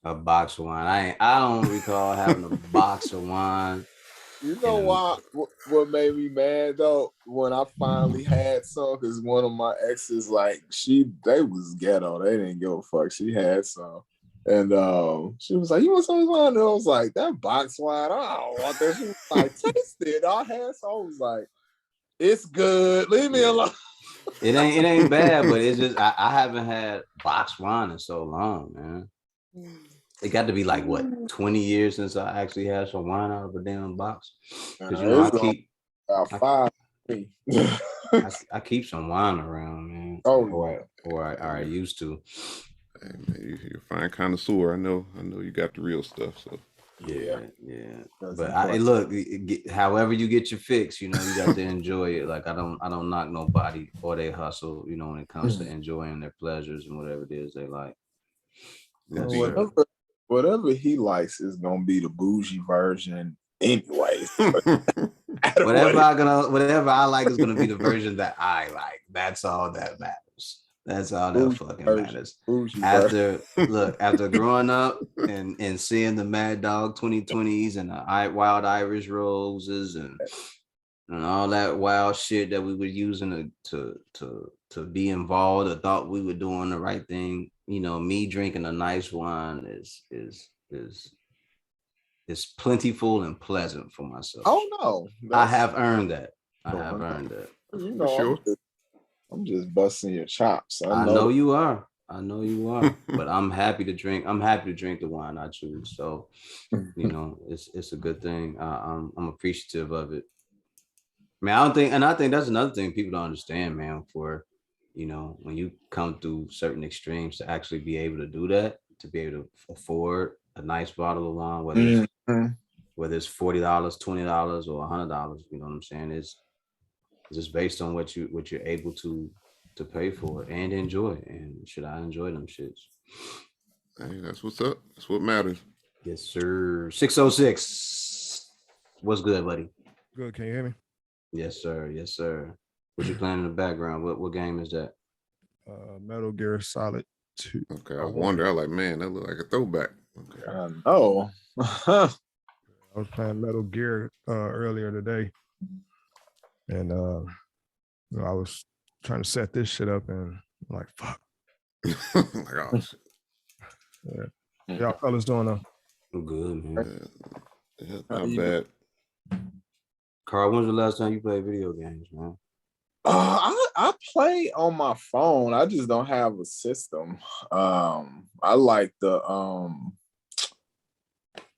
A box of wine. I don't recall having a box of wine You in know a. why? What made me mad though when I finally had some, because one of my exes, like they was ghetto. They didn't give a fuck. She had some, and she was like, "You want some wine?" And I was like, "That box wine, I don't want that." She was like, "Taste it." I had some. I was like, "It's good. Leave me Yeah, alone." it ain't bad, but it's just I haven't had box wine in so long, man. It got to be like what 20 years since I actually had some wine out of a damn box. Because I It's keep about I, 5. I keep some wine around, man, Oh or yeah. I used to. Hey man, you're a fine connoisseur. I know you got the real stuff. So Yeah. Yeah. But Doesn't I play. look, however you get your fix, you got to enjoy it. Like I don't knock nobody or they hustle, when it comes to enjoying their pleasures and whatever it is they like. Yes, indeed. sir. Whatever he likes is gonna be the bougie version, anyways. Whatever I like is gonna be the version that I like. That's all that matters. That's all that Bougie fucking version. matters. Bougie version. After growing up and seeing the Mad Dog 2020s and the Wild Irish Roses and all that wild shit that we were using to be involved or thought we were doing the right thing. Me drinking a nice wine is plentiful and pleasant for myself. Oh no, I that's have earned that. I have fun. earned that. You For know, sure. I'm just busting your chops. I I know know that. you are. I know you are. But I'm happy to drink. I'm happy to drink the wine I choose. So, it's a good thing. I'm appreciative of it. Man, I think that's another thing people don't understand, man. When you come through certain extremes to actually be able to do that, to be able to afford a nice bottle of wine, Mhm. whether it's $40, $20, or $100, you know what I'm saying? It's just based on what you're able to pay for and enjoy. And should I enjoy them shits? Hey, that's what's up. That's what matters. Yes, sir. 606. What's good, buddy? Good. Can you hear me? Yes, sir. Yes, sir. What you playing in the background? What game is that? Metal Gear Solid 2. Okay, I Oh, was one. wondering. I was like, man, that look like a throwback. Okay. I know. I was playing Metal Gear earlier today, and I was trying to set this shit up, and I'm like, fuck. Like, oh shit. Yeah. Y'all fellas doing I'm good, man. Yeah, How not you doing? bad. Carl, when's the last time you played video games, man? I play on my phone. I just don't have a system. I like the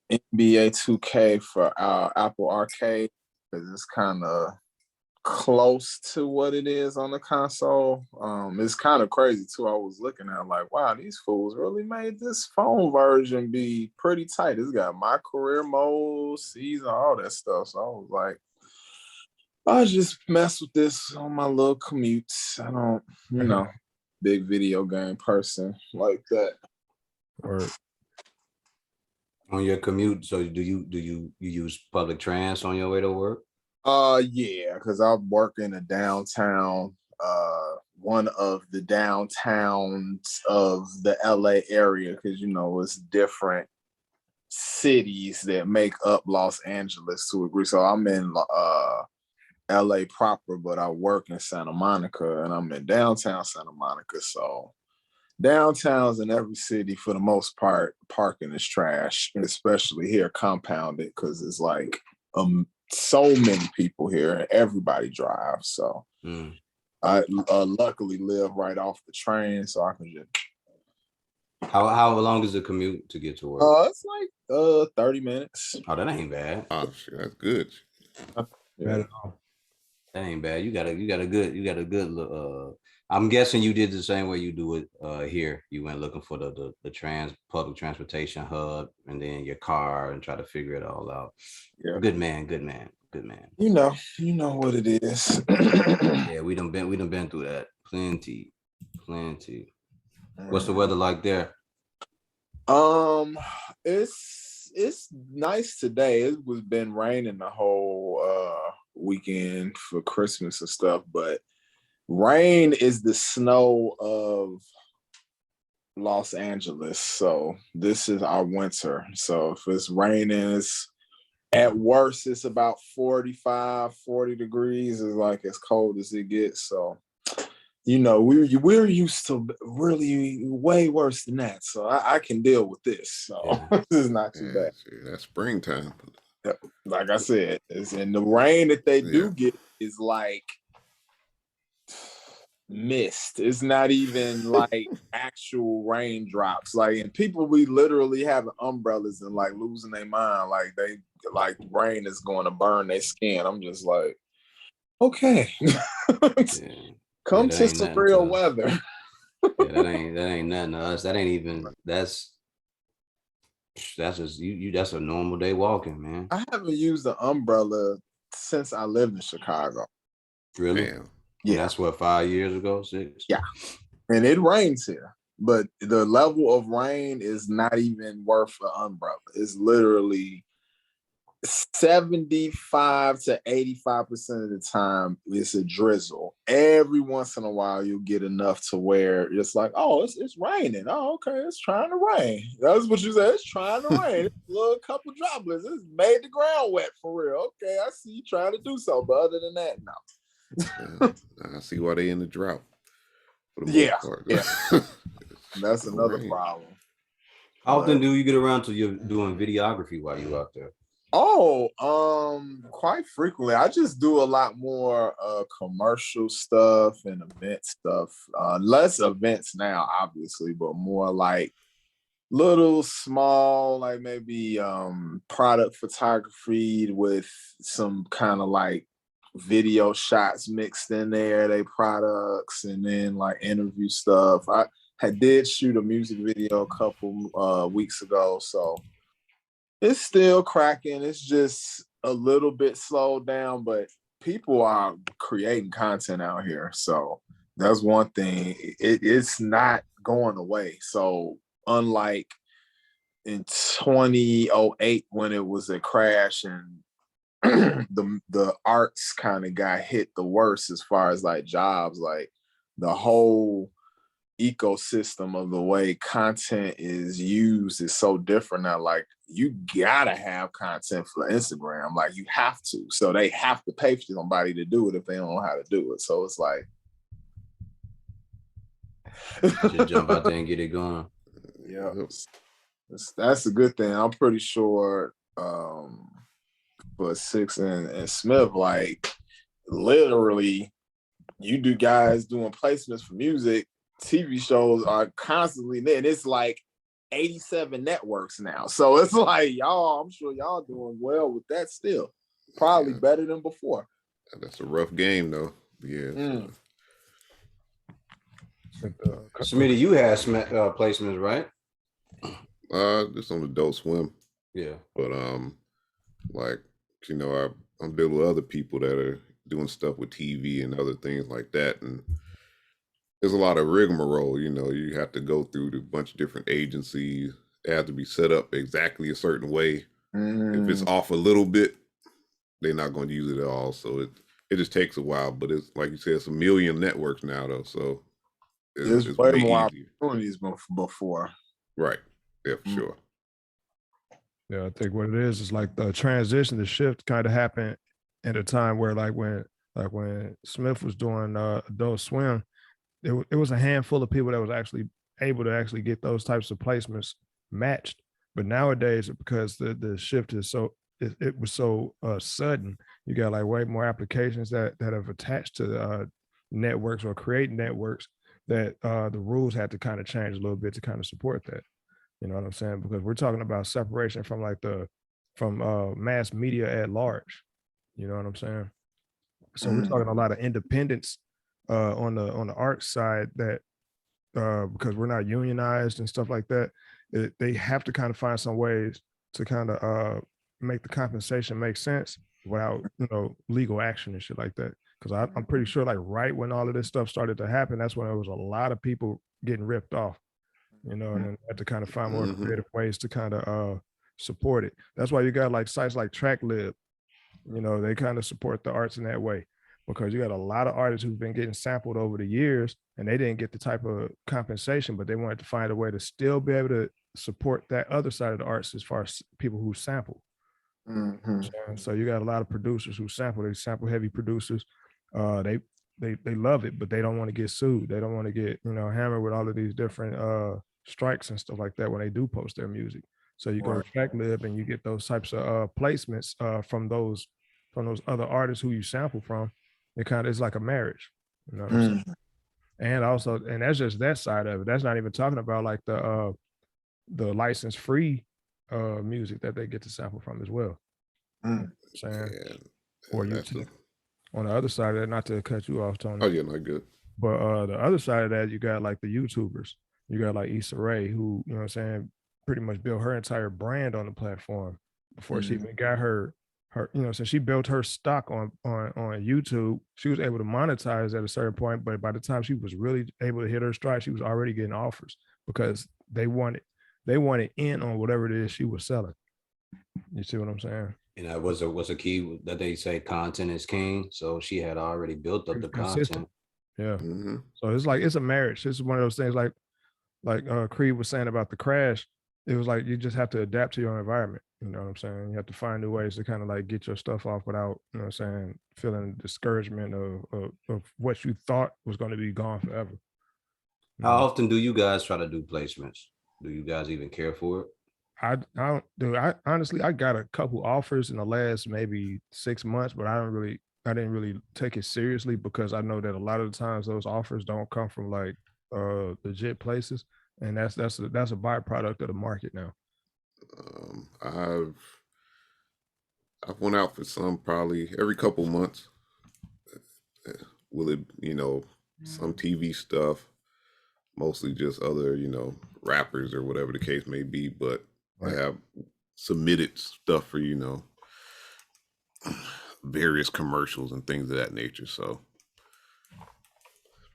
NBA 2K for Apple Arcade because it's kind of close to what it is on the console. It's kind of crazy too. I was looking at like, wow, these fools really made this phone version be pretty tight. It's got my career mode, season, all that stuff. So I was like, I just mess with this on my little commutes. I don't, big video game person like that. or On your commute, so do you use public trans on your way to work? Yeah, because I work in a downtown, one of the downtowns of the LA area, because it's different cities that make up Los Angeles to agree. So I'm in LA proper, but I work in Santa Monica and I'm in downtown Santa Monica. So downtowns in every city, for the most part, parking is trash, especially here compounded because it's like so many people here and everybody drives. So I luckily live right off the train, so I can just. How long is the commute to get to work? It's like 30 minutes. Oh, that ain't bad. Oh shit, that's good. bad Yeah. at all. That ain't bad. You got a good I'm guessing you did the same way you do it here. You went looking for the public transportation hub and then your car and try to figure it all out. Yeah. Good man, good man, good man. You know what it is. Yeah, we done been through that. Plenty. What's the weather like there? It's nice today. It was been raining the whole weekend for Christmas and stuff, but rain is the snow of Los Angeles, so this is our winter. So if it's raining, it's at worst it's about 45, 40 degrees. Is like as cold as it gets. So we're used to really way worse than that. So I can deal with this. So Yeah. this is not too Yeah, bad. see, that's springtime. Like I said, and the rain that they do get is like mist. It's not even like actual raindrops. Like, and people be literally having umbrellas and like losing their mind. Like they like rain is going to burn their skin. I'm just like, okay, Yeah. come that to ain't some nothing real to us. weather. Yeah, that ain't nothing to us. That ain't even that's just you that's a normal day walking, man. I haven't used an umbrella since I lived in Chicago. Really? Damn. And Yeah, that's what 5 years ago, 6? yeah, and it rains here, but the level of rain is not even worth an umbrella. It's literally 75 to 85% of the time it's a drizzle. Every once in a while you'll get enough to where it's like, oh, it's raining. Oh, okay, it's trying to rain. That's what you said. It's trying to rain. It's a little couple droplets. It's made the ground wet for real. Okay, I see you trying to do something, but other than that, no. I see why they in the drought for the Yeah, most part. yeah. That's No another rain. problem. How often But do you get around to you doing videography while you out there? quite frequently. I just do a lot more commercial stuff and event stuff. Less events now, obviously, but more like little small, like maybe product photography with some kind of like video shots mixed in there, they products, and then like interview stuff. I did shoot a music video a couple weeks ago, so it's still cracking. It's just a little bit slowed down, but people are creating content out here. So that's one thing. It's not going away. So unlike in 2008 when it was a crash and the arts kind of got hit the worst as far as like jobs, like the whole ecosystem of the way content is used is so different now. Like you gotta have content for Instagram, like you have to. So they have to pay for somebody to do it if they don't know how to do it. So it's like Just jump out there and get it going. yeah, that's a good thing. I'm pretty sure for Six and Smith, like literally you do guys doing placements for music. TV shows are constantly there, and it's like 87 networks now. So it's like y'all, I'm sure y'all doing well with that still. Probably better than before. That's a rough game though. Yeah. Smitty, you had placements, right? Just on Adult Swim. Yeah. But like I'm dealing with other people that are doing stuff with TV and other things like that, and there's a lot of rigmarole. You have to go through a bunch of different agencies. It have to be set up exactly a certain way. If it's off a little bit, they're not going to use it at all. So it just takes a while. But it's like you said, it's a million networks now though. So there's it's way way more easier. opportunities before. Right. Yeah, for sure. Yeah, I think what it is like the transition, the shift kind of happened at a time where when Smith was doing Adult Swim, it was a handful of people that was actually able to actually get those types of placements matched. But nowadays, because the shift is it was so sudden, you got like way more applications that have attached to networks or create networks that the rules had to kind of change a little bit to kind of support that. You know what I'm saying? Because we're talking about separation from mass media at large. You know what I'm saying? So we're talking a lot of independence on the art side that because we're not unionized and stuff like that, they have to kind of find some ways to kind of make the compensation make sense without legal action and shit like that. Because I'm pretty sure like right when all of this stuff started to happen, that's when there was a lot of people getting ripped off. And then had to kind of find more creative ways to kind of support it. That's why you got like sites like TrackLib, they kind of support the arts in that way. because you got a lot of artists who've been getting sampled over the years and they didn't get the type of compensation, but they wanted to find a way to still be able to support that other side of the arts as far as people who sample. Mhm. So you got a lot of producers who sample. They sample heavy producers. They love it, but they don't want to get sued. They don't want to get hammered with all of these different strikes and stuff like that when they do post their music. So you go to TrackLib and you get those types of placements from those other artists who you sample from. It kind of is like a marriage, you know what I'm saying? And also, and that's just that side of it. That's not even talking about like the license free music that they get to sample from as well. You know what I'm saying? And Or that's YouTube. On the other side of that, not to cut you off, Tony. oh yeah, not good. But the other side of that, you got like the YouTubers. You got like Issa Rae, who, you know what I'm saying, pretty much built her entire brand on the platform before she even got her, so she built her stock on YouTube. She was able to monetize at a certain point, but by the time she was really able to hit her stride, she was already getting offers because they wanted in on whatever it is she was selling. You see what I'm saying? And that was a key that they say content is king. So she had already built up the Consistent. content. Yeah. Mm-hmm. So it's like it's a marriage. This is one of those things like Creed was saying about the crash. It was like you just have to adapt to your environment. You know what I'm saying? You have to find new ways to kind of like get your stuff off without, you know what I'm saying, feeling discouragement of what you thought was going to be gone forever. How often do you guys try to do placements? Do you guys even care for it? I don't do. I honestly, I got a couple offers in the last maybe 6 months, but I didn't really take it seriously because I know that a lot of the times those offers don't come from like legit places, and that's a byproduct of the market now. I've went out for some probably every couple months. Will it, some TV stuff, mostly just other, rappers or whatever the case may be, but Right. I have submitted stuff for, various commercials and things of that nature. So,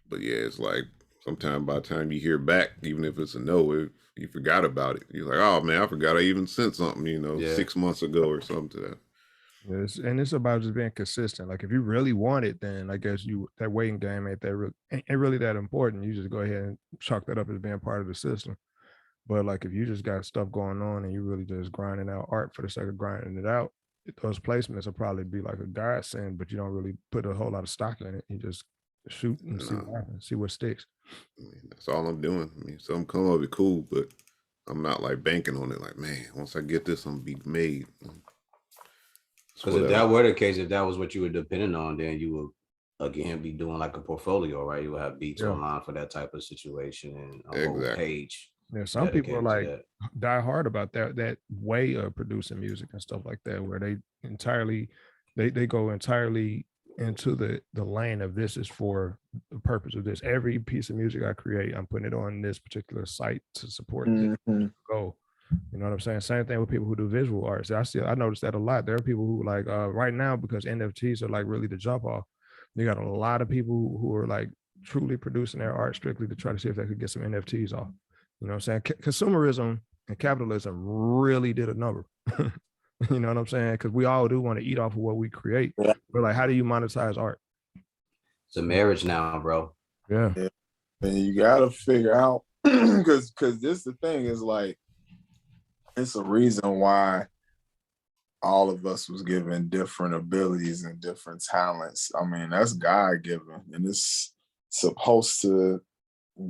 but yeah, it's like sometimes by the time you hear back, even if it's a no, you forgot about it. You're like, oh man, I forgot I even sent something, Yeah. 6 months ago or something to that. Yes, and it's about just being consistent. Like if you really want it, then I guess that waiting game ain't really that important. You just go ahead and chalk that up as being part of the system. But like if you just got stuff going on and you really just grinding out art for the sake of grinding it out, those placements will probably be like a godsend, but you don't really put a whole lot of stock in it. You just shoot and see what happens, see what sticks. I mean, that's all I'm doing. I mean, something come of it, cool, but I'm not like banking on it. Like, man, once I get this, I'm gonna be made. Because if that were the case, if that was what you were depending on, then you would again be doing like a portfolio, right? You would have beats online for that type of situation and a whole page. Yeah, some people are like die hard about that way of producing music and stuff like that, where they go entirely into the lane of this is for the purpose of this. Every piece of music I create, I'm putting it on this particular site to support this goal. You know what I'm saying? Same thing with people who do visual arts. I noticed that a lot. There are people who like right now, because NFTs are like really the jump off. You got a lot of people who are like truly producing their art strictly to try to see if they could get some NFTs off. You know what I'm saying? Consumerism and capitalism really did a number. You know what I'm saying? Because we all do want to eat off of what we create. Yeah. But like, how do you monetize art? It's a marriage now, bro. Yeah. And you gotta figure out because this the thing is like it's a reason why all of us was given different abilities and different talents. I mean, that's God given, and it's supposed to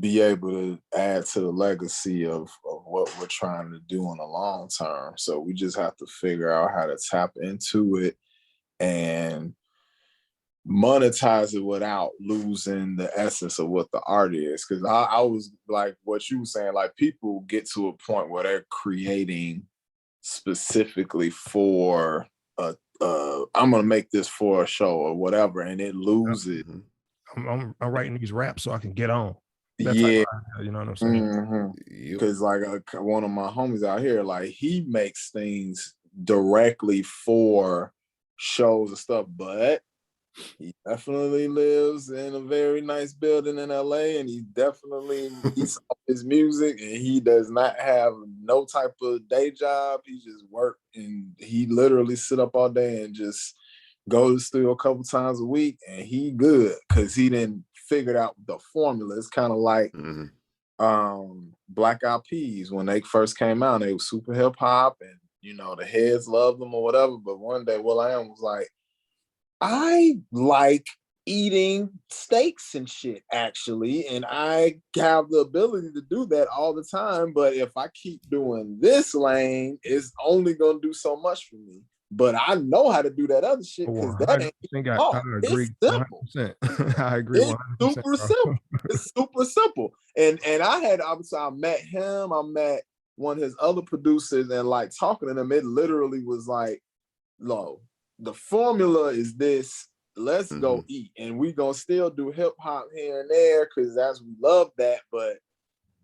be able to add to the legacy of what we're trying to do in the long term. So we just have to figure out how to tap into it and monetize it without losing the essence of what the art is. Because I was like what you were saying, like people get to a point where they're creating specifically for I'm gonna make this for a show or whatever, and it loses. I'm writing these raps so I can get on. That's Yeah, you know what I'm saying? Because like one of my homies out here, like he makes things directly for shows and stuff, but he definitely lives in a very nice building in LA, and he definitely eats off his music, and he does not have no type of day job. He just work, and he literally sit up all day and just go to the studio a couple times a week, and he good because he didn't figured out the formula. It's kind of like Black Eyed Peas when they first came out. They were super hip hop, and the heads loved them or whatever. But one day, will.i.am was like, I like eating steaks and shit, actually, and I have the ability to do that all the time. But if I keep doing this lane, it's only gonna do so much for me. But I know how to do that other shit because that ain't hard. It's simple. 100%. I agree. It's 100%, super simple. It's super simple. And I met him. I met one of his other producers, and like talking to them, it literally was like, "Lo, the formula is this. Let's go eat, and we gonna still do hip hop here and there because we love that, but."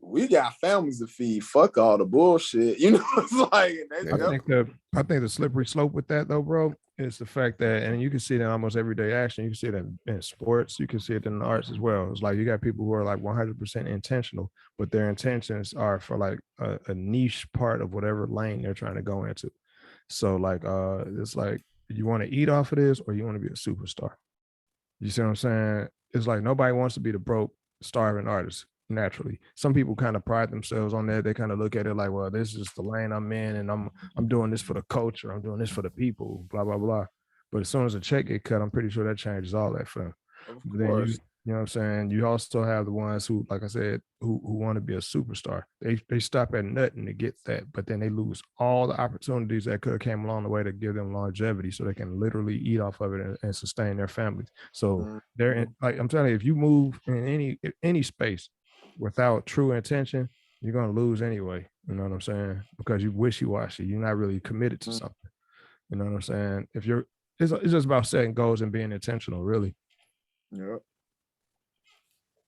We got families to feed. Fuck all the bullshit. It's like I think the slippery slope with that though, bro, is the fact that, and you can see it in almost everyday action. You can see it in sports. You can see it in the arts as well. It's like you got people who are like 100% intentional, but their intentions are for like a niche part of whatever lane they're trying to go into. So like, it's like you want to eat off of this or you want to be a superstar. You see what I'm saying? It's like nobody wants to be the broke, starving artist. Naturally, some people kind of pride themselves on that. They kind of look at it like, well, this is the lane I'm in, and I'm doing this for the culture. I'm doing this for the people. Blah blah blah. But as soon as a check get cut, I'm pretty sure that changes all that for them. Then you know what I'm saying. You also have the ones who, like I said, who want to be a superstar. They stop at nothing to get that, but then they lose all the opportunities that could have came along the way to give them longevity, so they can literally eat off of it and sustain their families. So they're in, like I'm telling you, if you move in any space without true intention, you're gonna lose anyway. You know what I'm saying? Because you wishy-washy. You're not really committed to something. You know what I'm saying? It's just about setting goals and being intentional, really. Yeah.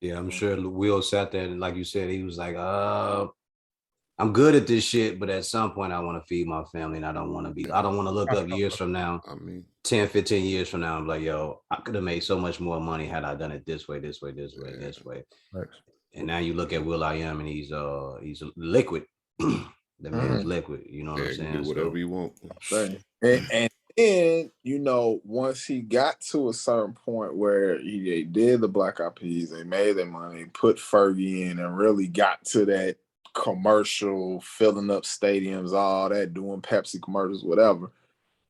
Yeah, I'm sure Will sat there and, like you said, he was like, I'm good at this shit, but at some point I want to feed my family, and I don't want to look up years from now, 10, 15 years from now, I'm like, yo, I could have made so much more money had I done it this way. Right. And now you look at will.i.am, and he's liquid. The man's liquid. You know what I'm saying? Do whatever you want. And then, once he got to a certain point where he did the Black Eyed Peas, they made their money, put Fergie in, and really got to that commercial, filling up stadiums, all that, doing Pepsi commercials, whatever.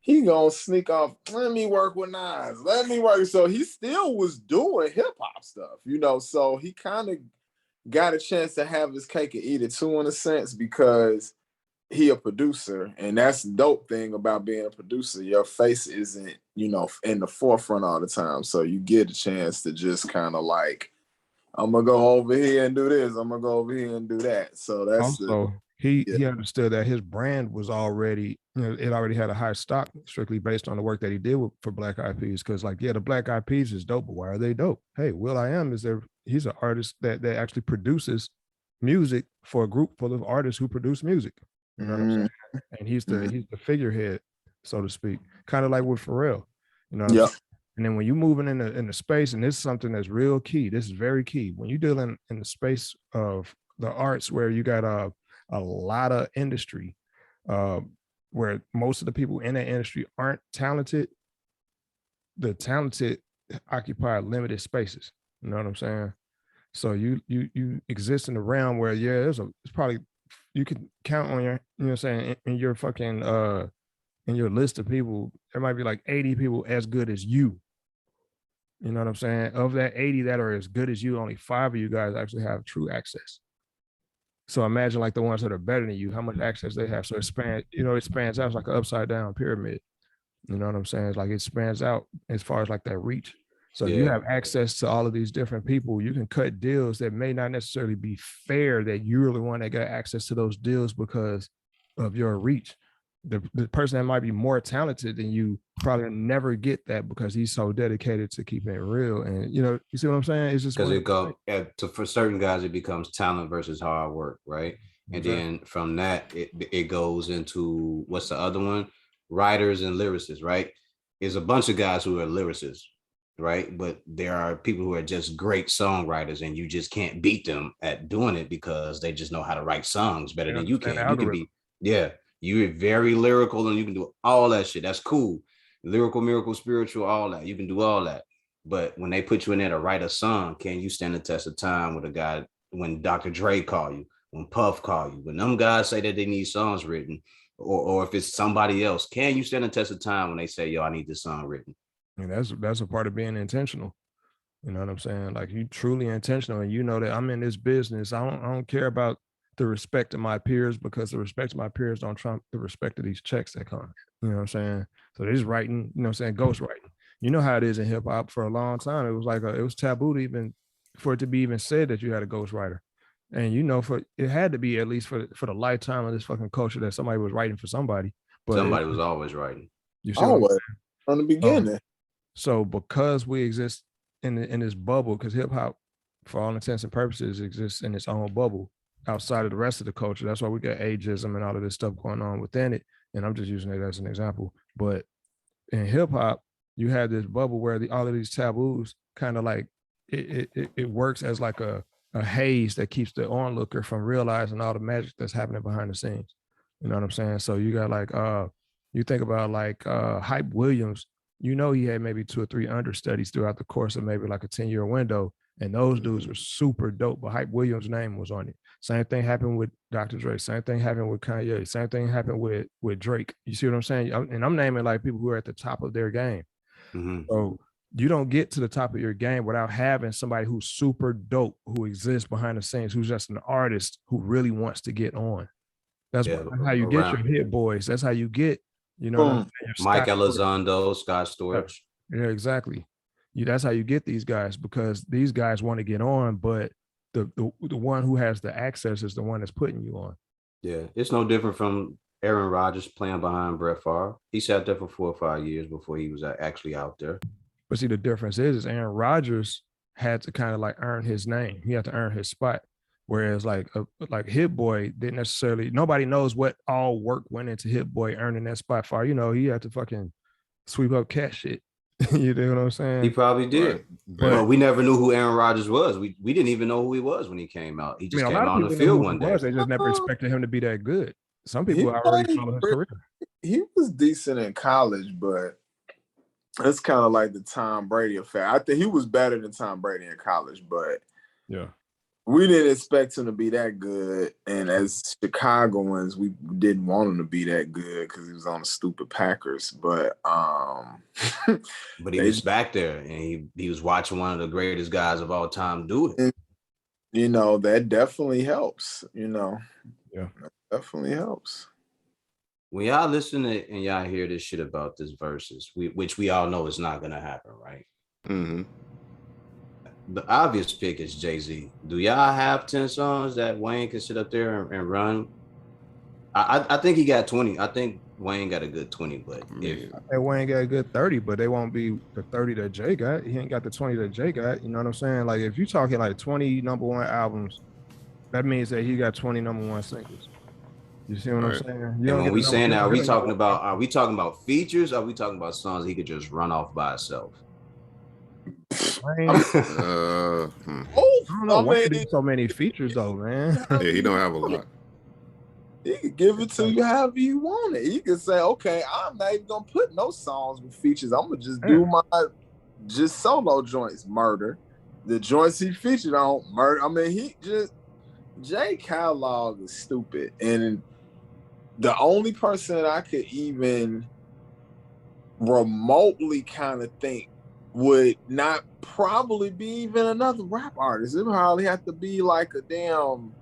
He gonna sneak off, let me work with Nas, let me work. So he still was doing hip hop stuff, so he kind of got a chance to have his cake and eat it too, in a sense, because he a producer, and that's the dope thing about being a producer. Your face isn't, in the forefront all the time, so you get a chance to just kind of like, I'm gonna go over here and do this, I'm gonna go over here and do that. So that's also he understood that his brand was already, it already had a high stock, strictly based on the work that he did for Black Eyed Peas. Because like, the Black Eyed Peas is dope, but why are they dope? Hey, will.i.am he's an artist that actually produces music for a group full of artists who produce music. You know what I'm saying? And he's the figurehead, so to speak, kind of like with Pharrell. You know what I'm saying? And then when you're moving in the space, and this is something that's real key, this is very key. When you're dealing in the space of the arts, where you got a lot of industry, where most of the people in that industry aren't talented, the talented occupy limited spaces. You know what I'm saying? So you exist in a realm where it's probably, you can count on your, you know what I'm saying, in your fucking in your list of people, there might be like 80 people as good as you. You know what I'm saying? Of that 80 that are as good as you, only 5 of you guys actually have true access. So imagine like the ones that are better than you, how much access they have. So it spans out. It's like an upside down pyramid. You know what I'm saying? It's like it spans out as far as like that reach. So you have access to all of these different people. You can cut deals that may not necessarily be fair, that you're the one that got access to those deals because of your reach. The person that might be more talented than you probably never get that because he's so dedicated to keeping it real. And you see what I'm saying? It's just because for certain guys, it becomes talent versus hard work, right? And then from that, it goes into, what's the other one? Writers and lyricists, right? There's a bunch of guys who are lyricists, right? But there are people who are just great songwriters, and you just can't beat them at doing it because they just know how to write songs better than you can. You can be, you're very lyrical and you can do all that shit. That's cool. lyrical, miracle, spiritual, all that. You can do all that. But when they put you in there to write a song, can you stand the test of time with a guy when Dr. Dre call you, when Puff call you, when them guys say that they need songs written, or if it's somebody else, can you stand the test of time when they say, yo, I need this song written? And that's a part of being intentional. You know what I'm saying? Like you truly intentional, and you know that I'm in this business. I don't care about the respect of my peers, because the respect of my peers don't trump the respect of these checks that come. You know what I'm saying? So they're just writing, you know what I'm saying, ghost writing. You know how it is in hip hop. For a long time, it was like it was taboo to even for it to be even said that you had a ghostwriter. And you know, for it had to be at least for the lifetime of this fucking culture that somebody was writing for somebody. But Somebody was always writing. you see what I'm Always from the beginning. so because we exist in this bubble, because hip hop, for all intents and purposes, exists in its own bubble outside of the rest of the culture. That's why we got ageism and all of this stuff going on within it. And I'm just using it as an example. But in hip hop, you have this bubble where all of these taboos kind of like it works as like a haze that keeps the onlooker from realizing all the magic that's happening behind the scenes. You know what I'm saying? So you got like you think about like Hype Williams, you know, he had maybe 2 or 3 understudies throughout the course of maybe like a 10-year window. And those dudes were super dope, but Hype Williams' name was on it. Same thing happened with Dr. Dre. Same thing happened with Kanye. Same thing happened with Drake. You see what I'm saying? And I'm naming like people who are at the top of their game. Mm-hmm. So you don't get to the top of your game without having somebody who's super dope, who exists behind the scenes, who's just an artist who really wants to get on. That's how you get your hit boys. That's how you get, you know, Mike Elizondo, Scott Storch. Yeah, exactly. That's how you get these guys, because these guys want to get on, but the one who has the access is the one that's putting you on. Yeah, it's no different from Aaron Rodgers playing behind Brett Favre. He sat there for 4 or 5 years before he was actually out there. But see, the difference is Aaron Rodgers had to kind of like earn his name. He had to earn his spot. Whereas like Hit Boy didn't necessarily, nobody knows what all work went into Hit Boy earning that spot for. You know, he had to fucking sweep up cat shit. You know what I'm saying? He probably did. Right. But we never knew who Aaron Rodgers was. We didn't even know who he was when he came out. He just came out on the field one day. They just never expected him to be that good. Some people already followed his career. He was decent in college, but it's kind of like the Tom Brady affair. I think he was better than Tom Brady in college, but yeah, we didn't expect him to be that good. And as Chicagoans, we didn't want him to be that good because he was on the stupid Packers. But but he was back there, and he was watching one of the greatest guys of all time do it. And, you know, that definitely helps. You know, yeah, that definitely helps. When y'all listen to and y'all hear this shit about this versus, which we all know is not gonna happen, right? Mm-hmm. The obvious pick is Jay-Z. Do y'all have 10 songs that Wayne can sit up there and run? I think he got 20. I think Wayne got a good 20, but Wayne got a good 30, but they won't be the 30 that Jay got. He ain't got the 20 that Jay got. You know what I'm saying? Like if you're talking like 20 number 1 albums, that means that he got 20 number 1 singles. You see what I'm saying? And when we saying that, are we talking about features? Or are we talking about songs he could just run off by himself? I don't know. Why do so many features though, man? Yeah, he don't have a lot. He can give it to you however you want it. He can say, okay, I'm not even gonna put no songs with features. I'm gonna just do my just solo joints, murder. The joints he featured on, murder. I mean, Jay catalog is stupid. And the only person that I could even remotely kind of think would not probably be even another rap artist. It would probably have to be like a damn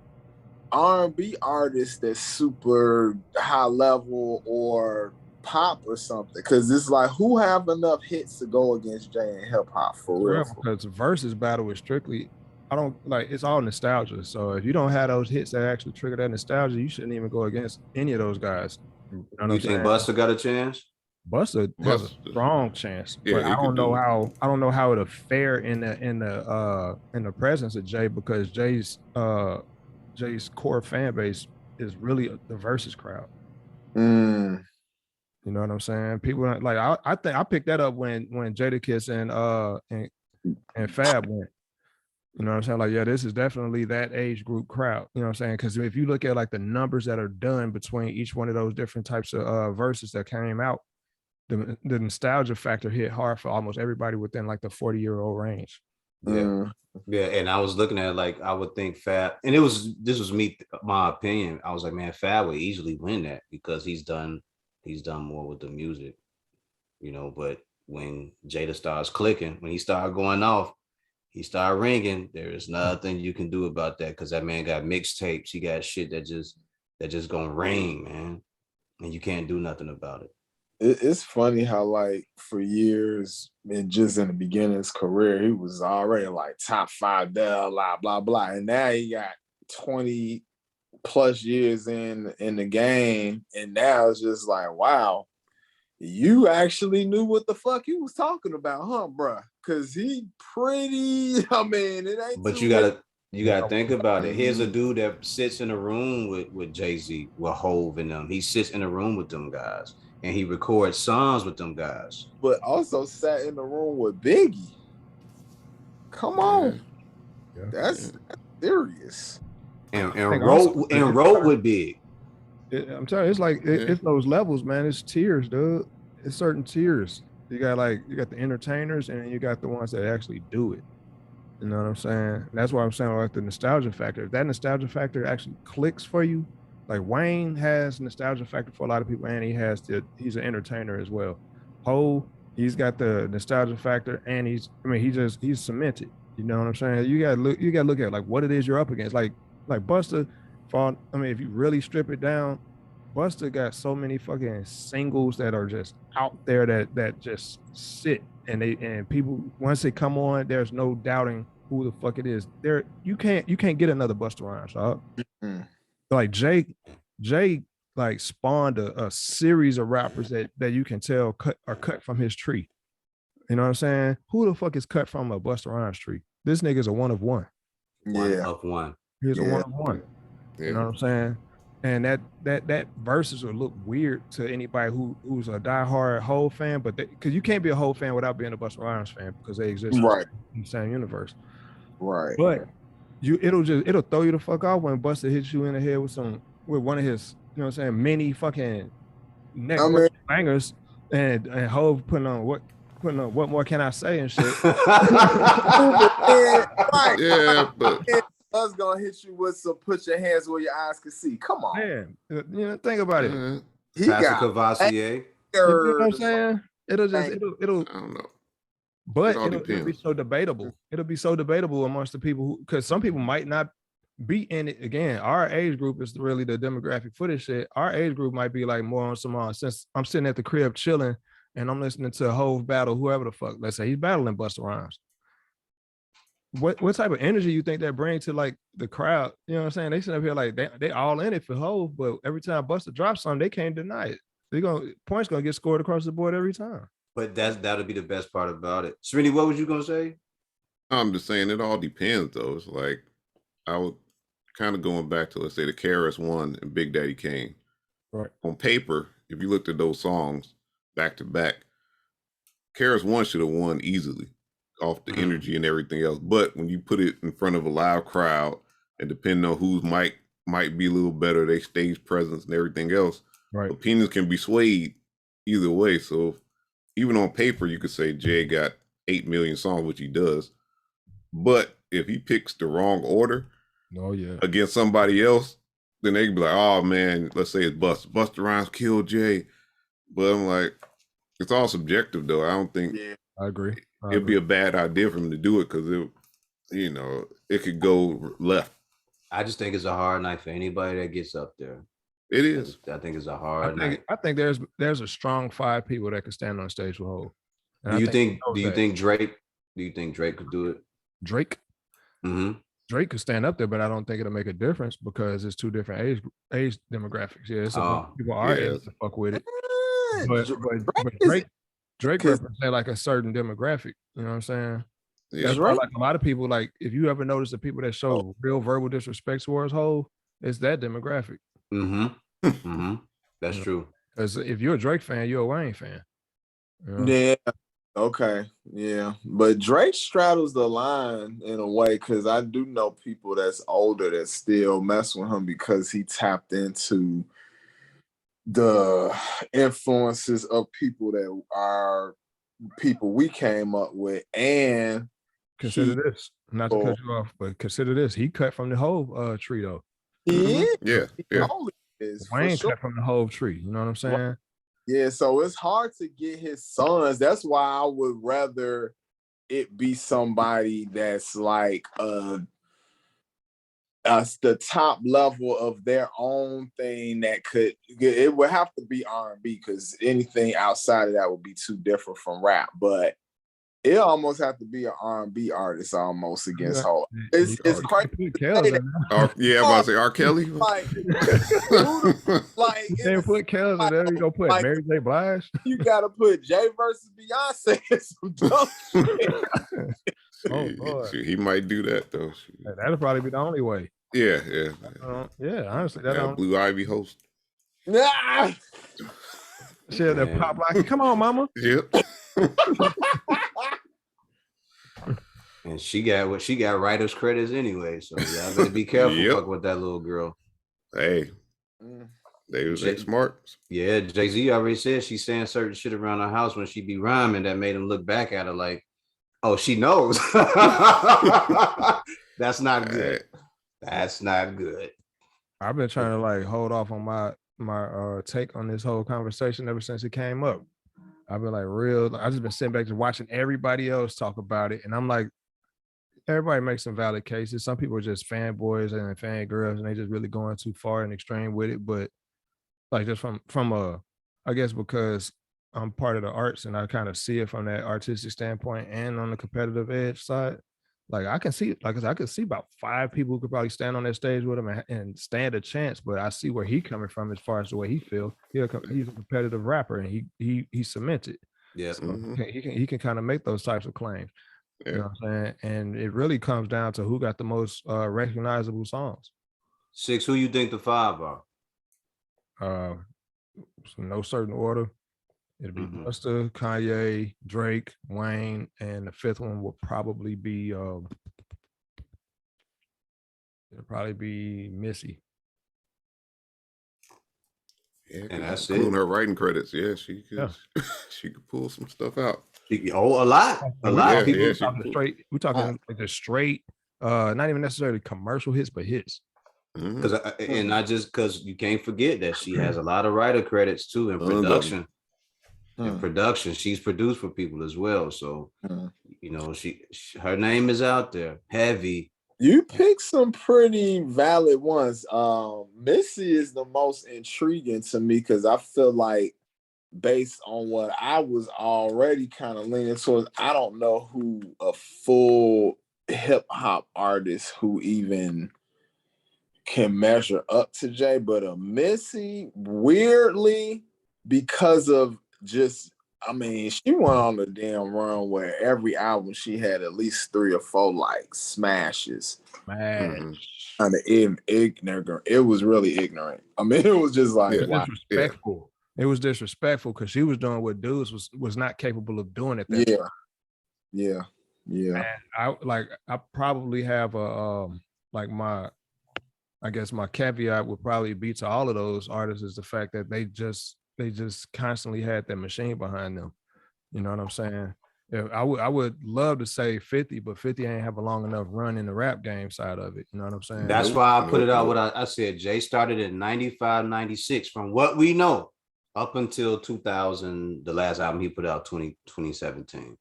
R&B artist that's super high level or pop or something. Because it's like, who have enough hits to go against Jay in hip hop for real? Because versus battle is strictly, it's all nostalgia. So if you don't have those hits that actually trigger that nostalgia, you shouldn't even go against any of those guys. You think Busta got a chance? Busta has a strong chance, but I don't know how it'll fare in the presence of Jay, because Jay's core fan base is really the versus crowd. You know what I'm saying? People like I think I picked that up when Jadakiss and Fab went. You know what I'm saying? Like, yeah, this is definitely that age group crowd. You know what I'm saying? Because if you look at like the numbers that are done between each one of those different types of verses that came out, the nostalgia factor hit hard for almost everybody within like the 40-year-old range. Yeah. Yeah, and I was looking at it like I would think Fab, and this was me, my opinion. I was like, man, Fab would easily win that because he's done more with the music, you know. But when Jada starts clicking, when he started going off, he started ringing. There is nothing you can do about that because that man got mixtapes. He got shit that just gonna ring, man, and you can't do nothing about it. It's funny how like for years and just in the beginning of his career, he was already like top 5 there, blah blah blah, and now he got 20 plus years in the game, and now it's just like, wow, you actually knew what the fuck he was talking about, huh, bruh? Because he pretty, I mean, it ain't. But you gotta think about it. Here's a dude that sits in a room with Jay-Z, with Hove and them. He sits in a room with them guys, and he records songs with them guys. But also sat in the room with Biggie. Come on, that's serious. And wrote with Big. I'm telling you, it's like it's those levels, man. It's tiers, dude. It's certain tiers. You got the entertainers, and you got the ones that actually do it. You know what I'm saying? And that's why I'm saying like the nostalgia factor. If that nostalgia factor actually clicks for you, like Wayne has nostalgia factor for a lot of people, and he's an entertainer as well. Ho, he's got the nostalgia factor, and he's cemented. You know what I'm saying? You gotta look at like what it is you're up against. Like Busta, if you really strip it down, Busta got so many fucking singles that are just out there that just sit, and people once they come on, there's no doubting who the fuck it is. You can't get another Busta Rhymes, dog. Like Jay like spawned a series of rappers that you can tell are cut from his tree. You know what I'm saying? Who the fuck is cut from a Busta Rhymes tree? This nigga's a one of one. One of one. He's a one of one. Yeah. You know what I'm saying? And that verses will look weird to anybody who's a diehard Hove fan, but because you can't be a Hove fan without being a Busta Rhymes fan because they exist in the same universe. Right. But it'll throw you the fuck off when Busta hits you in the head with one of his, you know what I'm saying, many fucking neck bangers, and Hove putting on what more can I say and shit. Yeah, but us gonna hit you with some put your hands where your eyes can see. Come on, man. You know, think about it. He got Cavassier. You know what I'm saying? It'll I don't know. But it'll be so debatable. It'll be so debatable amongst the people because some people might not be in it. Again, our age group is really the demographic for this shit. Our age group might be like more on some since I'm sitting at the crib chilling and I'm listening to Hove battle whoever the fuck. Let's say he's battling Busta Rhymes. What type of energy you think that brings to like the crowd? You know what I'm saying? They sit up here like they all in it for Hove, but every time Busta drops something, they can't deny it. Points gonna get scored across the board every time. But that'll be the best part about it. Srini, what was you gonna say? I'm just saying it all depends though. It's like I would kind of going back to, let's say, the KRS-One and Big Daddy Kane. Right. On paper, if you looked at those songs back to back, KRS-One should have won easily off the energy and everything else. But when you put it in front of a live crowd and depending on whose mic might be a little better, their stage presence and everything else, opinions can be swayed either way. So even on paper, you could say Jay got 8 million songs, which he does. But if he picks the wrong order against somebody else, then they could be like, oh man, let's say it's Busta Rhymes killed Jay. But I'm like, it's all subjective though. I don't think I agree. It'd be a bad idea for him to do it because it could go left. I just think it's a hard night for anybody that gets up there. It is. I think it's a hard night. I think there's a strong 5 people that can stand on stage with Hove. Do you think Drake could do it? Drake? Mm-hmm. Drake could stand up there, but I don't think it'll make a difference because it's 2 different age demographics. Yeah, it's people are able to fuck with it. But Drake represents like a certain demographic. You know what I'm saying? Yeah, that's right. Like a lot of people, like if you ever notice the people that show real verbal disrespect towards Hove, it's that demographic. Mm-hmm. Mm-hmm. That's true. Because if you're a Drake fan, you're a Wayne fan. You know? Yeah. Okay. Yeah. But Drake straddles the line in a way because I do know people that's older that still mess with him because he tapped into the influences of people that are people we came up with, and Consider he, this, not to cut you off, but consider this. He cut from the whole tree though. he is, Yeah, he yeah. only is for Wayne sure. cut from the whole tree. You know what I'm saying? Yeah, so it's hard to get his sons. That's why I would rather it be somebody that's like the top level of their own thing that could. It would have to be R&B because anything outside of that would be too different from rap. But it almost have to be an R&B artist almost against Yeah. Hov. It's crazy. Put Kells in there. Yeah, I'm about to say R. Kelly. Like, like You can't put Kells in there. You gonna put like- Mary J. Blige? you gotta put Jay versus Beyonce in some dumb shit. Oh, Shit, Lord. shit, he might do that though. Shit. That'll probably be the only way. Yeah, yeah. Yeah, honestly, that's the Yeah, only Blue Ivy host. Nah. shit that Man. pop like. Come on, mama. Yep. And she got writer's credits anyway. So y'all better be careful Yep. fuck with that little girl. Hey, Mm. they was Jay- smart. Yeah, Jay-Z already said she's saying certain shit around her house when she be rhyming that made him look back at her like, oh, she knows. That's not good. That's not good. I've been trying to like hold off on my take on this whole conversation ever since it came up. I've been like I just been sitting back just watching everybody else talk about it, and I'm like, everybody makes some valid cases. Some people are just fanboys and fangirls, and they just really going too far and extreme with it. But like just from I guess because I'm part of the arts and I kind of see it from that artistic standpoint and on the competitive edge side. Like I can see, like I said, I could see about 5 people who could probably stand on that stage with him and stand a chance. But I see where he coming from as far as the way he feel. He's a competitive rapper and he cemented. Yeah. So Mhm. he can kind of make those types of claims. You know what I'm saying? And it really comes down to who got the most recognizable songs. 6, who you think the 5 are? No certain order. It'll be Mhm. Busta, Kanye, Drake, Wayne, and the 5th one will probably be it'll probably be Missy. Yeah, And that's including it. her writing credits. Yeah, she could. Yeah. She could pull some stuff out. Oh, a lot. A lot Yeah, of people. yeah, We're she talking cool. straight. We're talking like the straight, not even necessarily commercial hits, but hits. Mhm. Because and not just because you can't forget that she has a lot of writer credits too in Tons of 'em. production. In Hmm. production, she's produced for people as well. So Hmm. you know, her name is out there. Heavy. You picked some pretty valid ones. Missy is the most intriguing to me because I feel like based on what I was already kind of leaning towards, I don't know who a full hip hop artist who even can measure up to Jay, but a Missy, weirdly, because of just, I mean, she went on the damn run where every album she had at least 3 or 4 like smashes. Man, Kind of ignorant. It was really ignorant. I mean, it was just like, Yeah. wow. disrespectful. It was disrespectful because she was doing what dudes was not capable of doing at that time. Yeah. And I probably have a like I guess my caveat would probably be to all of those artists is the fact that they just constantly had that machine behind them. You know what I'm saying? Yeah, I would love to say 50, but 50 ain't have a long enough run in the rap game side of it. You know what I'm saying? That's Nope, why I put it out. nope. What I said. Jay started in 95, 96. From what we know, up until 2000, the last album he put out 2017.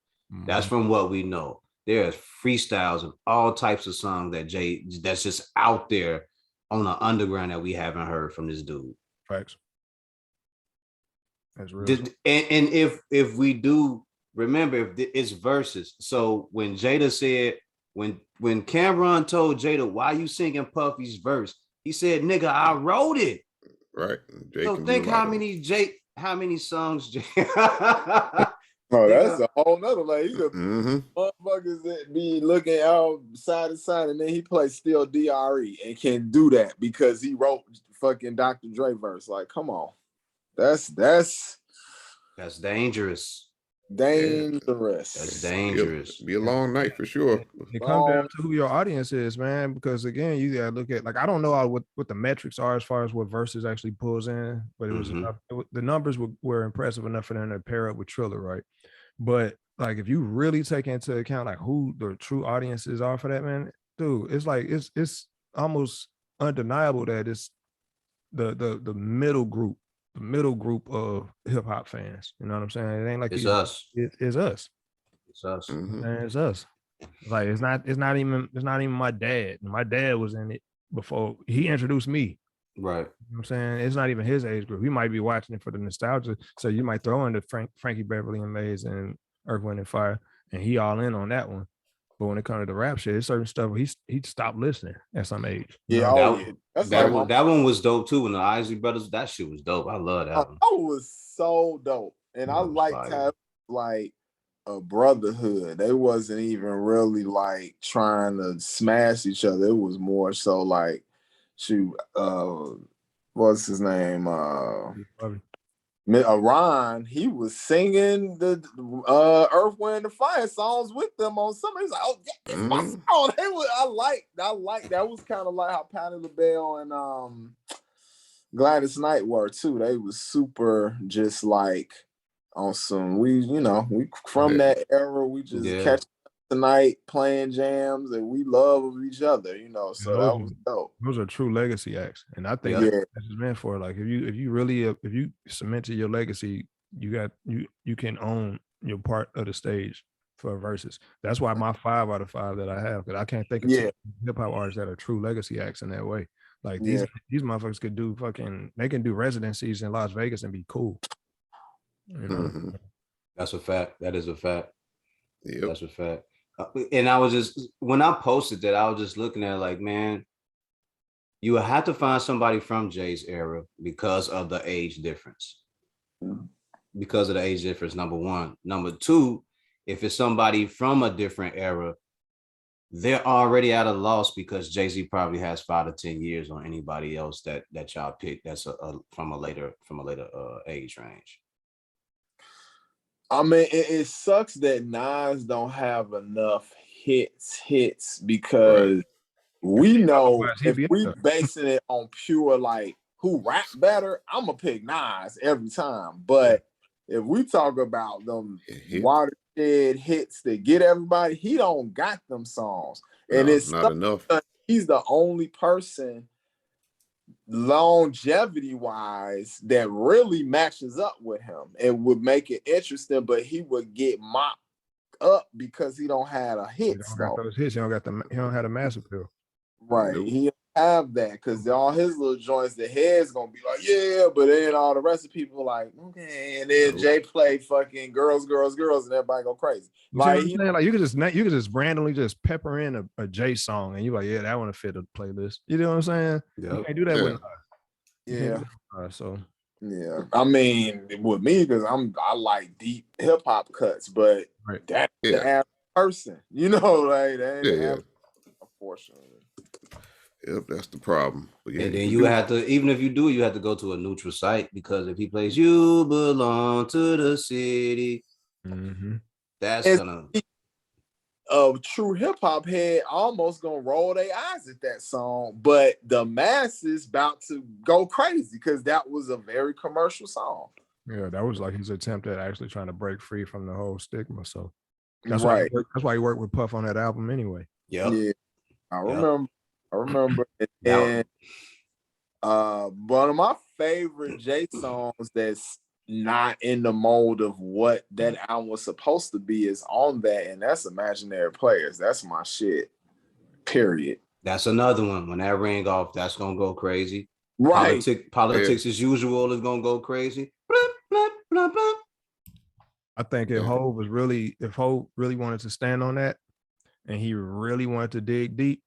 That's from what we know. There's freestyles of all types of songs that Jay that's just out there on the underground that we haven't heard from this dude. Facts. That's real. And if we do remember, if it's verses. So when Jada said, when Cameron told Jada, why you singing Puffy's verse, he said, nigga, I wrote it. Right. Jay So can think do a lot how many songs Jay. Oh, that's a whole nother like you could Mm-hmm. motherfuckers that be looking out side to side, and then he plays still DRE and can do that because he wrote fucking Dr. Dre verse. Like, come on, that's That's dangerous. Dangerous. That's Be a, dangerous. be a long night for sure. It comes down Long. to who your audience is, man. Because again, you gotta look at, like, I don't know what the metrics are as far as what verses actually pulls in, but it was Mhm. enough. The numbers were impressive enough for them to pair up with Triller, right? But like, if you really take into account like who the true audiences are for that, man, dude, it's like it's almost undeniable that it's the middle group of hip hop fans. You know what I'm saying? It ain't like It's you, us. it's us. It's us. Mhm. And it's us. Like, it's not even my dad. My dad was in it before he introduced me. Right. You know what I'm saying? It's not even his age group. He might be watching it for the nostalgia. So you might throw in the Frankie Beverly and Maze and Earth, Wind and Fire, and he all in on that one. But when it comes to the rap shit, it's certain stuff he stopped listening at some age. You Yeah, know? oh That- yeah. That's That like one, my that one was dope too. When the Isley Brothers, that shit was dope. I love that one. that was so dope. And I That was liked fire. how it was like a brotherhood. They wasn't even really like trying to smash each other. It was more so like, shoot, what's his name? Ron, he was singing the Earth, Wind, and Fire songs with them on some. He's like, oh, yeah, it's my Mhm. song. I like that was kind of like how Patti LaBelle and Gladys Knight were too. They was super just like on some, we from Yeah. that era, we just Yeah. catch tonight playing jams and we love each other, so Yeah, that was dope. those are true legacy acts, and I think Yeah. Yeah. that's just meant for, like, if you really if you cemented your legacy, you can own your part of the stage for verses. That's why my 5 out of 5 that I have, because I can't think of Yeah. hip hop artists that are true legacy acts in that way. Like, Yeah. these motherfuckers could do they can do residencies in Las Vegas and be cool. You know, Mhm. That's a fact. That is a fact. Yep. That's a fact. And I was just, when I posted that, I was just looking at it like, man, you would have to find somebody from Jay's era because of the age difference. Because of the age difference, number one. Number two, if it's somebody from a different era, they're already at a loss because Jay-Z probably has 5 to 10 years on anybody else that y'all pick that's from a later age range. I mean, it sucks that Nas don't have enough hits because we know Otherwise, he'd if be up we there. basing it on pure like who rap better, I'm gonna pick Nas every time. But if we talk about them Hit. watershed hits that get everybody, he don't got them songs, and No, it's not enough. he's the only person longevity wise that really matches up with him and would make it interesting, but he would get mocked up because he don't have a He hits don't though. got those hits. He don't have a mass appeal. Right. Nope. He don't have that because all his little joints, the head's gonna be like, yeah, but then all the rest of people like, okay, and then Nope. Jay play fucking girls, girls, girls, and everybody go crazy. You see what Like, I'm saying? Like, you could just randomly just pepper in a J song, and you're like, yeah, that one will fit a playlist. You know what I'm saying? You Yep. can't do that Yeah. with Nas. You can't yeah. do that with Nas, so Yeah, I mean, with me, because I like deep hip hop cuts, but right. that's the Yeah. average person, like that ain't Yeah, the yeah. average, unfortunately. Yep, that's the problem. But yeah, And then can you do- have to, even if you do, you have to go to a neutral site because if he plays "You Belong to the City," Mhm. that's And gonna. a true hip hop head almost gonna roll their eyes at that song, but the masses about to go crazy because that was a very commercial song. Yeah, that was like his attempt at actually trying to break free from the whole stigma. So that's Right. why he worked with Puff on that album anyway. Yep. Yeah, I remember. And That then, one of my favorite Jay songs that's not in the mold of what that album was supposed to be is on that, and that's Imaginary Players. That's my shit. Period. That's another one. When that ring off, that's gonna go crazy. Right. Politics as usual is gonna go crazy. Blah, blah, blah, blah. I think if Yeah. Hov really wanted to stand on that, and he really wanted to dig deep,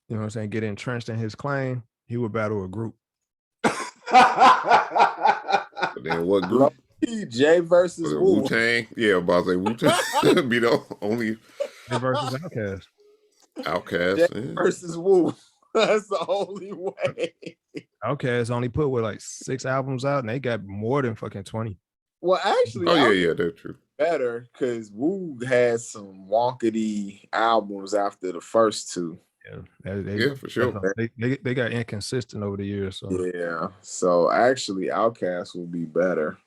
you know what I'm saying, get entrenched in his claim, he would battle a group. But then what group? Jay versus Wu. Wu Tang? Yeah, about to say Wu Tang be the only Jay versus Outkast. outcast. Jay Yeah. versus Wu. That's the only way. Outkast only put like 6 albums out, and they got more than fucking 20. Well, actually, Oh I yeah, that's true. better because Wu had some wonkety albums after the first two. Yeah, Yeah, for sure. they got inconsistent over the years. So, Yeah. So actually, Outkast will be better.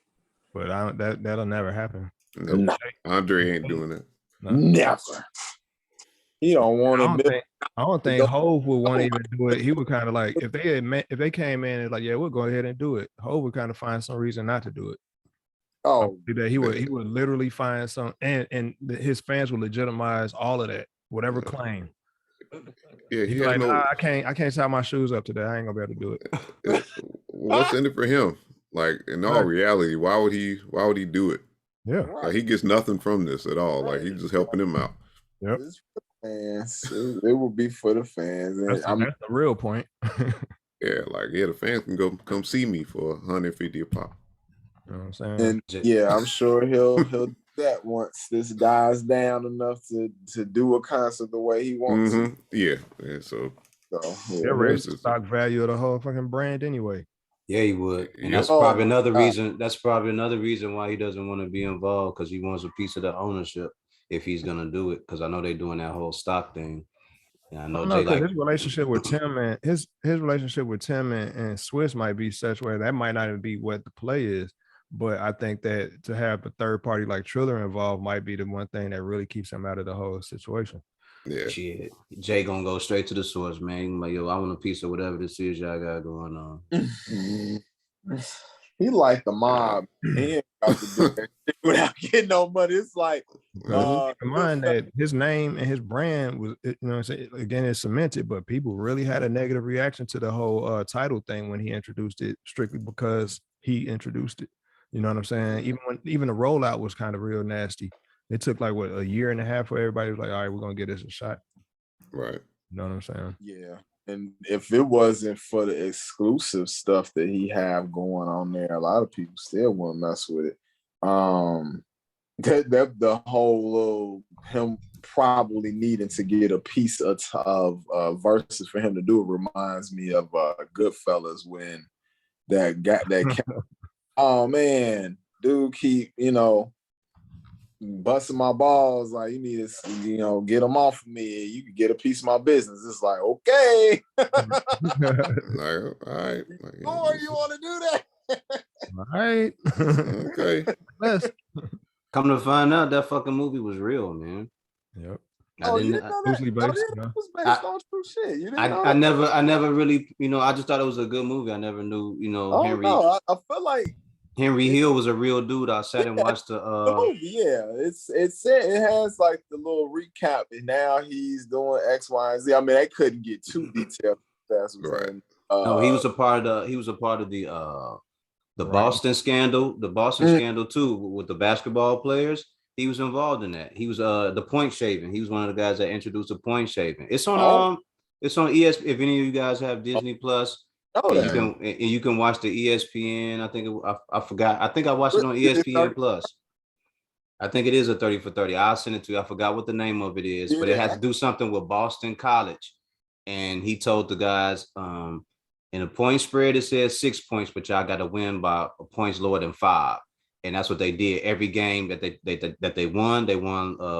but I don't, that'll never happen. Nope. No, Andre ain't doing that. No. never. He don't want I to don't admit. think I don't think Hove would want to even do it. He would kind of like if they came in and like, yeah, we'll go ahead and do it. Hove would kind of find some reason not to do it. Oh, That he would literally find some and his fans would legitimize all of that, whatever claim. Yeah, he He's has like, no. nah, I can't tie my shoes up today. I ain't gonna be able to do it. What's in it for him? Like in all Right. reality, why would he do it? Yeah. Like he gets nothing from this at all. Like he's just helping him out. Yep. it's for the fans. It will be for the fans. And That's the real point. Yeah, like yeah, the fans can come see me for 150 a pop. You know what I'm saying? And yeah, I'm sure he'll do that once this dies down enough to do a concert the way he wants. Mhm. Yeah. So They're raising the stock value of the whole fucking brand anyway. Yeah, he would. And Yep. that's probably another reason. That's probably another reason why he doesn't want to be involved, because he wants a piece of the ownership if he's gonna do it. Because I know they're doing that whole stock thing. And I know Jay like his relationship with Tim and his relationship with Tim and Swiss might be such where that might not even be what the play is. But I think that to have a third party like Triller involved might be the one thing that really keeps him out of the whole situation. yeah. shit. Jay gonna go straight to the source, man. Like, yo, I want a piece of whatever this is y'all got going on. He like the mob. He ain't about to do that shit without getting no money. It's like Keep in mind that his name and his brand was, you know what I'm saying, again, it's cemented, but people really had a negative reaction to the whole title thing when he introduced it, strictly because he introduced it. You know what I'm saying? Even the rollout was kind of real nasty. It took like a year and a half for everybody was like, all right, we're gonna get this a shot. Right. You know what I'm saying? Yeah. And if it wasn't for the exclusive stuff that he have going on there, a lot of people still wouldn't mess with it. The whole little him probably needing to get a piece of verses for him to do it reminds me of Goodfellas when that got that. Oh man, dude, keep busting my balls, like you need to get them off of me. You can get a piece of my business. It's like, okay. Like, all right. Like, Or you want to do that? All right. Okay. Come to find out, that fucking movie was real, man. Yep. You didn't know that? Loosely based, It was based on true shit. You didn't know I that? never really, I just thought it was a good movie. I never knew, Henry. No, I feel like Henry Hill was a real dude. I sat and watched the movie. Yeah, it has like the little recap, and now he's doing X, Y, and Z. I mean, they couldn't get too detailed. That's Right. No, he was a part of the Boston scandal. The Boston scandal too, with the basketball players. He was involved in that. He was the point shaving. He was one of the guys that introduced the point shaving. It's on ES. If any of you guys have Disney Plus. You can watch the ESPN. I think I forgot. I think I watched it on ESPN Plus. I think it is a 30 for 30. I'll send it to you. I forgot what the name of it is, but it has to do something with Boston College. And he told the guys, in a point spread, it says 6 points, but y'all got to win by points lower than 5. And that's what they did. Every game that they won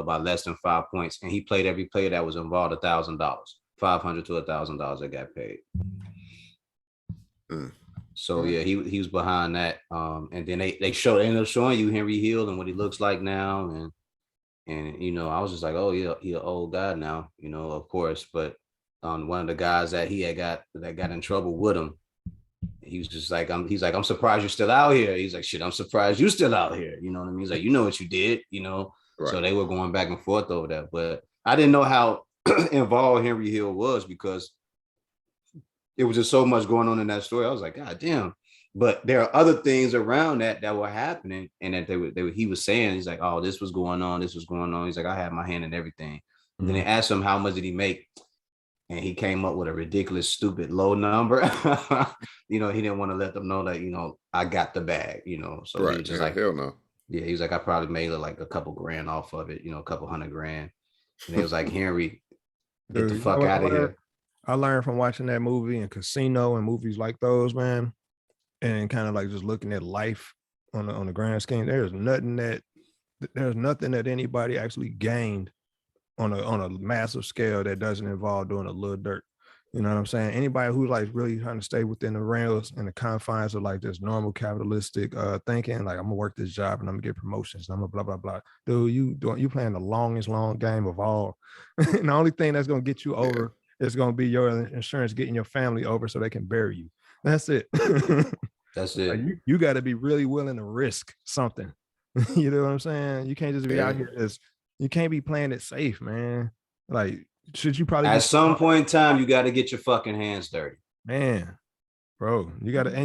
by less than 5 points. And he played every player that was involved $1,000, $500 to $1,000 that got paid. So yeah, he was behind that. And then they ended up showing you Henry Hill and what he looks like now, and I was just like, oh yeah, he an old guy now, of course. But one of the guys that got in trouble with him, he was just like, I'm surprised you're still out here. He's like, shit, I'm surprised you're still out here. You know what I mean? He's like, you know what you did, Right. So they were going back and forth over that. But I didn't know how involved Henry Hill was, because it was just so much going on in that story. I was like, God damn. But there are other things around that were happening, and that he was saying, he's like, oh, this was going on. He's like, I had my hand in everything. And then they asked him, how much did he make? And he came up with a ridiculous, stupid, low number. He didn't want to let them know that, I got the bag, So right. he was just like, hell no. Yeah, he was like, I probably made like a couple grand off of it, a couple $100,000. And it was like, Henry, get the fuck out of here. I learned from watching that movie and Casino and movies like those, man, and kind of like just looking at life on the grand scheme. There's nothing that anybody actually gained on a massive scale that doesn't involve doing a little dirt. You know what I'm saying? Anybody who's like really trying to stay within the rails and the confines of like this normal capitalistic thinking, like I'm gonna work this job and I'm gonna get promotions and I'm gonna blah blah blah. Dude, you playing the longest long game of all. And the only thing that's gonna get you over is gonna be your insurance getting your family over so they can bury you. That's it. That's Like, it. you got to be really willing to risk something. You know what I'm saying? You can't just be out here you can't be playing it safe, man. Like, should you probably At some point in time, you got to get your fucking hands dirty. man, bro, you gotta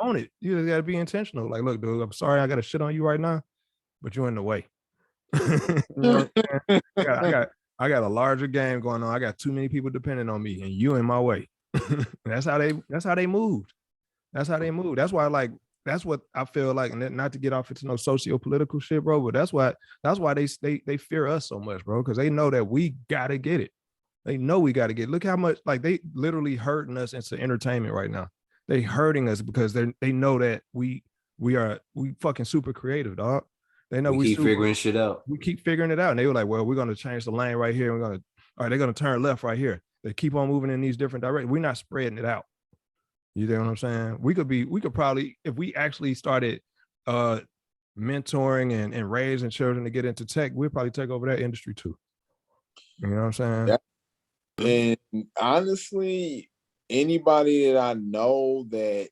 own it. You just gotta be intentional. Like, look, dude, I'm sorry I gotta shit on you right now, but you're in the way. You know what I'm saying? I got a larger game going on. I got too many people depending on me, and you in my way. That's how they moved. That's how they move. That's why, like, that's what I feel like, and not to get off into no socio-political shit, bro, but that's why they fear us so much, bro, because they know that we gotta get it. They know we gotta get it. Look how much, like, they literally hurting us into entertainment right now. They hurting us because they know that we fucking super creative, dog. They know We keep figuring shit out. we keep figuring it out. And they were like, well, we're gonna change the lane right here. All right, they're gonna turn left right here. They keep on moving in these different directions. We're not spreading it out. You know what I'm saying? We could probably, if we actually started mentoring and raising children to get into tech, we'd probably take over that industry too. You know what I'm saying? Yeah. And honestly, anybody that I know that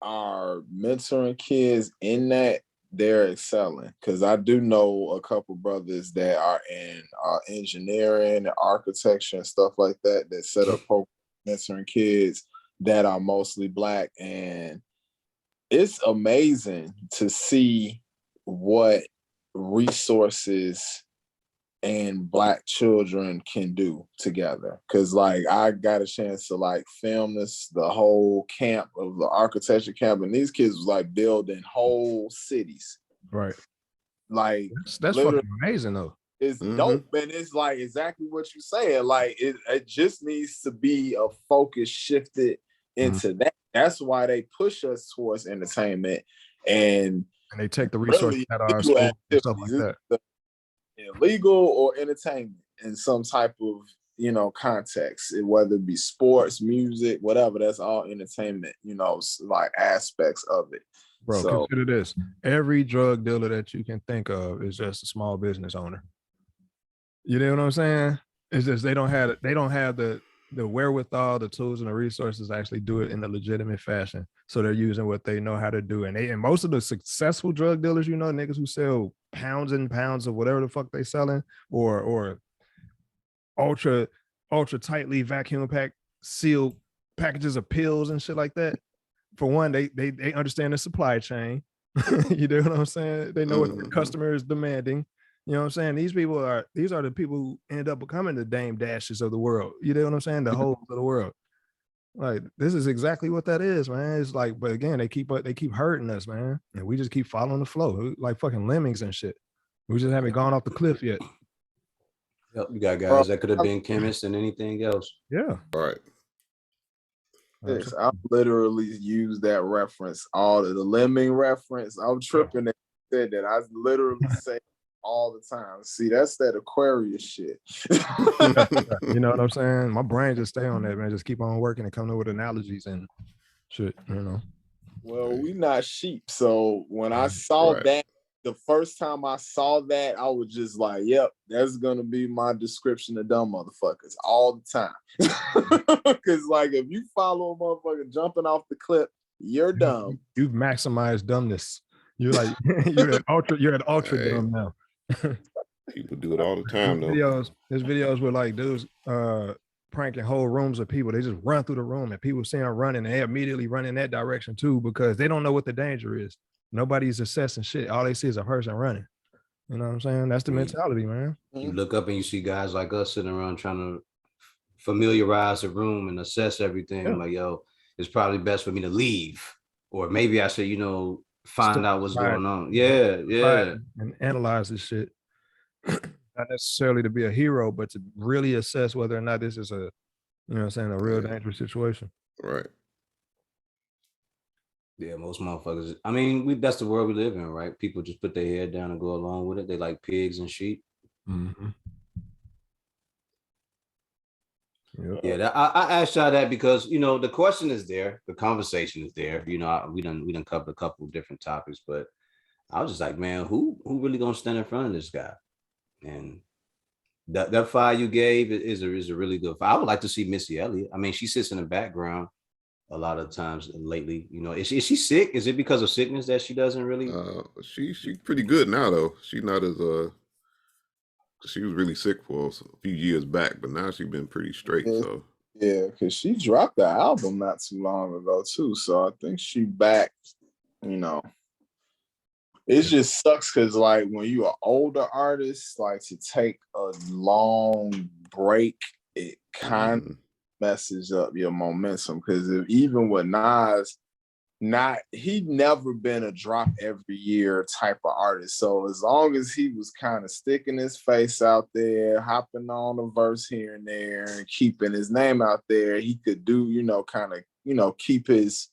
are mentoring kids in that, they're excelling. Because I do know a couple brothers that are in engineering and architecture and stuff like that set up programs mentoring kids that are mostly Black, and it's amazing to see what resources and Black children can do together. Because like I got a chance to like film the whole camp of the architecture camp, and these kids was like building whole cities. Right. Like that's fucking amazing though. It's dope, and it's like exactly what you saying. Like it just needs to be a focus shifted into that. That's why they push us towards entertainment, and they take the resources out of our school and stuff like that. Illegal or entertainment in some type of context, whether it be sports, music, whatever. That's all entertainment. Like aspects of it. Bro, so, consider this: every drug dealer that you can think of is just a small business owner. You know what I'm saying? It's just they don't have the wherewithal, the tools, and the resources to actually do it in a legitimate fashion. So they're using what they know how to do. And most of the successful drug dealers, niggas who sell pounds and pounds of whatever the fuck they selling, or ultra tightly vacuum packed sealed packages of pills and shit like that. For one, they understand the supply chain. You know what I'm saying? They know what the customer is demanding. You know what I'm saying? These are the people who end up becoming the Dame Dashes of the world. You know what I'm saying? The whole of the world. Like, this is exactly what that is, man. It's like, but again, they keep hurting us, man. And we just keep following the flow, like fucking lemmings and shit. We just haven't gone off the cliff yet. Yep, you got guys that could have been chemists and anything else. Yeah. All right. Yes, I literally use that reference, all the lemming reference. I'm tripping that said that. I literally say all the time. See, that's that Aquarius shit. You know what I'm saying? My brain just stay on that, man. Just keep on working and coming up with analogies and shit, Well, we not sheep. So when I saw that, the first time I saw that, I was just like, yep, that's gonna be my description of dumb motherfuckers all the time. Because like if you follow a motherfucker jumping off the cliff, you're dumb. You've maximized dumbness. You're like you're at ultra dumb now. People do it all the time, though. There's videos where like dudes pranking whole rooms of people. They just run through the room and people see them running and they immediately run in that direction too because they don't know what the danger is. Nobody's assessing shit. All they see is a person running. You know what I'm saying? That's the mentality, man. You look up and you see guys like us sitting around trying to familiarize the room and assess everything. Yeah. Like, yo, it's probably best for me to leave. Or maybe I should, find out what's going on. Yeah. And analyze this shit. Not necessarily to be a hero, but to really assess whether or not this is a real dangerous situation. Right. Yeah, most motherfuckers. I mean, that's the world we live in, right? People just put their head down and go along with it. They like pigs and sheep. Mhm. Yep. Yeah, I asked y'all that because the question is there, the conversation is there. We done covered a couple of different topics, but I was just like, man, who really gonna stand in front of this guy? And that file you gave is a really good file. I would like to see Missy Elliott. I mean, she sits in the background a lot of times lately. Is she sick? Is it because of sickness that she doesn't really? She's pretty good now though. She's not as she was really sick for a few years back, but now she's been pretty straight. Yeah, So yeah, because she dropped the album not too long ago too. So I think she back. You know, it just sucks because like when you are older artist, like to take a long break, it kind of mhm. messes up your momentum. Because even with Nas, he never been a drop every year type of artist. So as long as he was kind of sticking his face out there, hopping on a verse here and there, and keeping his name out there, he could do, kind of, keep his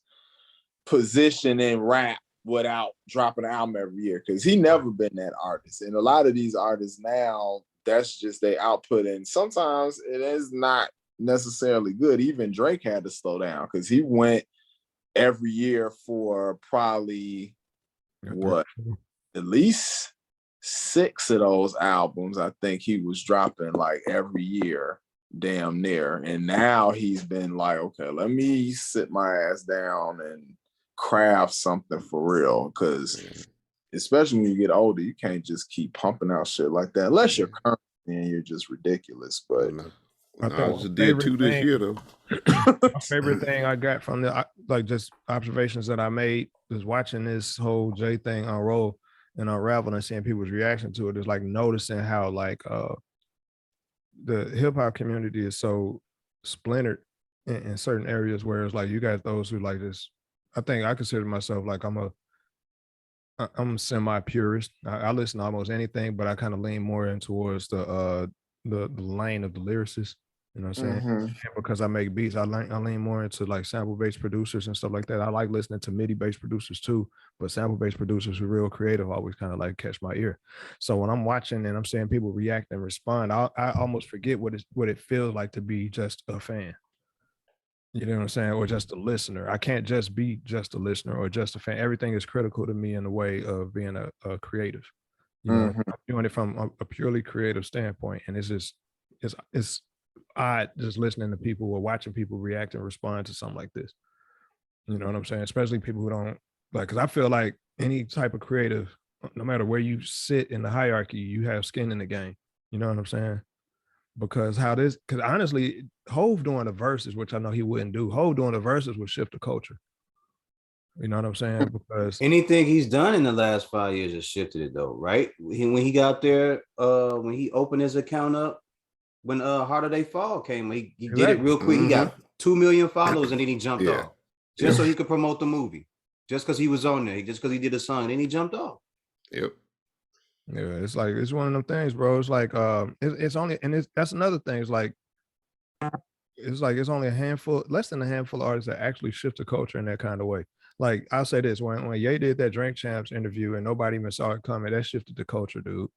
position in rap without dropping an album every year. Cause he never been that artist. And a lot of these artists now, that's just their output. And sometimes it is not necessarily good. Even Drake had to slow down because he went every year for probably what at least 6 of those albums. I think he was dropping like every year, damn near. And now he's been like, okay, let me sit my ass down and craft something for real. Because especially when you get older, you can't just keep pumping out shit like that unless you're current and you're just ridiculous. But I think Nas just did 2 this year though. my favorite thing I got from like just observations that I made was watching this whole J thing unroll and unravel and seeing people's reaction to it is like noticing how like the hip hop community is so splintered in certain areas where it's like you got those who like this. I think I consider myself like I'm semi purist. I listen to almost anything, but I kind of lean more in towards the lane of the lyricist. You know what I'm saying? And because I make beats, I lean more into like sample based producers and stuff like that. I like listening to MIDI based producers too, but sample based producers who are real creative always kind of like catch my ear. So when I'm watching and I'm seeing people react and respond, I almost forget what it feels like to be just a fan. You know what I'm saying? Or just a listener. I can't just be just a listener or just a fan. Everything is critical to me in the way of being a creative. You know, I'm doing it from a purely creative standpoint. And it's odd just listening to people or watching people react and respond to something like this. You know what I'm saying? Especially people who don't like, because I feel like any type of creative, no matter where you sit in the hierarchy, you have skin in the game. You know what I'm saying? Because honestly, Hove doing the verses, which I know he wouldn't do, Hove doing the verses would shift the culture. You know what I'm saying? Because Anything he's done in the last 5 years has shifted it though, right? When he got there, when he opened his account up, when Harder Day Fall came, he did it real quick. He got 2 million followers and then he jumped off just so he could promote the movie. Just because he was on there, just because he did a song, and then he jumped off. Yep. Yeah, it's like it's one of them things, bro. It's like it's only, and that's another thing. It's only less than a handful of artists that actually shift the culture in that kind of way. Like I'll say this: when Ye did that Drink Champs interview and nobody even saw it coming, that shifted the culture, dude.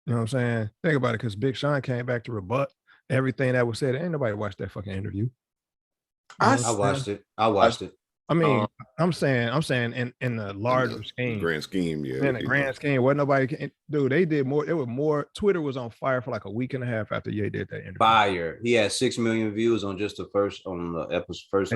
You know what I'm saying? Think about it, because Big Sean came back to rebut everything that was said. Ain't nobody watched that fucking interview. You know I watched it. I watched it. I mean, I'm saying in the larger scheme. Grand scheme, yeah. In the grand scheme, wasn't nobody, dude, they did more. It was more. Twitter was on fire for like a week and a half after Ye did that interview. Fire. He had 6 million views on just the episode first.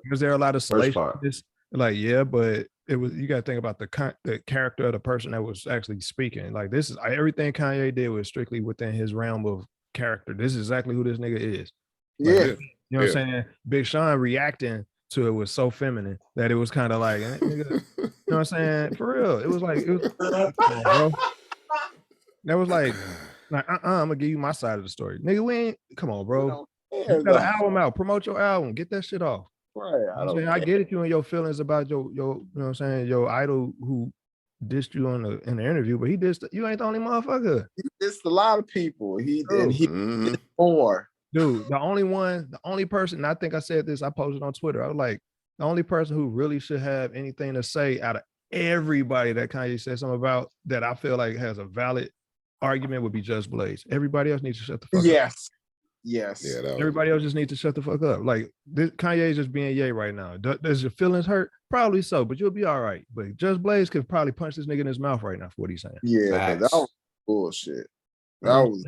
Was there a lot of salacious? Like, yeah, but it was, you got to think about the character of the person that was actually speaking. Like, this is everything Kanye did was strictly within his realm of character. This is exactly who this nigga is. Like, you know what I'm saying? Big Sean reacting to it was so feminine that it was kind of like, nigga, you know what I'm saying? For real. It was like, bro. That was like, I'm gonna give you my side of the story. Nigga, we ain't, come on, bro. You got an album out, promote your album, get that shit off. Right. I get it, you and your feelings about your you know what I'm saying, your idol who dissed you in the interview, but you ain't the only motherfucker. He dissed a lot of people. He did more. Dude, the only person, I think I said this, I posted on Twitter. I was like, The only person who really should have anything to say out of everybody that Kanye said something about that I feel like has a valid argument would be Just Blaze. Everybody else needs to shut the fuck up. Yes. Yeah, that was, Everybody else just needs to shut the fuck up. Like Kanye is just being Ye right now. Does your feelings hurt? Probably so, but you'll be all right. But Just Blaze could probably punch this nigga in his mouth right now for what he's saying. Yeah, Facts. that was bullshit. That was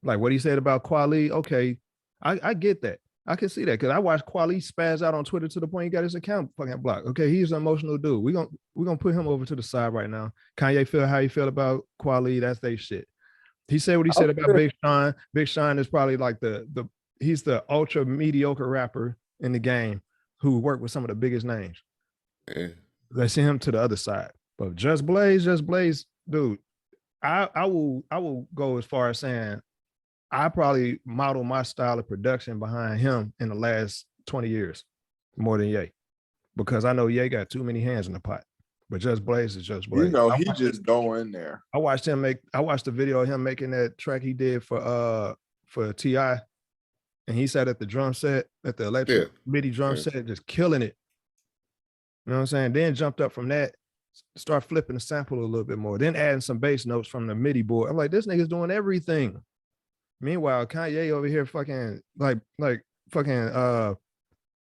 Like what he said about Kweli. Okay, I get that. I can see that because I watched Kweli spaz out on Twitter to the point he got his account fucking blocked. Okay, he's an emotional dude. We're gonna put him over to the side right now. Kanye feel how he feel about Kweli. That's they shit. He said what he said about Big Sean. Big Sean is probably like he's the ultra mediocre rapper in the game who worked with some of the biggest names. yeah. Let's see him to the other side. But Just Blaze, dude. I will go as far as saying I probably model my style of production behind him in the last 20 years more than Ye, because I know Ye got too many hands in the pot. But Just Blaze is Just Blaze. You know, he just go in there. I watched the video of him making that track he did for T.I. and he sat at the drum set, at the electric MIDI drum set, just killing it. You know what I'm saying? Then jumped up from that, start flipping the sample a little bit more, then adding some bass notes from the MIDI board. I'm like, this nigga's doing everything. Meanwhile, Kanye over here fucking like fucking Has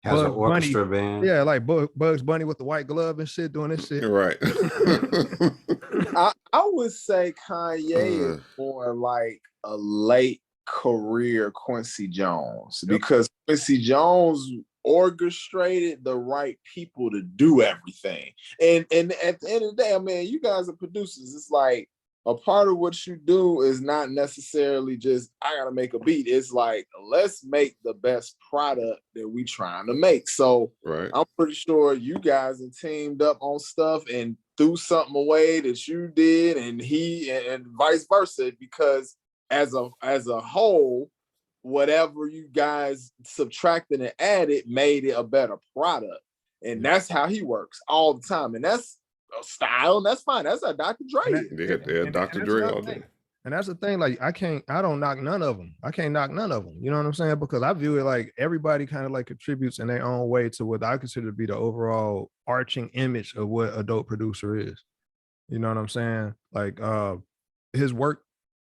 an Bugs orchestra Bunny. band. Yeah, like Bugs Bunny with the white glove and shit doing this shit. Right. I would say Kanye is more like a late career Quincy Jones, because Quincy Jones orchestrated the right people to do everything. And at the end of the day, I mean, you guys are producers. It's like a part of what you do is not necessarily just, I gotta make a beat. It's like, let's make the best product that we trying to make. So Right. I'm pretty sure you guys have teamed up on stuff and threw something away that you did, and he and vice versa, because as a whole, whatever you guys subtracted and added made it a better product. And that's how he works all the time. And that's a style, and that's fine. That's how Dr. Dre is. Yeah, Dr. Dre all day. And that's the thing, like I don't knock none of them. I can't knock none of them. You know what I'm saying? Because I view it like everybody kind of like contributes in their own way to what I consider to be the overall arching image of what a dope producer is. You know what I'm saying? Like his work,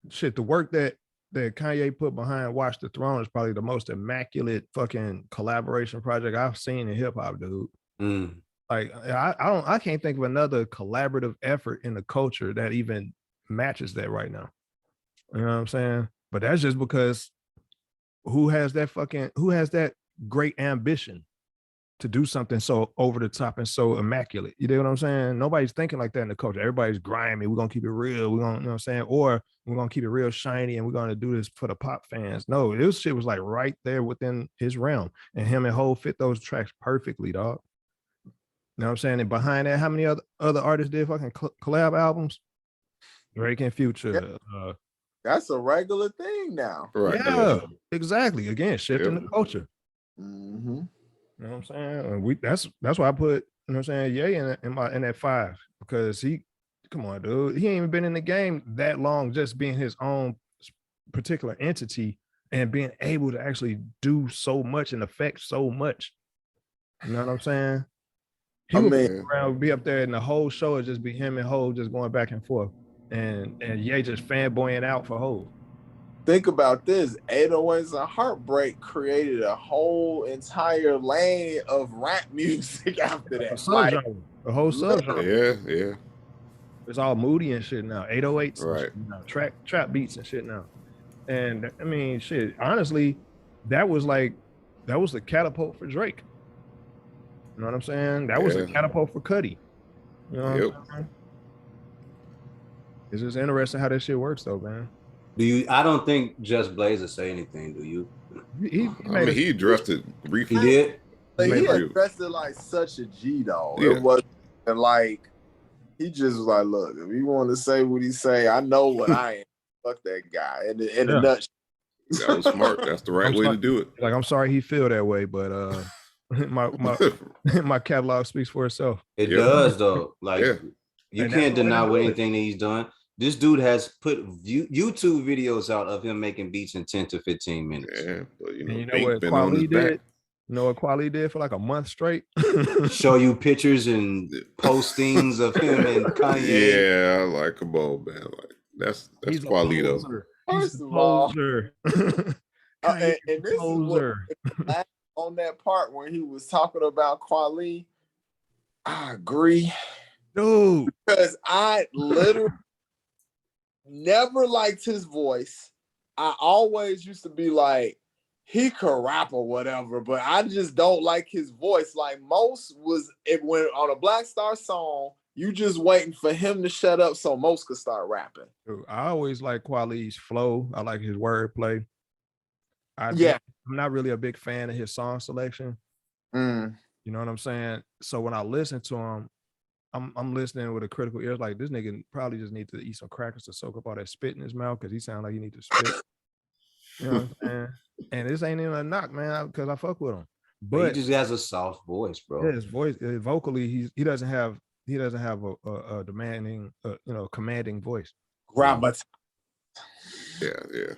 the work that Kanye put behind Watch the Throne is probably the most immaculate fucking collaboration project I've seen in hip hop, dude. Mm. Like I can't think of another collaborative effort in the culture that even matches that right now. You know what I'm saying? But that's just because who has that great ambition to do something so over the top and so immaculate? You know what I'm saying? Nobody's thinking like that in the culture. Everybody's grimy. We're gonna keep it real. We're gonna, you know what I'm saying? Or we're gonna keep it real shiny and we're gonna do this for the pop fans. No, this shit was like right there within his realm. And him and Hov fit those tracks perfectly, dog. You know what I'm saying? And behind that, how many other artists did fucking collab albums? Drake and Future. That's a regular thing now. Right. Yeah, exactly. Again, shifting the culture. Mm-hmm. You know what I'm saying? And that's why I put, you know what I'm saying, Ye in that 5, because come on, dude. He ain't even been in the game that long, just being his own particular entity and being able to actually do so much and affect so much. You know what I'm saying? He would be up there and the whole show would just be him and Hov just going back and forth. And Ye just fanboying out for Hov. Think about this. 808s and Heartbreak created a whole entire lane of rap music after that. The whole subgenre. Yeah. It's all moody and shit now. 808s, right? Trap beats and shit now. And I mean, shit. Honestly, that was the catapult for Drake. You know what I'm saying? That was a catapult for Cudi. You know what I'm saying? It's just interesting how that shit works, though, man. I don't think Just Blaze will say anything, do you? He addressed it briefly. He did? Like, he addressed it like such a G, though. Yeah. It wasn't like, he just was like, look, if you want to say what he say, I know what I am. Fuck that guy. In a nutshell. That was smart. That's the right way to do it. Like, I'm sorry he feel that way, but my catalog speaks for itself. It does, though. Like, you can't deny what anything that he's done. This dude has put YouTube videos out of him making beats in 10 to 15 minutes. Yeah, but you know what Kweli did? You know what Quali did for like a month straight? Show you pictures and postings of him and Kanye. Yeah, like come on, man. Like that's He's a Qualito. poser. He's First a of all, poser. Kanye and is a this is what poser. on that part when he was talking about Kweli, I agree Dude. because I literally never liked his voice. I always used to be like, he could rap or whatever, but I just don't like his voice. Like most was it when on a Black Star song, you just waiting for him to shut up so most could start rapping. Dude, I always like Quali's flow. I like his wordplay. Yeah. I'm not really a big fan of his song selection. Mm. You know what I'm saying? So when I listen to him, I'm listening with a critical ear. Like this nigga probably just need to eat some crackers to soak up all that spit in his mouth because he sounds like he need to spit. You know what I'm saying? And this ain't even a knock, man, because I fuck with him. But he But just has a soft voice, bro. yeah, his voice, vocally, he doesn't have a demanding, commanding voice. Gravitas. Yeah.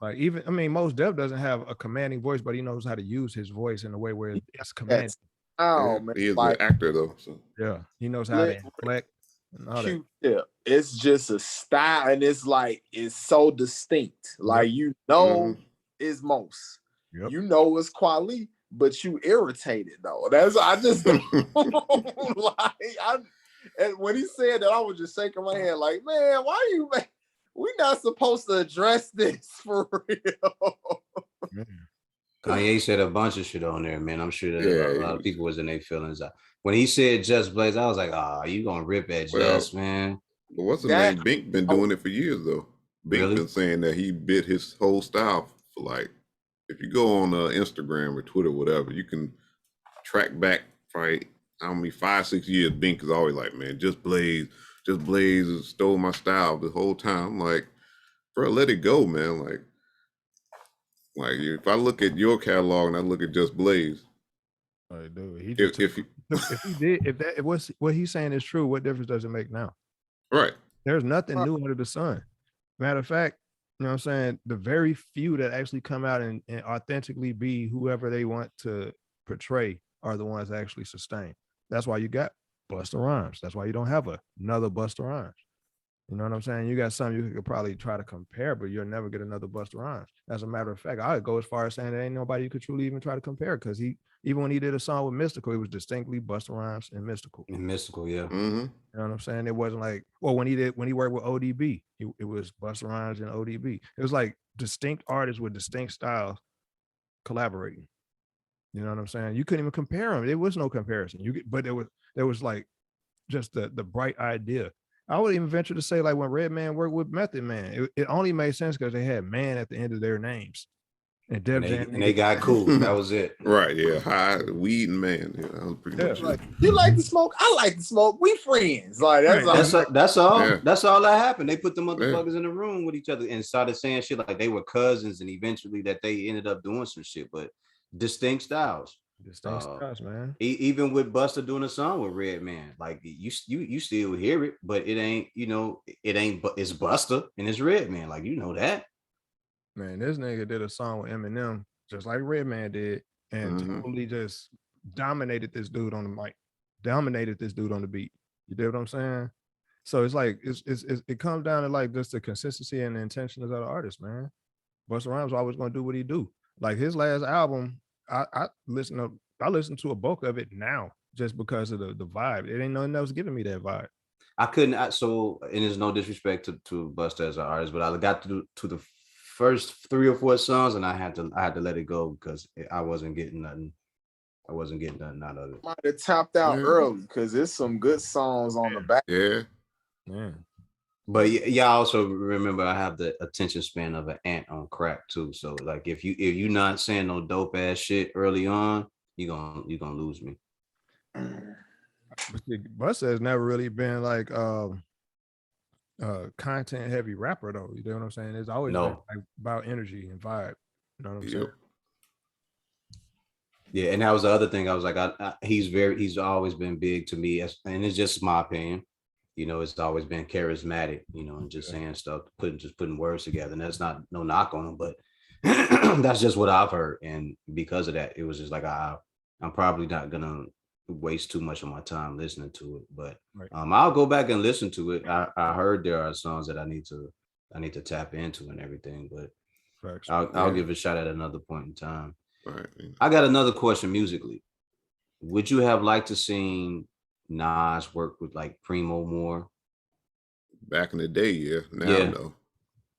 I mean, Like Mos Def doesn't have a commanding voice, but he knows how to use his voice in a way where it's commanding. Oh yeah, man, he is like an actor though. So Yeah, he knows how to inflect and all that. Q-Tip. It's just a style, and it's like it's so distinct. Like you know, it's Most. Yep. You know it's Kweli, but you irritated though. That's I just don't like. And when he said that, I was just shaking my head like, man, why you? We not supposed to address this for real. Kanye said a bunch of shit on there, man. I'm sure that a lot of people was in their feelings. When he said Just Blaze, I was like, you gonna rip at Just, man. But what's his name? Bink been doing it for years though. Bink been saying that he bit his whole style for like, if you go on Instagram or Twitter, whatever, you can track back probably 5-6 years. Bink is always like, man, Just Blaze stole my style the whole time. I'm like, bro, let it go, man. Like if I look at your catalog and I look at Just Blaze, like, dude, if what he's saying is true, what difference does it make now? Right. There's nothing new under the sun. Matter of fact, you know what I'm saying? The very few that actually come out and authentically be whoever they want to portray are the ones that actually sustain. That's why you got Busta Rhymes. That's why you don't have another Busta Rhymes. You know what I'm saying? You got some you could probably try to compare, but you'll never get another Busta Rhymes. As a matter of fact, I would go as far as saying there ain't nobody you could truly even try to compare, because even when he did a song with Mystical, it was distinctly Busta Rhymes and Mystical. And Mystical, yeah. Mm-hmm. You know what I'm saying? It wasn't like, well, when he worked with ODB, it was Busta Rhymes and ODB. It was like distinct artists with distinct styles collaborating. You know what I'm saying? You couldn't even compare them. There was no comparison. But there was like just the bright idea. I would even venture to say, like, when Redman worked with Method Man, it only made sense because they had man at the end of their names. And Def Jam, and they got cool. That was it. Right, yeah. High weed and man. Yeah, that was pretty much like, it. you like to smoke? I like to smoke. We friends. Like that's all. Yeah. That's all that happened. They put the motherfuckers in the room with each other and started saying shit like they were cousins, and eventually that they ended up doing some shit, but distinct styles. styles, man. Even with Busta doing a song with Redman, like you still hear it, but it ain't, it's Busta and it's Redman, like that. Man, this nigga did a song with Eminem just like Redman did, and totally just dominated this dude on the mic, dominated this dude on the beat. You get what I'm saying? So it's like it comes down to like just the consistency and the intentions of the artist, man. Busta Rhymes always gonna do what he do. Like his last album, I listen to a bulk of it now just because of the vibe. It ain't nothing else giving me that vibe. I couldn't. And there's no disrespect to Busta as an artist, but I got to the first 3 or 4 songs, and I had to let it go because I wasn't getting nothing. I wasn't getting nothing out of it. Might have tapped out early because there's some good songs on the back. Yeah. But y'all also remember I have the attention span of an ant on crack too. So like if you not saying no dope ass shit early on, you gonna lose me. Busta has never really been like content heavy rapper though. You know what I'm saying? It's always been like about energy and vibe. You know what I'm saying? Yeah, and that was the other thing. I was like, he's always been big to me, and it's just my opinion. It's always been charismatic, and just saying stuff, putting words together. And that's not no knock on him, but That's just what I've heard, and because of that, it was just like I'm probably not gonna waste too much of my time listening to it. But Right. I'll go back and listen to it. I heard there are songs that I need to tap into and everything, but Facts. I'll Yeah. give it a shot at another point in time. Right. I got another question musically. Would you have liked to seen Nas work with like Primo more? Back in the day, yeah. Now, Yeah. no.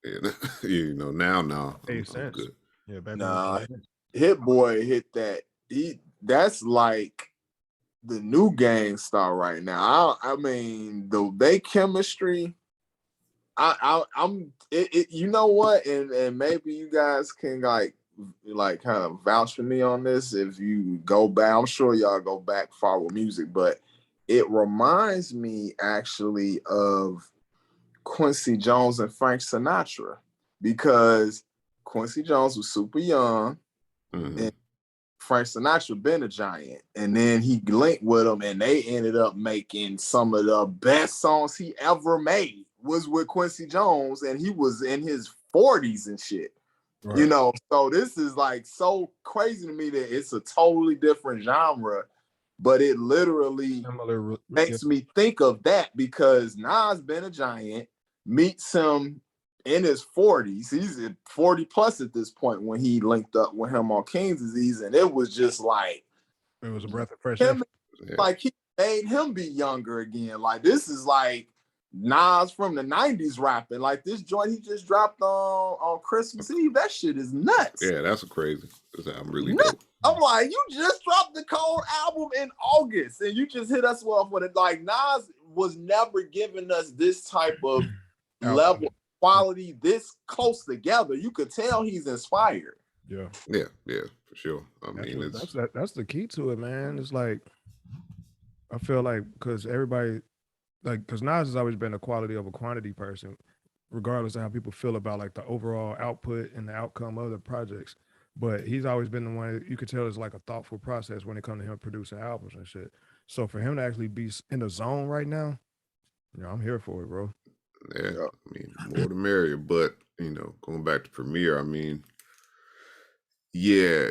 Yeah. You know, now, no. Made I'm sense. good. Yeah, back Nah, in the Hit Boy hit that. That's like the new gang star right now. I mean, they chemistry. I'm it, you know what, and maybe you guys can like kind of vouch for me on this. If you go back, I'm sure y'all go back far with music, but it reminds me actually of Quincy Jones and Frank Sinatra, because Quincy Jones was super young Mhm. and Frank Sinatra been a giant, and then he linked with him, and they ended up making some of the best songs he ever made was with Quincy Jones, and he was in his 40s and shit. Right. You know, so this is like so crazy to me that it's a totally different genre, but it literally Similar, makes me think of that, because Nas been a giant, meets him in his 40s. He's at 40 plus at this point when he linked up with him on King's Disease, and it was just like it was a breath of fresh air. him, Yeah. like he made him be younger again. Like this is like Nas from the 90s rapping. Like this joint he just dropped on Christmas Eve. That shit is nuts. Yeah, that's crazy. I'm really Nuts. dope. I'm like, you just dropped the Cold album in August, and you just hit us off with it. Like Nas was never giving us this type of level of quality this close together. You could tell he's inspired. Yeah. Yeah, for sure. I mean, That's the key to it, man. It's like I feel like because everybody because Nas has always been a quality over quantity person, regardless of how people feel about like the overall output and the outcome of the projects. But he's always been the one that you could tell is like a thoughtful process when it comes to him producing albums and shit. So for him to actually be in the zone right now, I'm here for it, bro. yeah, I mean, more the merrier. But, going back to Premiere, I mean, yeah,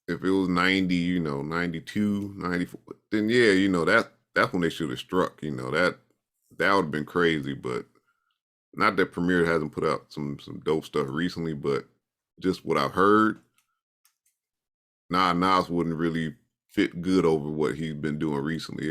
if it was 90, 92, 94, then yeah, that's when they should have struck, that would have been crazy. But not that Premiere hasn't put out some dope stuff recently, but just what I've heard, Nas wouldn't really fit good over what he's been doing recently.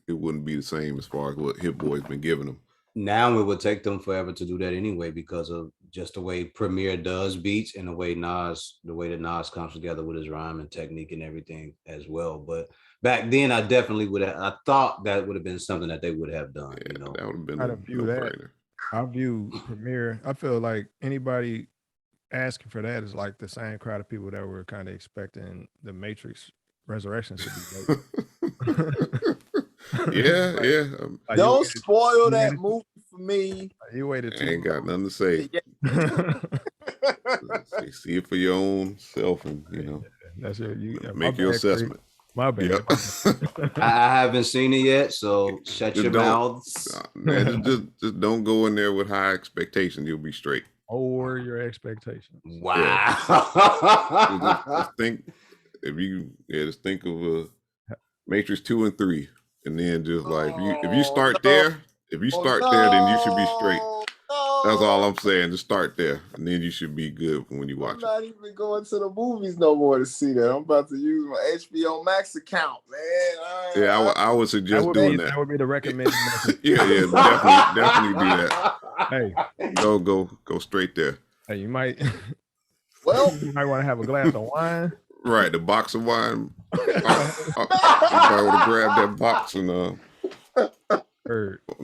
It wouldn't be the same as far as what Hit Boy's been giving him. Now it would take them forever to do that anyway, because of just the way Premier does beats and the way that Nas comes together with his rhyme and technique and everything as well. But back then, I definitely I thought that would have been something that they would have done. Yeah, That would have been I a view that. no-brainer. I view Premiere. I feel like anybody asking for that is like the same crowd of people that were kind of expecting the Matrix Resurrections to be dope. Yeah. Don't spoil that movie for me. You waited too. I ain't got nothing to say. See it for your own self, and that's it. make your assessment. My bad. Yep. I haven't seen it yet, so shut your mouths. Man, just don't go in there with high expectations. You'll be straight. Or your expectations. Wow. Just think just think of Matrix 2 and 3, and then just like if you start there, then you should be straight. That's all I'm saying. Just start there, and then you should be good when you watch I'm not even going to the movies no more to see that. I'm about to use my HBO Max account, man. I would suggest doing that. That would be the recommended method. Yeah, definitely do that. Hey, go straight there. Hey, you might Well, you might want to have a glass of wine. Right, the box of wine. I would have grabbed that box and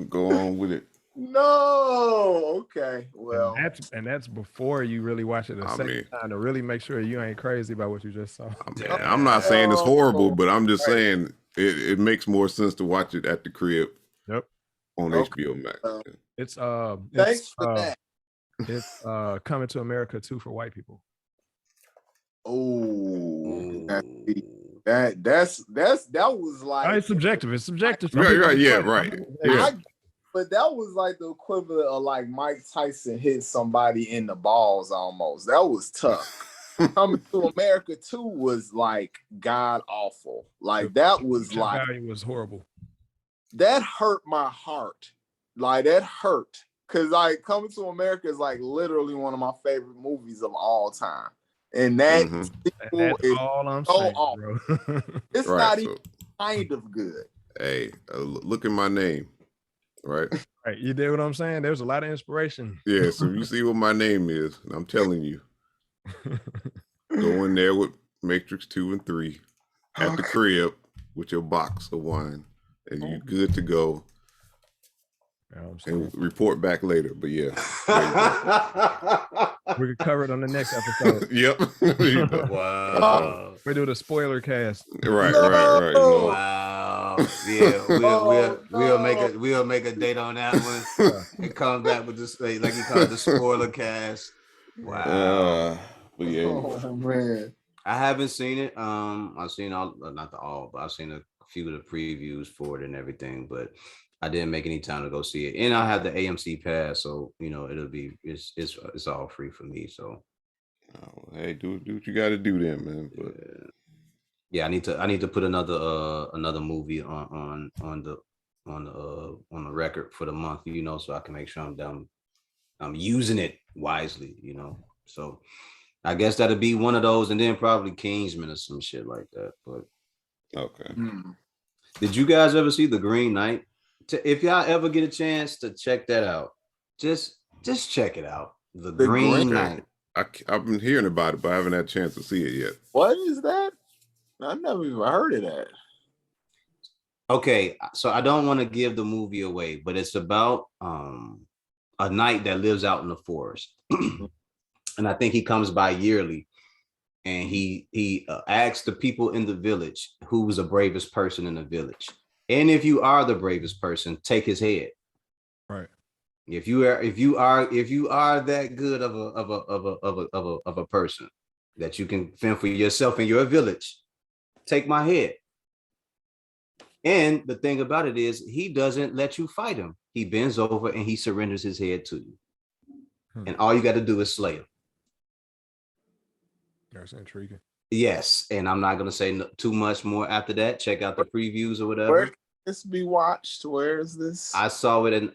go on with it. no. Okay. Well, And that's before you really watch it a second time to really make sure you ain't crazy about what you just saw. I'm not saying it's horrible, but I'm just saying it makes more sense to watch it at the crib. Yep. On HBO Max. It's thanks for that. It's Coming to America 2 for white people. Oh, that was like It's subjective. It's subjective. Right. Yeah, right. Yeah. But that was like the equivalent of like Mike Tyson hit somebody in the balls almost. That was tough. Coming to America 2 was like god awful. Like that was Production like value was horrible. that hurt my heart. Like that hurt. Cause like Coming to America is like literally one of my favorite movies of all time. And that Mhm. And sequel that's is all I'm so saying, awful. bro. It's Right. not So, even kind of good. hey, look at my name. Right. Right, you did what I'm saying? There's a lot of inspiration. Yeah. So you see what my name is, and I'm telling you, go in there with Matrix 2 and 3 at the crib with your box of wine, and you're good to go. You know what I'm saying? And report back later. But yeah, We could cover it on the next episode. yep. You know. Wow. We do the spoiler cast. Right. No. You know. Wow. Yeah, we'll make a date on that one and come back with this like you call it the spoiler cast. Wow. But yeah. Oh man. I haven't seen it. I've seen not all, but I've seen a few of the previews for it and everything, but I didn't make any time to go see it. And I have the AMC pass, so you know it's all free for me. So Hey, do what you got to do then, man. But yeah, I need to put another movie on the record for the month, you know, so I can make sure I'm using it wisely, you know. So I guess that'll be one of those, and then probably Kingsman or some shit like that. But okay. did you guys ever see The Green Knight? If y'all ever get a chance to check that out, just check it out. The Green Knight. I've been hearing about it, but I haven't had a chance to see it yet. What is that? I never even heard of that. Okay, so I don't want to give the movie away, but it's about a knight that lives out in the forest. And I think he comes by yearly, and he asks the people in the village who's the bravest person in the village. And if you are the bravest person, take his head. Right. If you are that good of a person that you can fend for yourself in your village, take my head. And the thing about it is, he doesn't let you fight him. He bends over and he surrenders his head to you. And all you got to do is slay him. That's intriguing. Yes, and I'm not going to say too much more after that. Check out the previews or whatever. Where can this be watched? Where is this? I saw it.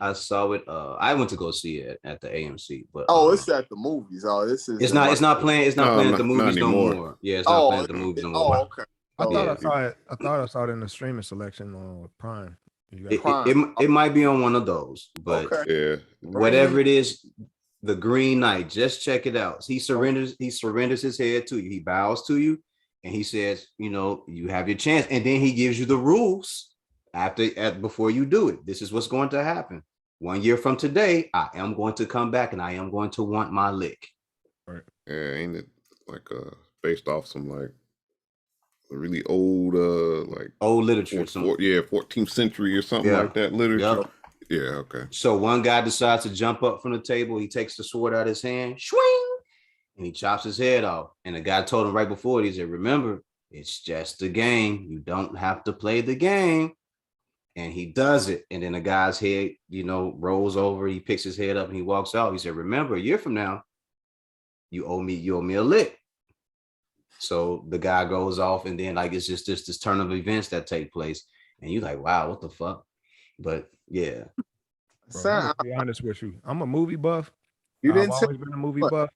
I went to go see it at the AMC, but it's at the movies. Oh, this is. It's not playing at the movies no more. Yeah, it's not playing at the movies no more. Oh, okay. I thought yeah. I saw it. I thought I saw it in the streaming selection on Prime. It might be on one of those, but Yeah. whatever it is, The Green Knight, just check it out. He surrenders his head to you. He bows to you, and he says, you know, you have your chance. And then he gives you the rules before you do it. This is what's going to happen. 1 year from today, I am going to come back and I am going to want my lick. Yeah, ain't it like based off some like really old old literature? 14th century or something like that literature. Yep. Yeah, okay. So one guy decides to jump up from the table. He takes the sword out of his hand, swing, and he chops his head off. And the guy told him right before it, he said, remember, it's just a game. You don't have to play the game. And he does it. And then the guy's head, you know, rolls over. He picks his head up and he walks out. He said, remember, a year from now, you owe me a lick. So the guy goes off, and then like it's just this turn of events that take place. And you're like, wow, what the fuck? But yeah. Bro, I'm gonna be honest with you. I'm a movie buff. I've always been a movie buff,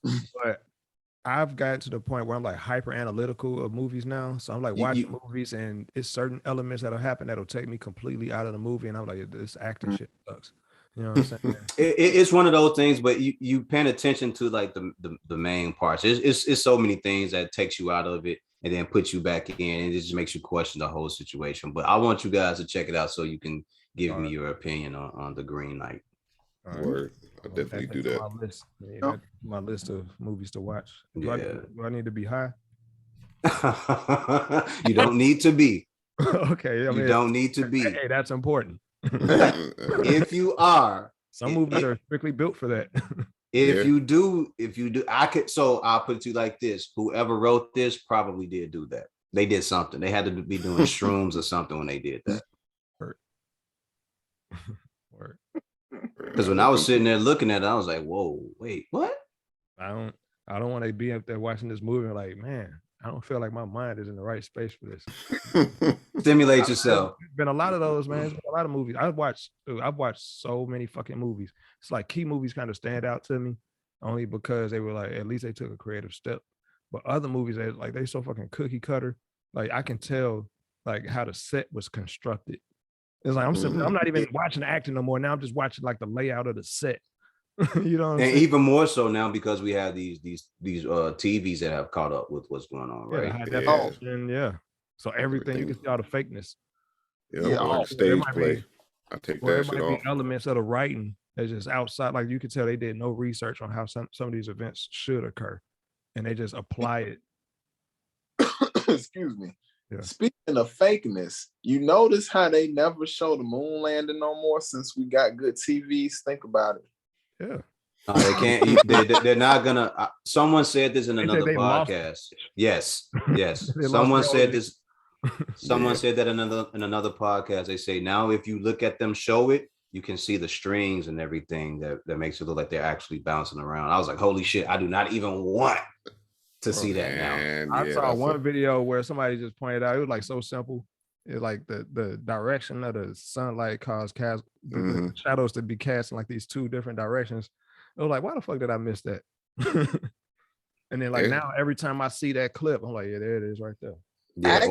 but I've gotten to the point where I'm like hyper analytical of movies now. So I'm like watching movies, and it's certain elements that'll happen that'll take me completely out of the movie, and I'm like, this acting shit sucks. You know what I'm saying? It's one of those things, but you paying attention to like the main parts. It's so many things that takes you out of it and then puts you back in, and it just makes you question the whole situation. But I want you guys to check it out so you can give me your opinion on The Green Knight. Word. I definitely do that. My list. That's my list of movies to watch. Do I need to be high? You don't need to be. Okay. You don't need to be. Hey, that's important. If you are, some movies are strictly built for that. If you do, I'll put it to you like this. Whoever wrote this probably did do that. They did something. They had to be doing shrooms or something when they did that. Because when I was sitting there looking at it, I was like, whoa, wait, what? I I don't want to be up there watching this movie and like, man, I don't feel like my mind is in the right space for this. Stimulate yourself. There's been a lot of those, man. There's been a lot of movies. I've watched so many fucking movies. It's like key movies kind of stand out to me only because they were like, at least they took a creative step. But other movies, they so fucking cookie cutter. Like I can tell like how the set was constructed. It's like I'm not even watching the acting no more. Now I'm just watching like the layout of the set. You know what I'm And saying? even more so now because we have these TVs that have caught up with what's going on, Yeah, right? high Yeah. definition, yeah. So everything you can Everything. see all the fakeness. Yeah, Yeah, like oh, stage there might play. be- I take Or there that shit might off. be elements of the writing that's just outside. Like you could tell they did no research on how some of these events should occur, and they just apply it. excuse me. Yeah. Speaking of fakeness, you notice how they never show the moon landing no more since we got good TVs. Think about it. Yeah. No, they can't. They're not gonna. Someone said this in They said another they lost podcast. Yes, yes. They lost Someone their said audience. this. Someone Yeah. said that in another podcast. They say now if you look at them show it, you can see the strings and everything that makes it look like they're actually bouncing around. I was like, holy shit! I do not even want to see that now. And I yeah, saw that's one video where somebody just pointed out it was like so simple. It's like the direction of the sunlight caused the Mhm. shadows to be cast in like these two different directions. I was like, why the fuck did I miss that? And then like Yeah. now every time I see that clip, I'm like, yeah, there it is right there. Yeah,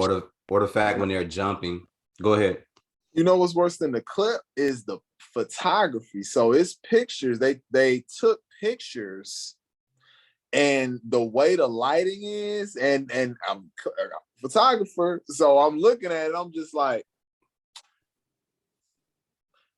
or the fact when they're jumping. Go ahead. You know what's worse than the clip is the photography. So it's pictures. They took pictures, and the way the lighting is, and I'm a photographer, so I'm looking at it. I'm just like,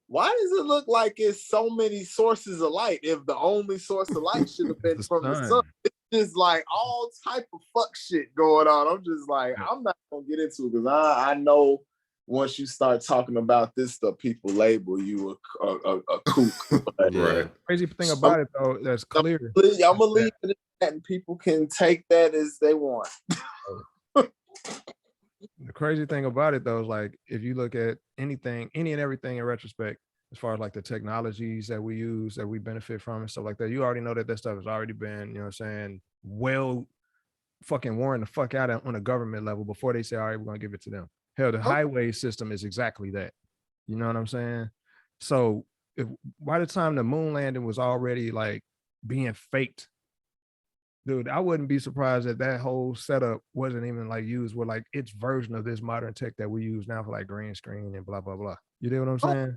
why does it look like it's so many sources of light if the only source of light should have been The from the sun. sun? It's just like all type of fuck shit going on. I'm just like, I'm not gonna get into it because I know once you start talking about this stuff, people label you a kook. But Yeah. Right. Crazy thing So- about it though, that's clear. I'm gonna leave it at that, and people can take that as they want. The crazy thing about it though is like if you look at anything, any and everything in retrospect, as far as like the technologies that we use, that we benefit from and stuff like that, you already know that stuff has already been, you know what I'm saying, well fucking worn the fuck out on a government level before they say, all right, we're gonna give it to them. Hell, the highway system is exactly that. You know what I'm saying? So if by the time the moon landing was already like being faked, dude, I wouldn't be surprised that that whole setup wasn't even like used with like its version of this modern tech that we use now for like green screen and blah blah blah. You know what I'm saying?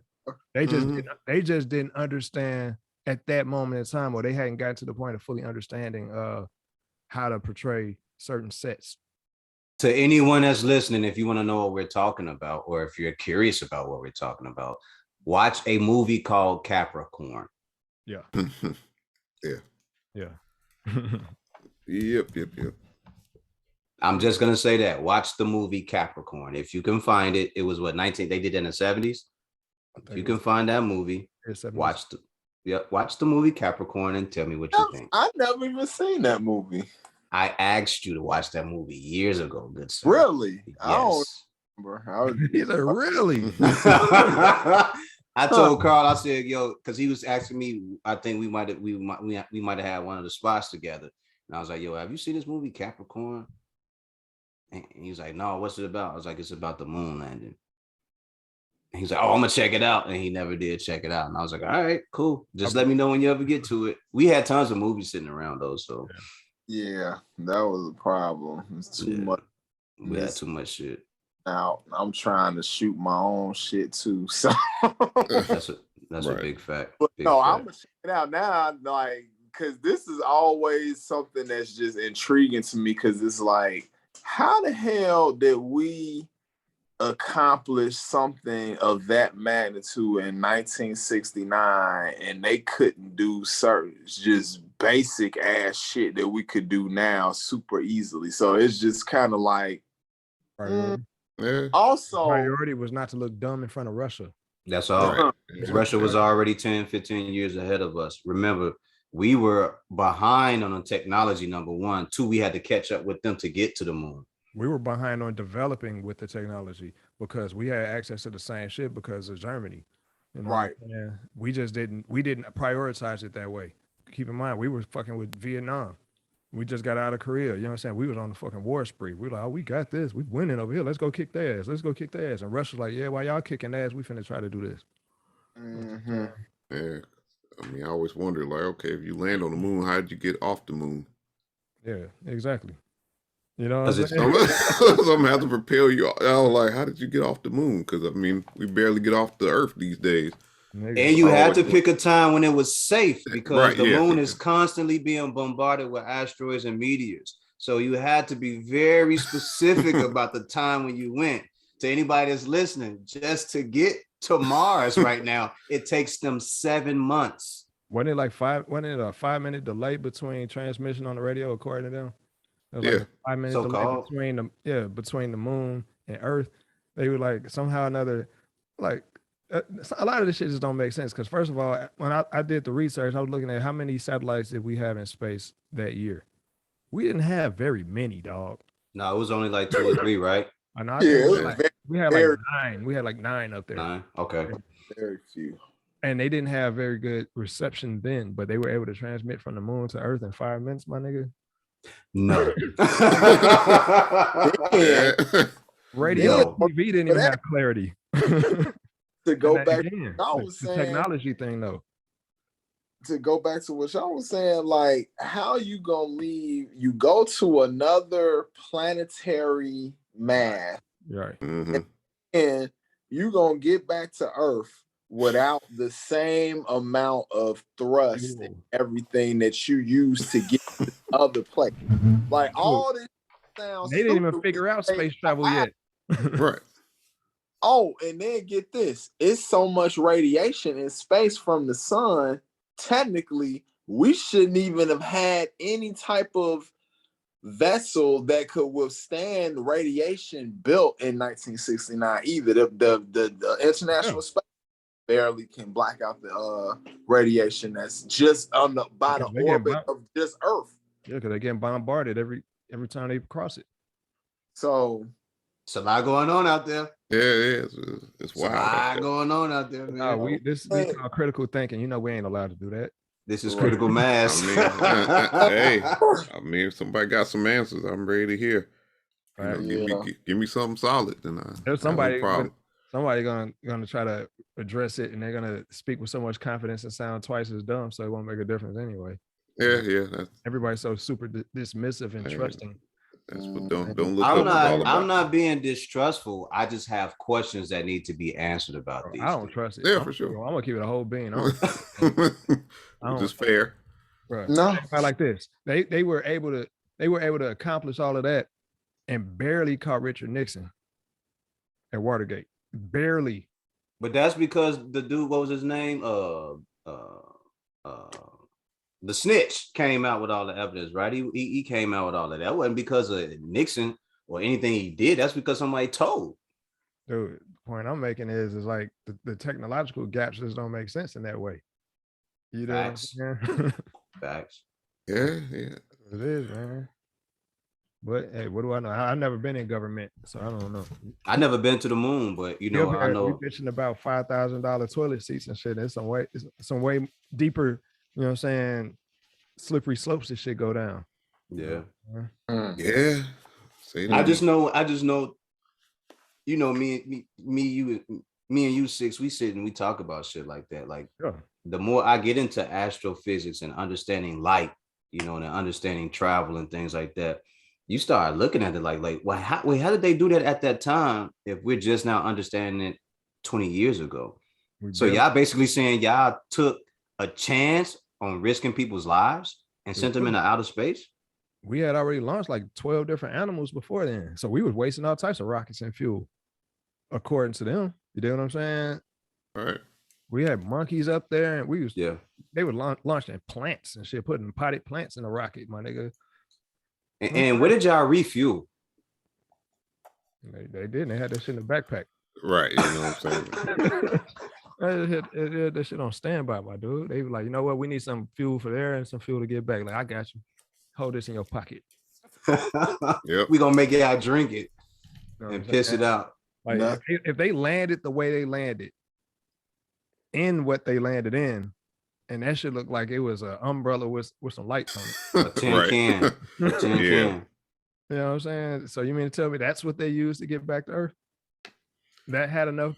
They just didn't understand at that moment in time, or they hadn't gotten to the point of fully understanding how to portray certain sets. To anyone that's listening, if you want to know what we're talking about, or if you're curious about what we're talking about, watch a movie called Capricorn. Yeah. Yeah. Yeah. Yep. I'm just gonna say that. Watch the movie Capricorn. If you can find it, it was what 19. They did it in the 70s. If you can find that movie, watch the movie Capricorn and tell me what you think. I've never even seen that movie. I asked you to watch that movie years ago, good sir. Really? I don't Yes. remember. He's like, really? I told Carl, I said, yo, because he was asking me, I think we might have had one of the spots together. And I was like, yo, have you seen this movie Capricorn? And he was like, no, what's it about? I was like, it's about the moon landing. And he's like, oh, I'm gonna check it out. And he never did check it out. And I was like, all right, cool. Just let me know when you ever get to it. We had tons of movies sitting around though. So Yeah, that was a problem. It's too Yeah. much. we had too much shit. Now I'm trying to shoot my own shit too. So That's a Right. big fact. but Big no, fact. I'm gonna check it out now. Like, cause this is always something that's just intriguing to me. Cause it's like, how the hell did we accomplish something of that magnitude in 1969 and they couldn't do certain just basic ass shit that we could do now super easily? So it's just kind of like, Priority. Yeah. also Priority was not to look dumb in front of Russia. That's all. Right. Russia was already 10, 15 years ahead of us. Remember, we were behind on the technology, number one. Two, we had to catch up with them to get to the moon. We were behind on developing with the technology because we had access to the same shit because of Germany. You know what I'm Right. saying? We didn't prioritize it that way. Keep in mind, we were fucking with Vietnam. We just got out of Korea. You know what I'm saying? We was on the fucking war spree. We like, oh, we got this. We winning over here. Let's go kick their ass. Let's go kick their ass. And Russia's like, yeah, while y'all kicking ass, we finna try to do this. Mm-hmm. Yeah. I mean, I always wondered, like, okay, if you land on the moon, how did you get off the moon? Yeah, exactly. You know what I'm 'Cause it's- saying? So I'm gonna have to propel you. I was like, how did you get off the moon? Because I mean, we barely get off the Earth these days. Nigga, And you had to always- pick a time when it was safe because Right, the yeah, moon yeah. is constantly being bombarded with asteroids and meteors. So you had to be very specific about the time when you went. To anybody that's listening, just to get to Mars right now, it takes them 7 months. wasn't it like wasn't it a 5-minute delay between transmission on the radio according to them? It was Yeah. like a 5-minute delay So-called. between the moon and Earth. They were like somehow or another, like a lot of this shit just don't make sense. Because first of all, when I did the research, I was looking at how many satellites did we have in space that year. We didn't have very many, dog. No, it was only like 2 or 3, right? And I Yeah, think it was like- we had very- like 9. We had like 9 up there. 9. Okay. very few. And they didn't have very good reception then, but they were able to transmit from the moon to Earth in 5 minutes, my nigga. No. Yeah. Radio Yo. TV didn't even have clarity. To go And back, again, I like, was the saying- technology thing though. to go back to what y'all was saying, like, how you gonna leave? You go to another planetary mass, Right. Mhm. and you gonna get back to Earth without the same amount of thrust and everything that you use to get to the other place. Like all this sounds. They didn't even stupid. figure out They- space travel yet. Right. Oh, and then get this: it's so much radiation in space from the sun. Technically, we shouldn't even have had any type of vessel that could withstand radiation built in 1969 either. The International Space barely can black out the radiation that's just on the by the Because they get orbit bumped. of just Earth. Yeah, because they're getting bombarded every time they cross it. So It's a lot going on out there. Yeah, it's It's a wild. lot out there. going on out there, man. No, this is called critical thinking. You know, we ain't allowed to do that. This is critical mass. I mean, hey, I mean, if somebody got some answers, I'm ready to hear. You know, Right. give me something solid, then I There's have no problem. somebody gonna try to address it, and they're gonna speak with so much confidence and sound twice as dumb, so it won't make a difference anyway. Yeah, Everybody's so super dismissive and Hey, trusting. that's what don't look I'm up is all not. about. I'm not being distrustful. I just have questions that need to be answered about Bro, these. I don't things. trust it. Yeah, I'm, for sure. I'm gonna keep it a whole bean. Which is fair. Bro, no, like this. They were able to accomplish all of that and barely caught Richard Nixon at Watergate. Barely. But that's because the dude, what was his name? The snitch came out with all the evidence, right? He came out with all of that. That wasn't because of Nixon or anything he did. That's because somebody told. Dude, the point I'm making is like the technological gaps just don't make sense in that way. You know Facts. what I'm saying? Facts. Yeah. It is, man. But hey, what do I know? I've never been in government, so I don't know. I never been to the moon, but you know, I We know. bitching about $5,000 toilet seats and shit. It's some way deeper. You know what I'm saying? Slippery slopes that shit go down. Yeah. Yeah. Say I that. just know, you know, me and you, Six, we sit and we talk about shit like that. Like Yeah. the more I get into astrophysics and understanding light, you know, and understanding travel and things like that, you start looking at it like, well, how did they do that at that time if we're just now understanding it 20 years ago? So y'all basically saying y'all took a chance on risking people's lives and sent them into outer space? We had already launched like 12 different animals before then. So we was wasting all types of rockets and fuel, according to them. You know what I'm saying? All right. We had monkeys up there, and Yeah. they were launching plants and shit, putting potted plants in the rocket, my nigga. And where did y'all refuel? They did. They had that shit in the backpack. Right. You know what I'm saying? That shit on standby, my dude. They were like, you know what? We need some fuel for there and some fuel to get back. Like, I got you. Hold this in your pocket. Yep. We gonna make y'all drink it You know what and I'm piss saying? it out. Like, Nah. if they landed the way they landed, in what they landed in, and that shit looked like it was an umbrella with some lights on it. A tin can. A tin Yeah. can. You know what I'm saying? So you mean to tell me that's what they used to get back to Earth? That had enough.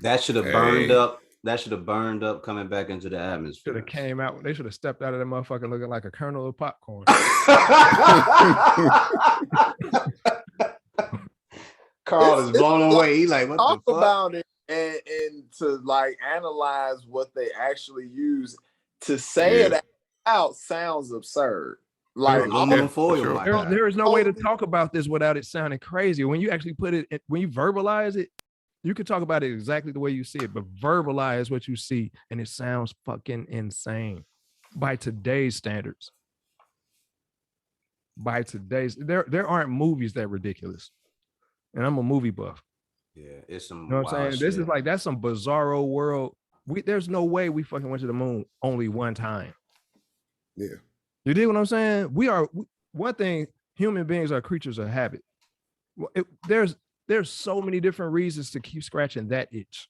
That should have burned Hey. up. That should have burned up coming back into the Should atmosphere. have came out. They should have stepped out of that motherfucker looking like a kernel of popcorn. Carl is blown away. He like, what Talk the fuck? about it and to like analyze what they actually use to say Yeah. it out sounds absurd. Like Aluminum Yeah, for foil, sure. my There, guy. there is no way to Totally. talk about this without it sounding crazy. When you actually put it, when you verbalize it, you can talk about it exactly the way you see it, but verbalize what you see, and it sounds fucking insane by today's standards. By today's, there aren't movies that ridiculous, and I'm a movie buff. Yeah, it's some. You know what I'm wild saying? This shit. is like that's some bizarro world. There's no way we fucking went to the moon only one time. Yeah. You dig what I'm saying? One thing. Human beings are creatures of habit. There's so many different reasons to keep scratching that itch.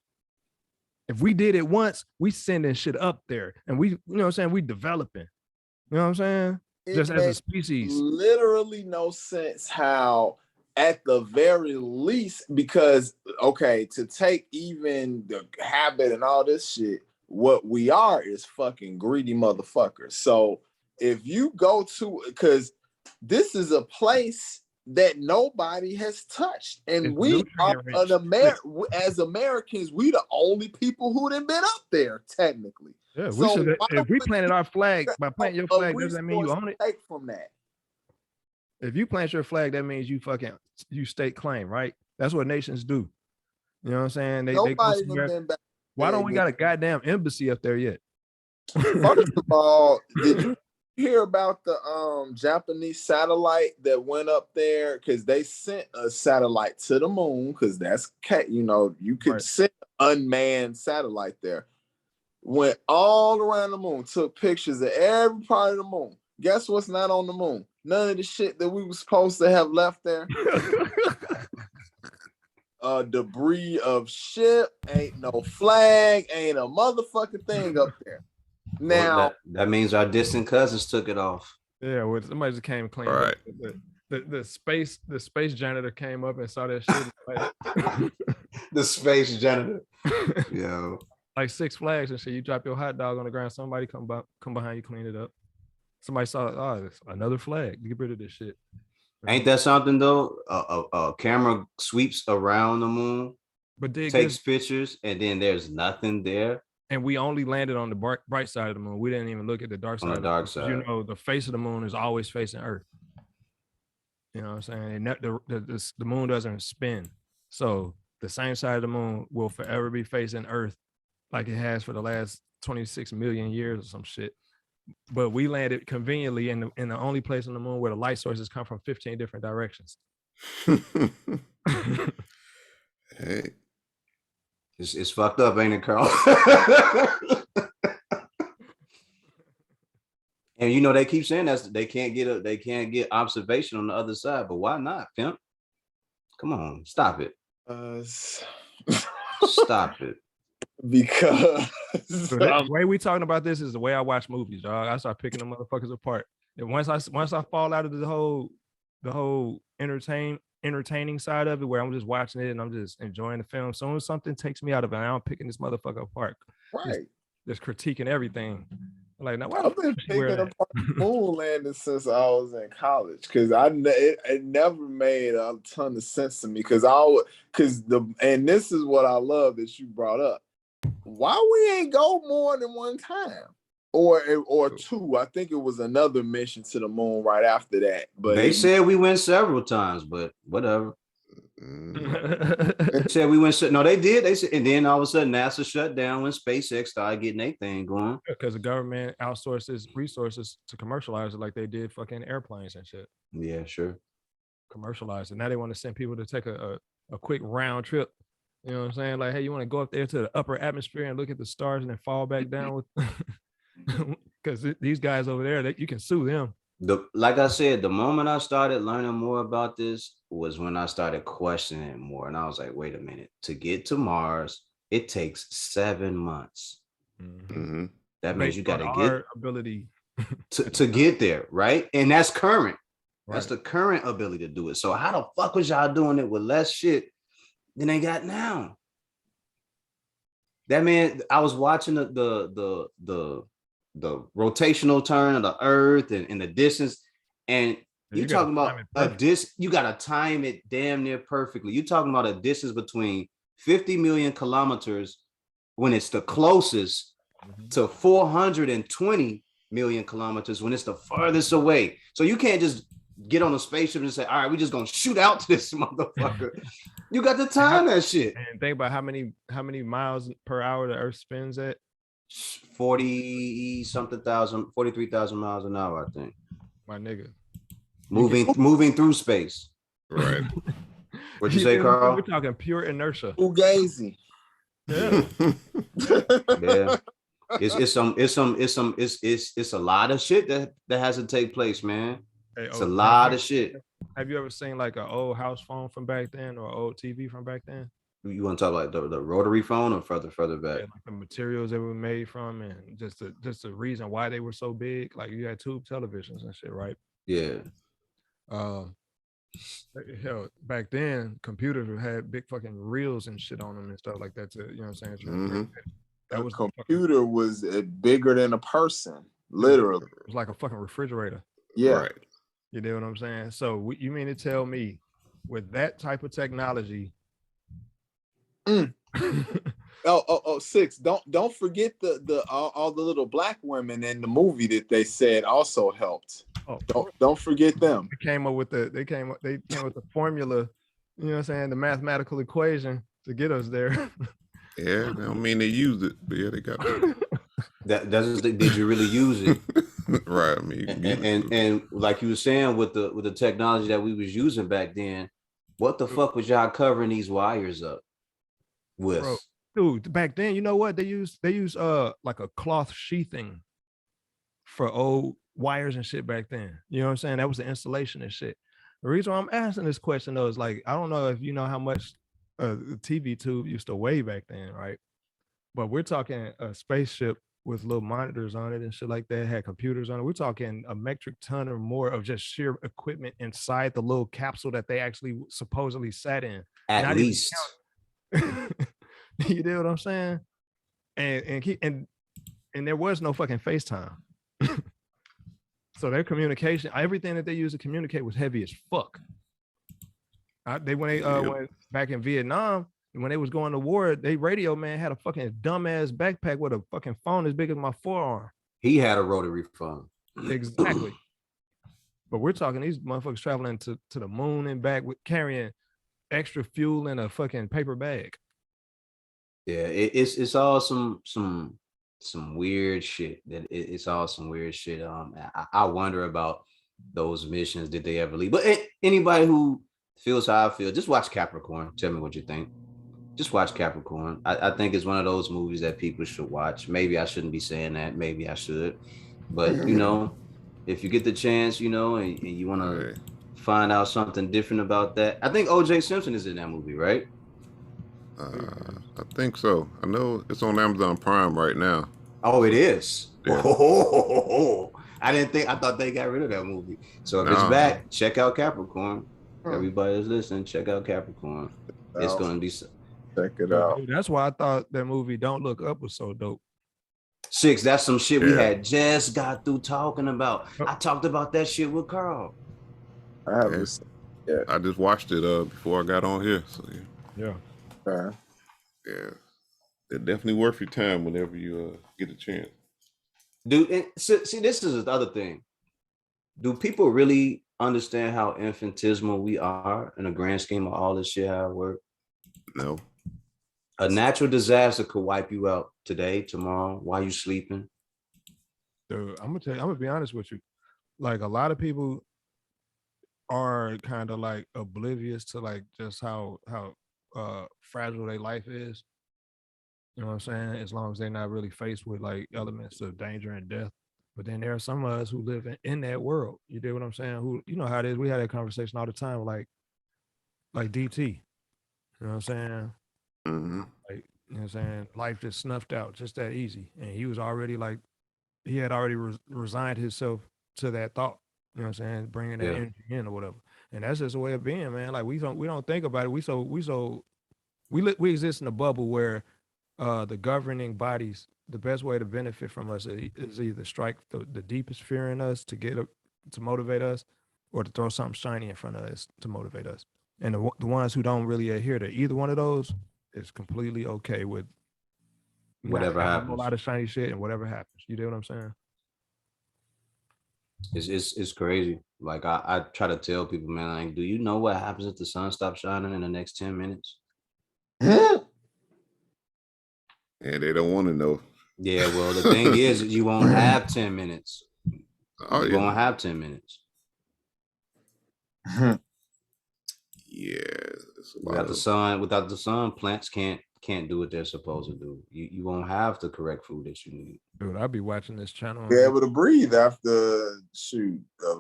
If we did it once, we sending shit up there, and we, you know what I'm saying, we developing. You know what I'm saying? it Just as a makes species. literally no sense how at the very least, because okay, to take even the habit and all this shit, what we are is fucking greedy motherfuckers. So if you go to, because this is a place that nobody has touched, and It's we are nutrient-rich. as Americans, we the only people who done been up there technically. Yeah, So should. why If we would planted our flag, by planting your a flag, does that mean you resource own it? take from that? If you plant your flag, that means you stake claim, right? That's what nations do. You know what I'm saying? They go Nobody done somewhere. been back. Why don't there we yet. got a goddamn embassy up there yet? First of all, did you hear about the Japanese satellite that went up there? Because they sent a satellite to the moon, because that's you could Right. send an unmanned satellite there. Went all around the moon, took pictures of every part of the moon. Guess what's not on the moon? None of the shit that we were supposed to have left there. Debris of ship, ain't no flag, ain't a motherfucking thing up there. Now, Well, that means our distant cousins took it off. Yeah, well, somebody just came clean. Right. The space janitor came up and saw that shit. The space janitor. Yo. Like Six Flags and shit. You drop your hot dog on the ground, somebody come behind you, clean it up. Somebody saw, oh, it's another flag. Get rid of this shit. Ain't that something though? A camera sweeps around the moon, But takes pictures, and then there's nothing there. and we only landed on the bright side of the moon. We didn't even look at the dark side. On the of dark moon, 'cause you side. know, the face of the moon is always facing Earth. You know what I'm saying? And the moon doesn't spin. So the same side of the moon will forever be facing Earth like it has for the last 26 million years or some shit. But we landed conveniently in the only place on the moon where the light sources come from 15 different directions. Hey. It's fucked up, ain't it, Carl? And you know they keep saying that they can't get observation on the other side, but why not, pimp? Come on, stop it. Stop it. because So the way we talking about this is the way I watch movies, dog. I start picking the motherfuckers apart. And once I fall out of the whole entertaining side of it, where I'm just watching it and I'm just enjoying the film. Soon as something takes me out of it, I'm picking this motherfucker apart, right. just critiquing everything. Like, now why I've been picking apart moon landing since I was in college, because it never made a ton of sense to me, because and this is what I love that you brought up. Why we ain't go more than one time or two? I think it was another mission to the moon right after that. But They said we went several times, but whatever. They said we went. No, they did. They said, and then all of a sudden NASA shut down when SpaceX started getting their thing going. Because the government outsources resources to commercialize it, like they did fucking airplanes and shit. Yeah, sure. Commercialize it. Now they want to send people to take a quick round trip. You know what I'm saying? Like, hey, you want to go up there to the upper atmosphere and look at the stars and then fall back down with, because these guys over there, you can sue them. Like I said, the moment I started learning more about this was when I started questioning it more, and I was like, wait a minute, to get to Mars, it takes 7 months. Mm-hmm. That means based you on got to our get ability. to get there, right? And that's current. That's Right. the current ability to do it. So how the fuck was y'all doing it with less shit than they got now? That man, I was watching the rotational turn of the earth and the distance, and You you gotta talking time about it a perfect. you gotta time it damn near perfectly. You talking about a distance between 50 million kilometers when it's the closest Mhm. to 420 million kilometers when it's the farthest away. So you can't just get on a spaceship and say, all right, we're just gonna shoot out to this motherfucker. You got to time that shit. And think about how many miles per hour the Earth spins at. 40 something thousand, 43,000 miles an hour, I think. My nigga. Moving through space. Right. What'd you say, Carl? We're talking pure inertia. Fugazi. Yeah. Yeah. It's a lot of shit that has to take place, man. Hey, It's a lot of shit. Have you ever seen like an old house phone from back then or old TV from back then? You want to talk like the rotary phone or further back? Yeah, like the materials they were made from, and just the reason why they were so big. Like you had tube televisions and shit, right? Yeah. Hell, back then computers had big fucking reels and shit on them and stuff like that. To, you know what I'm saying? Mhm. That A was computer was bigger than a person, literally. It was like a fucking refrigerator. Yeah. Right. You know what I'm saying? So you mean to tell me, with that type of technology? Six. Don't forget the all the little black women in the movie that they said also helped. Oh, Don't forget them. They came with the formula, you know what I'm saying, the mathematical equation to get us there. Yeah, I don't mean they used it, but yeah, they got Did you really use it? Right. I mean, you can use it. And like you were saying with the technology that we was using back then, what the fuck was y'all covering these wires up with? Bro, dude, back then, you know what they use like a cloth sheathing for old wires and shit back then. You know what I'm saying? That was the installation and shit. The reason why I'm asking this question though is like, I don't know if you know how much the TV tube used to weigh back then, right? But we're talking a spaceship with little monitors on it and shit like that, had computers on it. We're talking a metric ton or more of just sheer equipment inside the little capsule that they actually supposedly sat in. At least. You know what I'm saying? And there was no fucking FaceTime. So their communication, everything that they used to communicate was heavy as fuck. When they went back in Vietnam, when they was going to war, they radio man had a fucking dumbass backpack with a fucking phone as big as my forearm. He had a rotary phone. Exactly. But we're talking these motherfuckers traveling to the moon and back with carrying extra fuel in a fucking paper bag. Yeah, it's all some weird shit. It's all some weird shit. I wonder about those missions. Did they ever leave? But anybody who feels how I feel, just watch Capricorn. Tell me what you think. Just watch Capricorn. I think it's one of those movies that people should watch. Maybe I shouldn't be saying that. Maybe I should. But you know, if you get the chance, you know, and you want to find out something different about that, I think O.J. Simpson is in that movie, right? I think so. I know it's on Amazon Prime right now. Oh, it is. Yeah. I thought they got rid of that movie. So if it's back, check out Capricorn. Everybody is listening, check out Capricorn. It's gonna be. Check it out. Dude, that's why I thought that movie Don't Look Up was so dope. Six, that's some shit we had just got through talking about. I talked about that shit with Carl. I haven't seen it yet. I just watched it before I got on here. So yeah. Yeah. They're definitely worth your time whenever you get a chance. Dude, and see, this is the other thing. Do people really understand how infinitesimal we are in the grand scheme of all this shit, how it works? No. A natural disaster could wipe you out today, tomorrow, while you sleeping. Dude, I'm gonna be honest with you. Like a lot of people are kind of like oblivious to like just how fragile their life is. You know what I'm saying? As long as they're not really faced with like elements of danger and death. But then there are some of us who live in that world. You do what I'm saying? Who, you know how it is. We had that conversation all the time, like DT. You know what I'm saying? Mm-hmm. Like, you know what I'm saying? Life just snuffed out just that easy. And he was already like he had already resigned himself to that thought. You know what I'm saying? Bringing that Yeah. energy in or whatever. And that's just a way of being, man. Like we don't think about it. We exist in a bubble where the governing bodies, the best way to benefit from us is either strike the deepest fear in us to motivate us, or to throw something shiny in front of us to motivate us. And the ones who don't really adhere to either one of those is completely okay with not Whatever having a whole happens. lot of shiny shit and whatever happens. You know what I'm saying? It's crazy. Like I try to tell people, man, like, do you know what happens if the sun stops shining in the next 10 minutes? And they don't want to know. Yeah, well, the thing is you won't have 10 minutes. Oh, You yeah. won't have 10 minutes. Yeah, it's a lot Without the of sun, plants can't do what they're supposed to do. You won't have the correct food that you need. Dude, I'll be watching this channel. Be able to breathe after a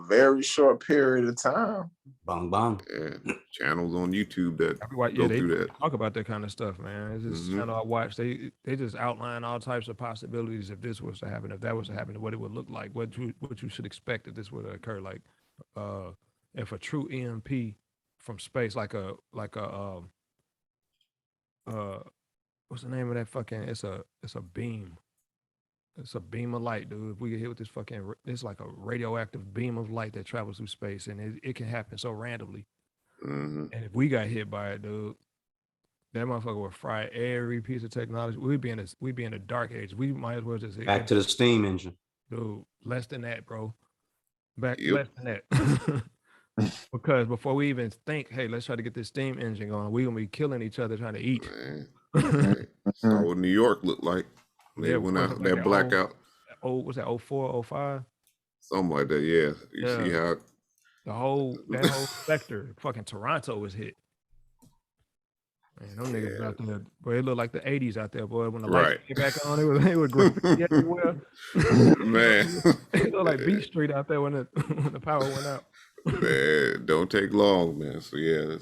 very short period of time. Bang bang. channels on YouTube that go they through that. talk about that kind of stuff, man. It's this channel I watch. They just outline all types of possibilities if this was to happen, if that was to happen, what it would look like, what you should expect if this were to occur. Like, if a true EMP from space, like a what's the name of that fucking? It's a beam. It's a beam of light, dude. If we get hit with this fucking, it's like a radioactive beam of light that travels through space, and it can happen so randomly. And if we got hit by it, dude, that motherfucker would fry every piece of technology. We'd be in a dark age. We might as well just Back to the steam engine. dude. Less than that, bro. Less Yep. than that. Because before we even think, hey, let's try to get this steam engine going, we're gonna be killing each other trying to eat. Man. Saw what New York looked like. They Yeah, went of course, out like that that blackout. Was that 04, 05? Something like that. Yeah. You see how that whole sector, fucking Toronto was hit. Man, them niggas out there, boy, it looked like the 80s out there, boy. When the lights came back on, it was graffiti everywhere. Man. It looked like Beach Street out there when the power went out. Man, don't take long, man. So yeah.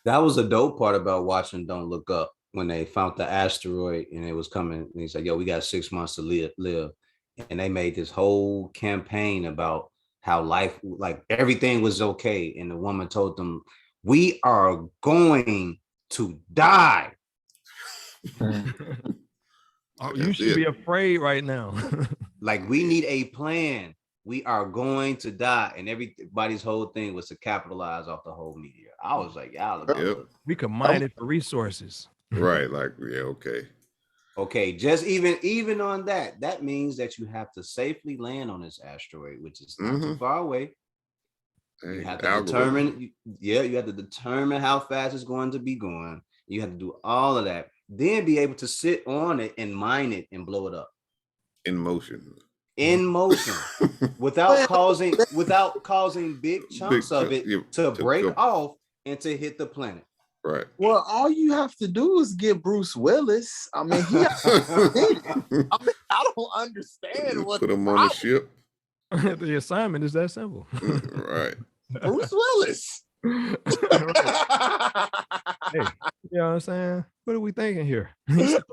That was the dope part about watching Don't Look Up, when they found the asteroid and it was coming. And he's like, yo, we got 6 months to live. And they made this whole campaign about how life, like everything was okay. And the woman told them, we are going to die. Oh, you should be afraid right now. Like, we need a plan. We are going to die. And everybody's whole thing was to capitalize off the whole meteor. I was like, y'all, we could mine it for resources. Right. Like, yeah, okay. Okay, just even on that means that you have to safely land on this asteroid, which is not too far away. You have to determine, you have to determine how fast it's going to be going. You have to do all of that, then be able to sit on it and mine it and blow it up in motion, without causing big chunks of it to break off and to hit the planet. Right. Well, all you have to do is get Bruce Willis. I mean, I don't understand what. Put him on the ship. The assignment is that simple. Right. Bruce Willis. Hey, you know what I'm saying? What are we thinking here? Gotta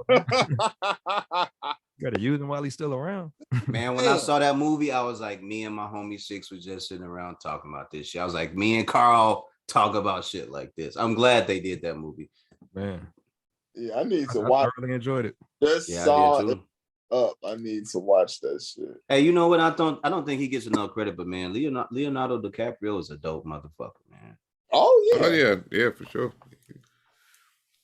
use him while he's still around. Man, when I saw that movie, I was like, me and my homie Six was just sitting around talking about this shit. I was like, me and Carl talk about shit like this. I'm glad they did that movie. Man. Yeah, I need to watch. I really enjoyed it. Just saw it up. I need to watch that shit. Hey, you know what? I don't think he gets enough credit, but man, Leonardo DiCaprio is a dope motherfucker, man. Oh yeah. Yeah, for sure.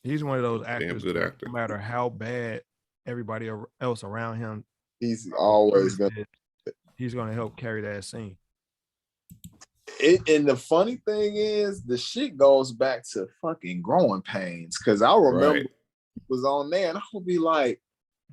He's one of those actors. Damn good actor. No matter how bad everybody else around him, he's always gonna. He's gonna help carry that scene. And the funny thing is, the shit goes back to fucking Growing Pains, because I remember he was on there, and I would be like,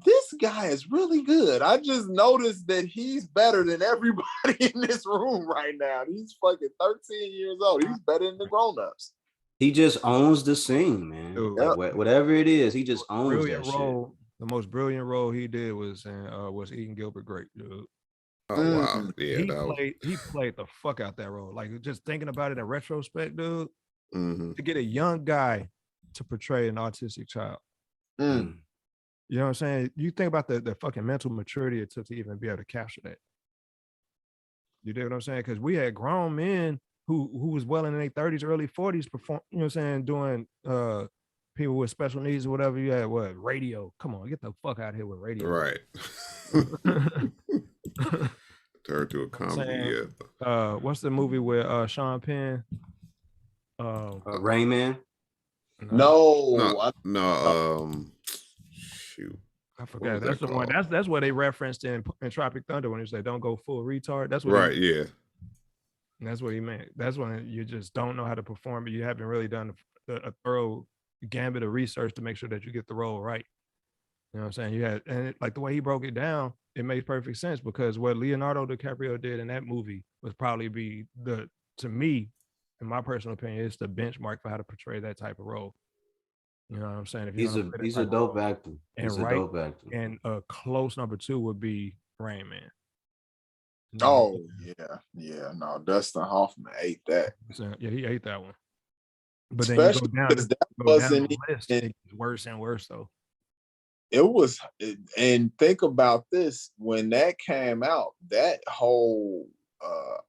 "This guy is really good." I just noticed that he's better than everybody in this room right now. He's fucking 13 years old. He's better than the grown-ups. He just owns the scene, man. Like, whatever it is, he just owns that shit. The most brilliant role he did was Eating Gilbert Grape, dude. Oh wow, yeah, he played the fuck out that role. Like, just thinking about it in retrospect, dude, to get a young guy to portray an autistic child, You know what I'm saying? You think about the fucking mental maturity it took to even be able to capture that. You dig what I'm saying? Because we had grown men who was well in their 30s, early 40s perform, you know what I'm saying, doing people with special needs or whatever. You had what radio. Come on, get the fuck out of here with radio. Right. Turn to a I'm comedy. saying, Yeah. what's the movie with Sean Penn? Rain Man. No, No. Shoot. I What forgot. was That's that the one. called? That's what they referenced in Tropic Thunder when he said, "Don't go full retard." That's what Right. Yeah. and that's what he meant. That's when you just don't know how to perform, but you haven't really done a thorough gambit of research to make sure that you get the role right. You know what I'm saying? You had, and like the way he broke it down, it makes perfect sense because what Leonardo DiCaprio did in that movie was probably be to me, in my personal opinion, it's the benchmark for how to portray that type of role. You know what I'm saying? If you're gonna play that He's type a of dope role. actor. He's And a right, dope actor. and a close number 2 would be Rain Man. You know what Oh yeah. No, Dustin Hoffman ate that. I'm saying? Yeah, he ate that one. But then you Especially because that go down wasn't the list, even, it gets worse and worse though. and think about this, when that came out, that whole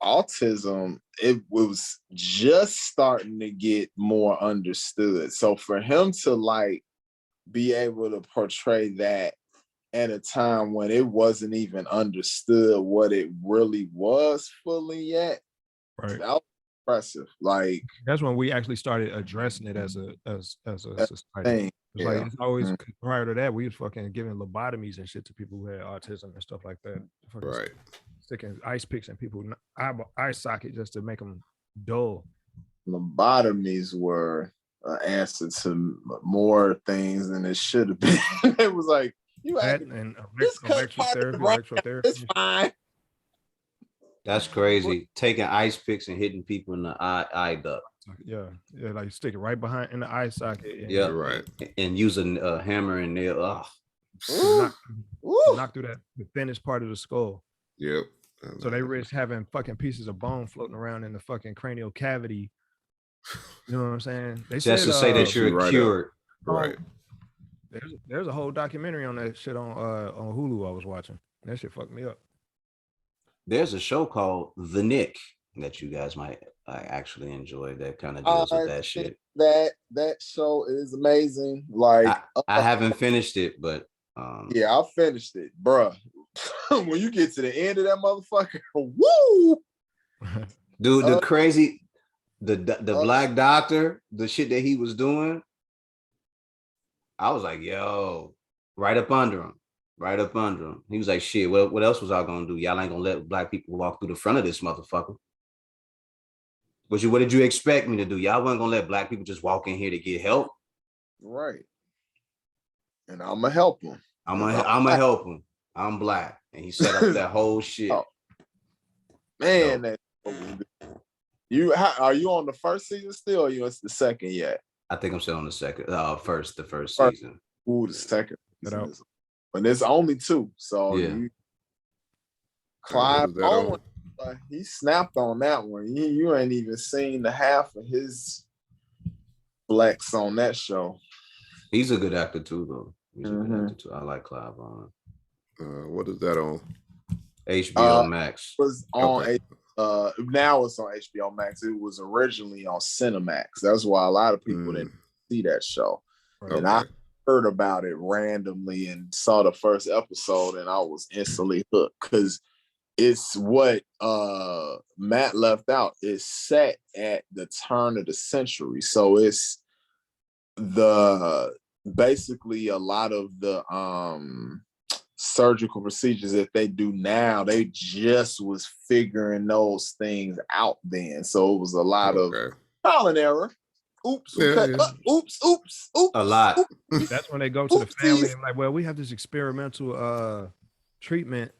autism, it was just starting to get more understood. So for him to like be able to portray that at a time when it wasn't even understood what it really was fully yet, Right. that was impressive. Like That's when we actually started addressing it as a society. thing. It's like it's always prior to that, we was fucking giving lobotomies and shit to people who had autism and stuff like that. Fucking Right. sticking ice picks in people's eye socket just to make them dull. Lobotomies were an answer to more things than it should have been. It was like, you That had and just cut part of the brain. It's fine. That's crazy. Taking ice picks and hitting people in the eye duct. Yeah, like stick it right behind in the eye socket. And Yeah, Right. and using a hammer and nail. Ugh. knock through the thinnest part of the skull. Yep. So they risk having fucking pieces of bone floating around in the fucking cranial cavity. You know what I'm saying? They Just said, to say that you're right cured. Right. There's a whole documentary on that shit on Hulu I was watching. That shit fucked me up. There's a show called The Nick that you guys might actually enjoy that kind of deals with that shit. That show is amazing. Like I haven't finished it, but yeah, I finished it, bruh. When you get to the end of that motherfucker, woo, dude, the crazy, the black doctor, the shit that he was doing, I was like, yo, right up under him. He was like, shit, what else was I gonna do? Y'all ain't gonna let black people walk through the front of this motherfucker. What did you expect me to do? Y'all wasn't gonna let black people just walk in here to get help. Right. And I'm gonna help him. I'm gonna help him. I'm black. And he set up that whole shit. Oh. Man, that's so good. Are you on the first season still, or you on the second yet? I think I'm still on the first season. Ooh, the second season. But there's only 2. So yeah. Clive Owen, he snapped on that one. You ain't even seen the half of his flex on that show. He's a good actor too, though. He's a good actor too. I like Clive Owen. What is that on? HBO Max. Was on now it's on HBO Max. It was originally on Cinemax. That's why a lot of people didn't see that show. Okay. And I heard about it randomly and saw the first episode, and I was instantly hooked because it's what Matt left out. It's set at the turn of the century, so it's basically a lot of the surgical procedures that they do now, they just was figuring those things out then. So it was a lot of trial and error. Oops, oops. A lot. That's when they go to the family and like, well, we have this experimental treatment,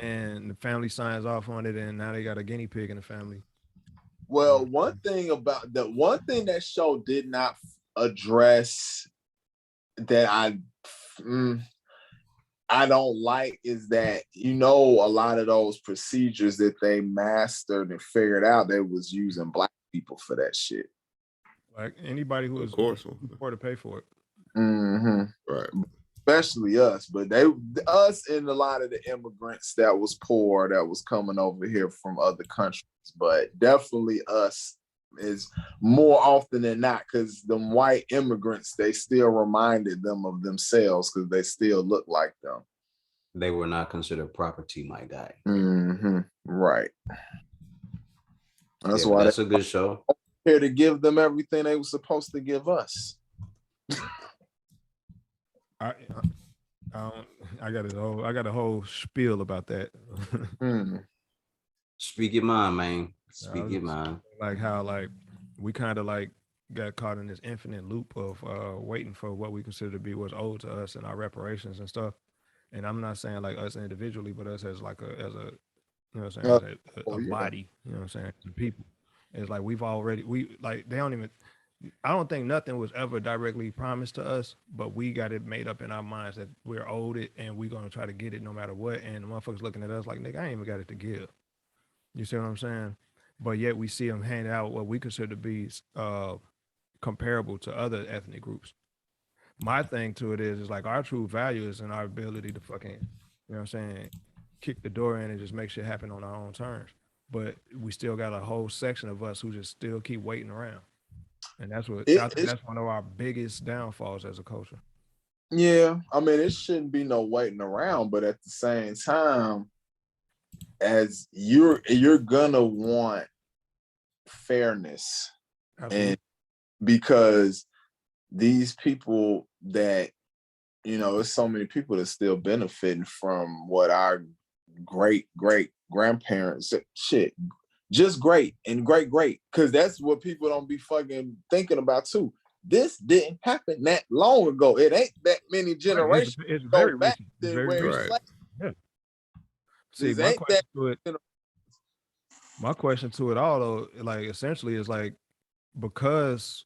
and the family signs off on it, and now they got a guinea pig in the family. Well, one thing that show did not address that I don't like is that, a lot of those procedures that they mastered and figured out, they was using black people for that shit. Like anybody who was of course afford to pay for it. Mm-hmm. Right. especially us, but us and a lot of the immigrants that was poor that was coming over here from other countries, but definitely us is more often than not, because them white immigrants, they still reminded them of themselves because they still look like them. They were not considered property, my guy. Right. That's Yeah, why that's a good show. they're here to give them everything they were supposed to give us. I got a whole spiel about that. Speak your mind, man. I Speak was your just mind. like how like we kind of like got caught in this infinite loop of waiting for what we consider to be what's owed to us and our reparations and stuff. And I'm not saying like us individually, but us as like a you know what I'm saying, as a yeah. body, you know what I'm saying, as people. It's like we like they don't even, I don't think nothing was ever directly promised to us, but we got it made up in our minds that we're owed it and we're gonna try to get it no matter what. And the motherfuckers looking at us like, nigga, I ain't even got it to give. You see what I'm saying? But yet we see them hand out what we consider to be comparable to other ethnic groups. My thing to it is like our true value is in our ability to fucking, you know what I'm saying, kick the door in and just make shit happen on our own terms. But we still got a whole section of us who just still keep waiting around. And that's what I think that's one of our biggest downfalls as a culture. Yeah, I mean, it shouldn't be no waiting around, but at the same time, as you're gonna want fairness. Absolutely. And because these people that, you know, there's so many people that still benefiting from what our great grandparents shit, just great and great, because that's what people don't be fucking thinking about too. This didn't happen that long ago. It ain't that many generations. It's very recent. It's Then very where recent. it's like, Yeah. See, this ain't that. My question to it all though, like essentially is like, because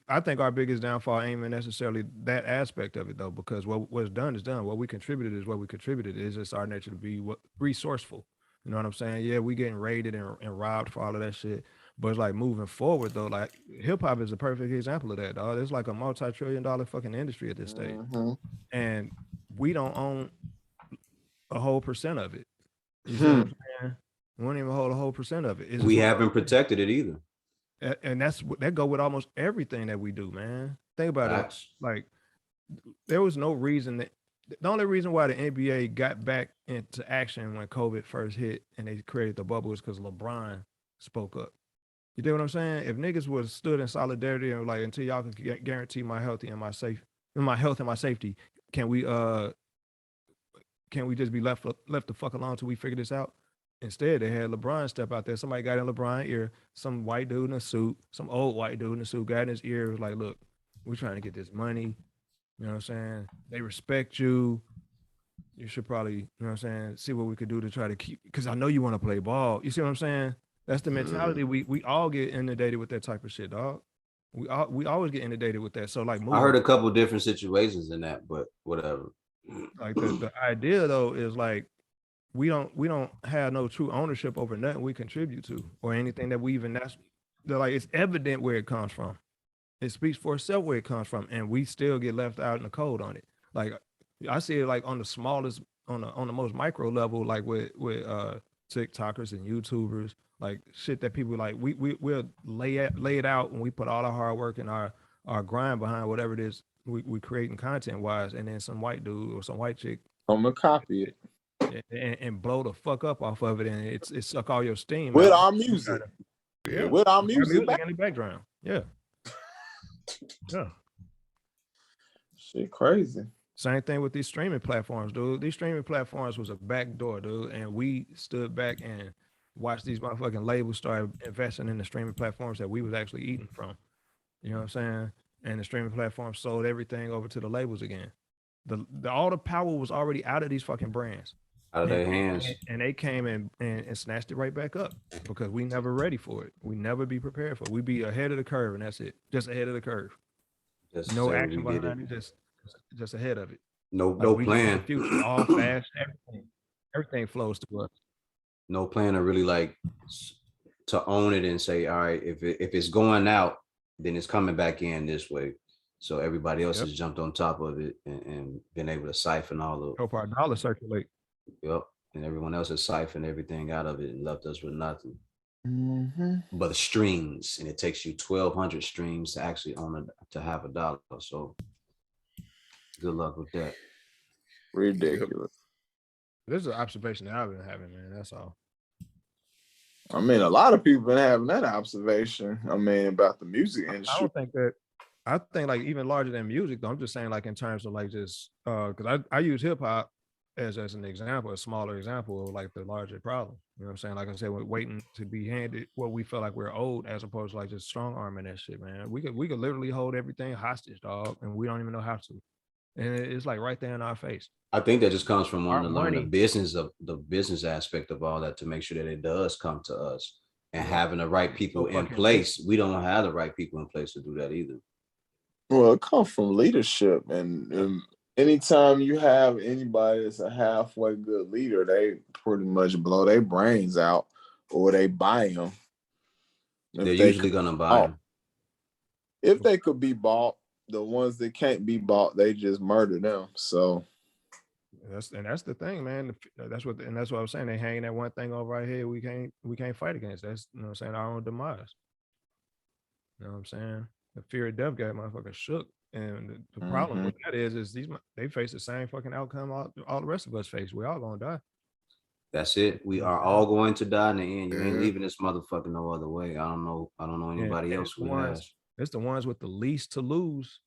I think our biggest downfall ain't even necessarily that aspect of it though, because what's done is done. What we contributed is what we contributed. It's just our nature to be resourceful. You know what I'm saying? Yeah, we getting raided and robbed for all of that shit. But it's like moving forward though, like hip hop is a perfect example of that, dog. It's like a multi-trillion-dollar fucking industry at this stage. And we don't own a whole percent of it. You see what I'm saying? We don't even hold a whole percent of it. It's We just haven't protected it either. and that go with almost everything that we do, man. Think about Facts. it. Like there was no reason that the only reason why the NBA got back into action when COVID first hit and they created the bubble is because LeBron spoke up. You know what I'm saying? If niggas would have stood in solidarity and like until y'all can guarantee my health and my safety, can we just be left the fuck alone till we figure this out? Instead, they had LeBron step out there. Somebody got in LeBron's ear. Some white dude in a suit, some old white dude in a suit got in his ear. Was like, look, we're trying to get this money. You know what I'm saying? They respect you. You should probably, you know what I'm saying, see what we could do to try to keep, because I know you want to play ball. You see what I'm saying? That's the mentality. We all get inundated with that type of shit, dog. We always get inundated with that. So like, I heard a couple different situations in that, but whatever. Like the idea though is like, we don't have no true ownership over nothing we contribute to or anything that we even like it's evident where it comes from. It speaks for itself where it comes from, and we still get left out in the cold on it. Like I see it like on the smallest, on the most micro level, like with TikTokers and YouTubers, like shit that people like we'll lay it out when we put all our hard work and our grind behind whatever it is we creating content wise, and then some white dude or some white chick I'm gonna copy it and blow the fuck up off of it, and it suck all your steam with out. our music. Yeah, with our our music in the background. Yeah. Yeah. Shit crazy. Same thing with these streaming platforms, dude. These streaming platforms was a back door, dude, and we stood back and watched these motherfucking labels start investing in the streaming platforms that we was actually eating from. You know what I'm saying? And the streaming platforms sold everything over to the labels again. All the power was already out of these fucking brands. Out of their hands. And they came and snatched it right back up because we never ready for it. We never be prepared for it. We be ahead of the curve, and that's it. Just ahead of the curve. Just No say action we did behind it. it. Just ahead of it. No We plan. the future, all fast, everything flows to us. No plan to really like to own it and say, all right, if it's going out, then it's coming back in this way. So everybody else Yep. has jumped on top of it and been able to siphon all the Help our dollar circulate. yep, and everyone else has siphoned everything out of it and left us with nothing but the streams. And it takes you 1,200 streams to actually own to have a dollar. So good luck with that. Ridiculous. This is an observation that I've been having, man. That's all. I mean, a lot of people been having that observation. I mean, about the music I industry. don't think that. I think like even larger than music, though. I'm just saying like in terms of like just because I use hip hop as an example, a smaller example of like the larger problem. You know what I'm saying? Like I said, we're waiting to be handed what we feel like we're owed, as opposed to like just strong arming that shit, man. We could literally hold everything hostage, dog, and we don't even know how to. And it's like right there in our face. I think that just comes from wanting Our to learn money. the business aspect of all that to make sure that it does come to us and Yeah. having the right people So in fucking place. We don't have the right people in place to do that either. Well, it comes from leadership, and anytime you have anybody that's a halfway good leader, they pretty much blow their brains out, or they buy them. They're usually gonna buy them. If they could be bought, the ones that can't be bought, they just murder them. So that's the thing, man. That's what I was saying. They hanging that one thing over our head. We can't fight against. That's, you know what I'm saying, our own demise. You know what I'm saying? The fear of death got motherfuckers shook. And the problem with that is they face the same fucking outcome all the rest of us face. We all gonna die. That's it. We are all going to die in the end. You ain't Yeah. leaving this motherfucker no other way. I don't know anybody else who has. It's the ones with the least to lose,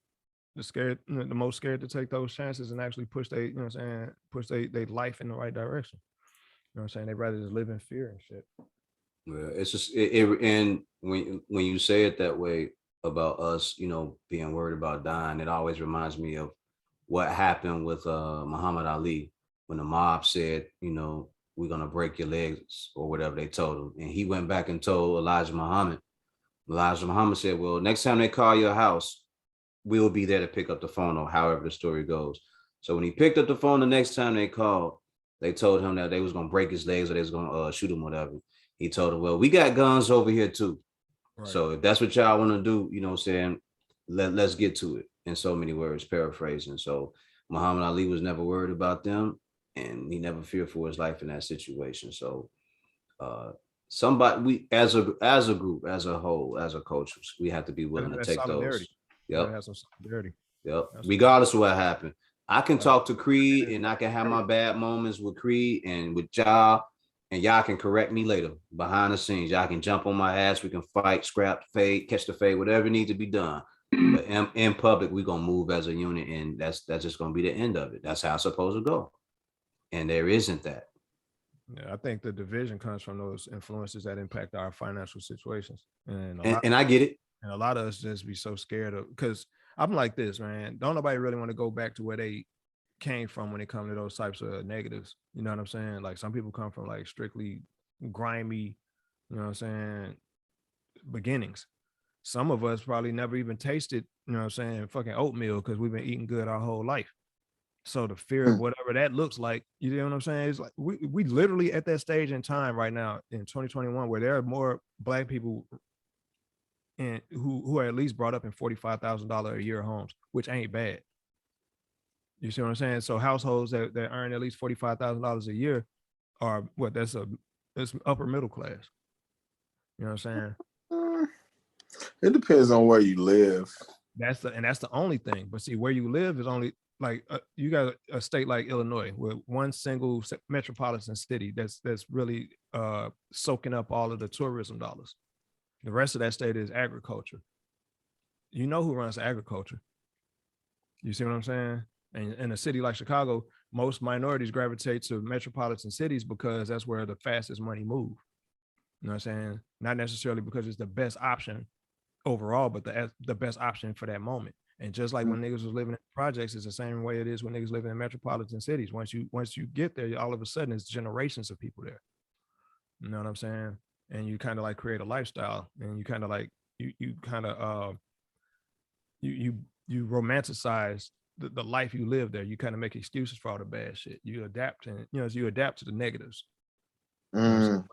the most scared to take those chances and actually push they, you know what I'm saying, push they life in the right direction. You know what I'm saying? They rather just live in fear and shit. Yeah, it's just and when you say it that way about us, you know, being worried about dying, it always reminds me of what happened with Muhammad Ali when the mob said, you know, we're gonna break your legs or whatever they told him, and he went back and told Elijah Muhammad. Elijah Muhammad said, well, next time they call your house, we'll be there to pick up the phone, or however the story goes. So when he picked up the phone the next time they called, they told him that they was gonna break his legs or they was gonna shoot him, whatever. He told them, well, we got guns over here too. Right. So if that's what y'all want to do, you know what I'm saying, let's get to it, in so many words, paraphrasing. So Muhammad Ali was never worried about them, and he never feared for his life in that situation. So somebody, we as a group, as a whole, as a culture, we have to be willing to take those. Yep. Have some solidarity. Yep. Regardless of what happened. I can talk to Creed and I can have my bad moments with Creed and with y'all, and y'all can correct me later behind the scenes. Y'all can jump on my ass. We can fight, scrap, fade, catch the fade, whatever needs to be done. But in public, we're gonna move as a unit, and that's just gonna be the end of it. That's how it's supposed to go. And there isn't that. Yeah, I think the division comes from those influences that impact our financial situations. And I get it. And a lot of us just be so scared of, because I'm like this, man. Don't nobody really want to go back to where they came from when it comes to those types of negatives. You know what I'm saying? Like some people come from like strictly grimy, you know what I'm saying, beginnings. Some of us probably never even tasted, you know what I'm saying, fucking oatmeal because we've been eating good our whole life. So the fear of whatever that looks like, you know what I'm saying? It's like we literally at that stage in time right now in 2021 where there are more Black people and who are at least brought up in $45,000 a year homes, which ain't bad. You see what I'm saying? So households that earn at least $45,000 a year are that's upper middle class. You know what I'm saying? It depends on where you live. That's the only thing. But see, where you live is only like you got a state like Illinois with one single metropolitan city that's really soaking up all of the tourism dollars. The rest of that state is agriculture. You know who runs agriculture. You see what I'm saying? And in a city like Chicago, most minorities gravitate to metropolitan cities because that's where the fastest money move. You know what I'm saying? Not necessarily because it's the best option overall, but the best option for that moment. And just like when niggas was living in projects, it's the same way it is when niggas living in metropolitan cities. Once you get there, all of a sudden it's generations of people there. You know what I'm saying? And you kind of like create a lifestyle, and you kind of like you kind of you romanticize the life you live there. You kind of make excuses for all the bad shit. You adapt, and you adapt to the negatives. You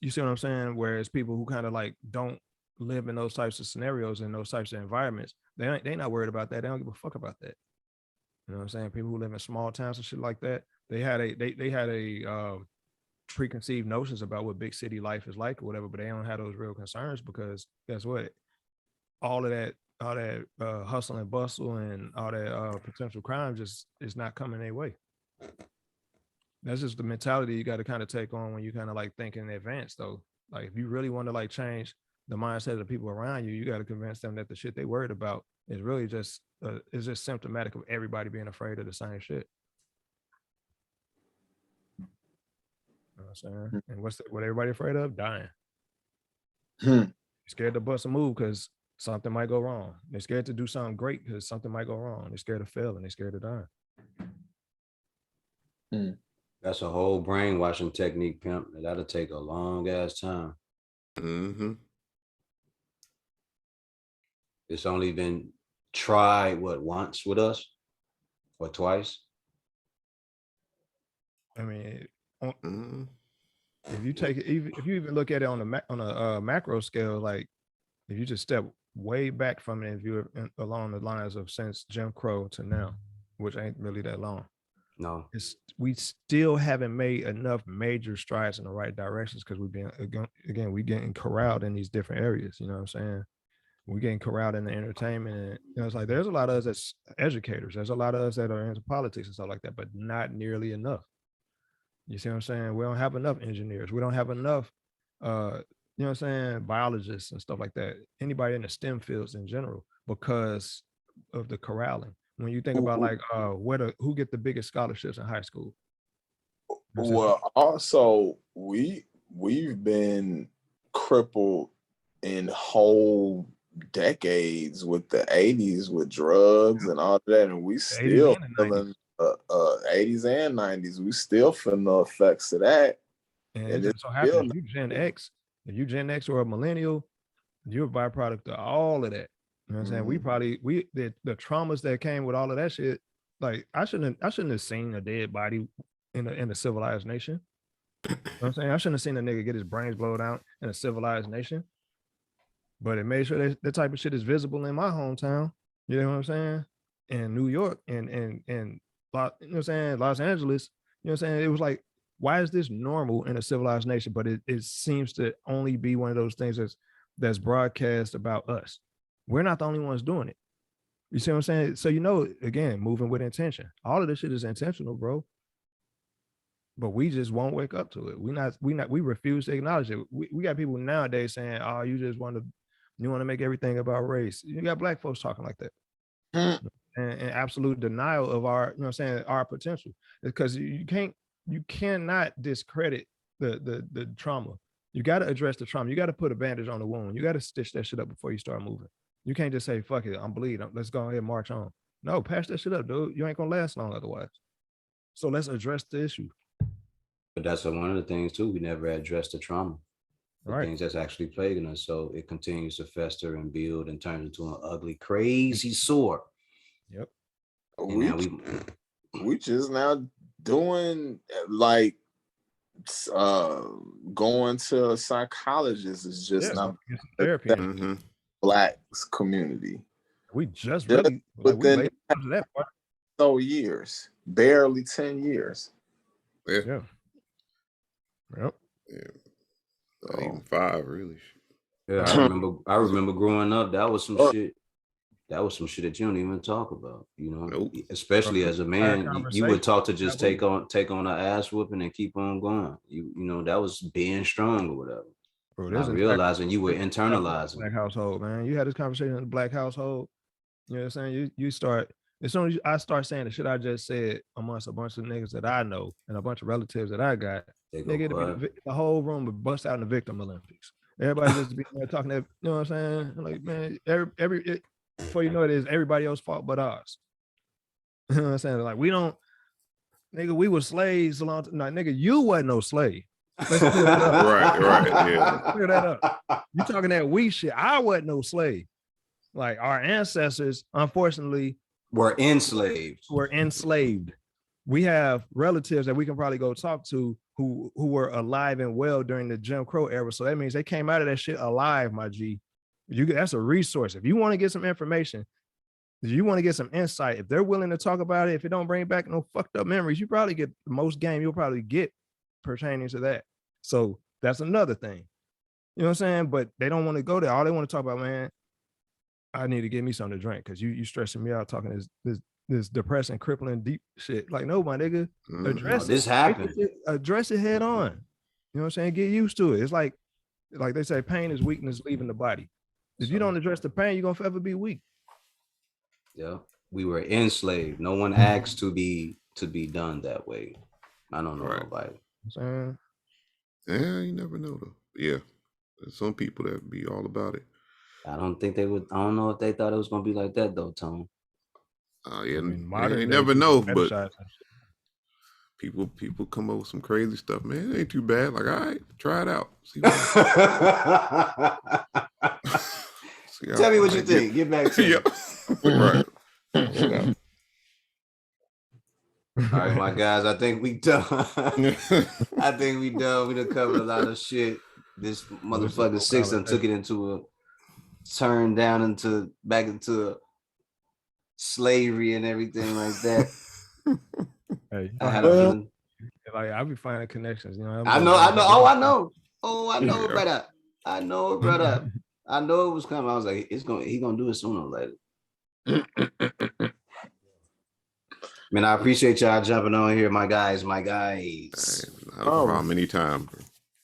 see what I'm saying? Whereas people who kind of like don't live in those types of scenarios and those types of environments, They not worried about that. They don't give a fuck about that. You know what I'm saying? People who live in small towns and shit like that, they had a preconceived notions about what big city life is like or whatever, but they don't have those real concerns because guess what? All that hustle and bustle and all that potential crime just is not coming their way. That's just the mentality you got to kind of take on when you kind of like think in advance though. Like if you really want to like change the mindset of the people around you, you got to convince them that the shit they worried about is really just symptomatic of everybody being afraid of the same shit. You know what I'm saying? And what everybody afraid of? Dying. Scared to bust a move because something might go wrong. They're scared to do something great because something might go wrong. They're scared of failing. They're scared of dying. That's a whole brainwashing technique, pimp. That'll take a long ass time. Mm-hmm. It's only been tried once with us or twice. I mean, Mm-hmm. if you take it, if you even look at it on a macro scale, like if you just step way back from it, if you're along the lines of since Jim Crow to now, which ain't really that long. No, We still haven't made enough major strides in the right directions because we've been we getting corralled in these different areas. You know what I'm saying? We're getting corralled in the entertainment. And, you know, it's like there's a lot of us that's educators. There's a lot of us that are into politics and stuff like that, but not nearly enough. You see what I'm saying? We don't have enough engineers. We don't have enough, you know what I'm saying, biologists and stuff like that. Anybody in the STEM fields in general because of the corralling. When you think about like who get the biggest scholarships in high school? Well, also we've been crippled in whole decades with the 80s with drugs and all that, and we still feeling 80s and 90s. We still feeling the effects of that. And it so happens if you Gen X or a millennial, you're a byproduct of all of that. You know what I'm saying? The traumas that came with all of that shit. Like I shouldn't have seen a dead body in a civilized nation. You know what I'm saying? I shouldn't have seen a nigga get his brains blown out in a civilized nation. But it made sure that type of shit is visible in my hometown. You know what I'm saying? In New York and you know what I'm saying, Los Angeles. You know what I'm saying? It was like, why is this normal in a civilized nation? But it seems to only be one of those things that's broadcast about us. We're not the only ones doing it. You see what I'm saying? So, you know, again, moving with intention. All of this shit is intentional, bro. But we just won't wake up to it. We refuse to acknowledge it. We got people nowadays saying, oh, you want to make everything about race. You got black folks talking like that. And absolute denial of our, you know what I'm saying, our potential. Because you cannot discredit the trauma. You got to address the trauma. You got to put a bandage on the wound. You got to stitch that shit up before you start moving. You can't just say, fuck it, I'm bleeding. Let's go ahead and march on. No, patch that shit up, dude. You ain't gonna last long otherwise. So let's address the issue. But that's one of the things too. We never addressed the trauma, the things that's actually plaguing us. So it continues to fester and build and turn into an ugly, crazy sore. Yep. We just now doing like going to a psychologist is just not therapy. Black community. We just really within so years, barely 10 years. Yeah. Yep. Yeah. Not even 5, really. Yeah, I remember growing up. That was some shit. That was some shit that you don't even talk about. You know, Nope. Especially as a man, you would talk to just take on an ass whooping and keep on going. You know, that was being strong or whatever. Bro, not realizing you were internalizing. Black household, man. You had this conversation in the black household. You know what I'm saying? You start, as soon as I start saying the shit I just said amongst a bunch of niggas that I know and a bunch of relatives that I got, nigga, the whole room would bust out in the victim Olympics. Everybody just be there talking that, you know what I'm saying? Like, man, before you know it is everybody else's fault but ours. You know what I'm saying? Like, we were slaves a long time. Like, nigga, you wasn't no slave. Let's clear that up. Right, yeah. Let's clear that up. You talking that we shit. I wasn't no slave. Like, our ancestors, unfortunately, were enslaved. We have relatives that we can probably go talk to who were alive and well during the Jim Crow era. So that means they came out of that shit alive, my G. That's a resource. If you want to get some information, You want to get some insight. If they're willing to talk about it, if it don't bring back no fucked up memories, you probably get the most game you'll probably get pertaining to that. So that's another thing. You know what I'm saying? But they don't want to go there. All they want to talk about, man, I need to get me something to drink because you stressing me out talking this depressing, crippling, deep shit. Like, no, my nigga, address this it. happened. Address it head on. You know what I'm saying? Get used to it. It's like they say, pain is weakness leaving the body. If you don't address the pain, you're gonna forever be weak. Yeah, we were enslaved. No one asked to be done that way. I don't know nobody. Yeah, you never know though. Yeah, there's some people that be all about it. I don't think they would. I don't know if they thought it was gonna be like that though, Tone. Yeah, I mean, you modern never day know, people but fetishize that shit. people come up with some crazy stuff, man. It ain't too bad. Like, all right, try it out. See what Tell me what you think. Get back to me. Right. All right, my guys. I think we done. I think we done. We done covered a lot of shit. This motherfucking six done took it into a turn down into back into slavery and everything like that. Hey, I had a feeling. like I be finding connections. You know, I know. Oh, I know. Oh, I know, Yeah. brother. I know, brother. I know it was coming. I was like, he gonna do it sooner or later. Man, I appreciate y'all jumping on here, my guys. Not a Oh. problem anytime.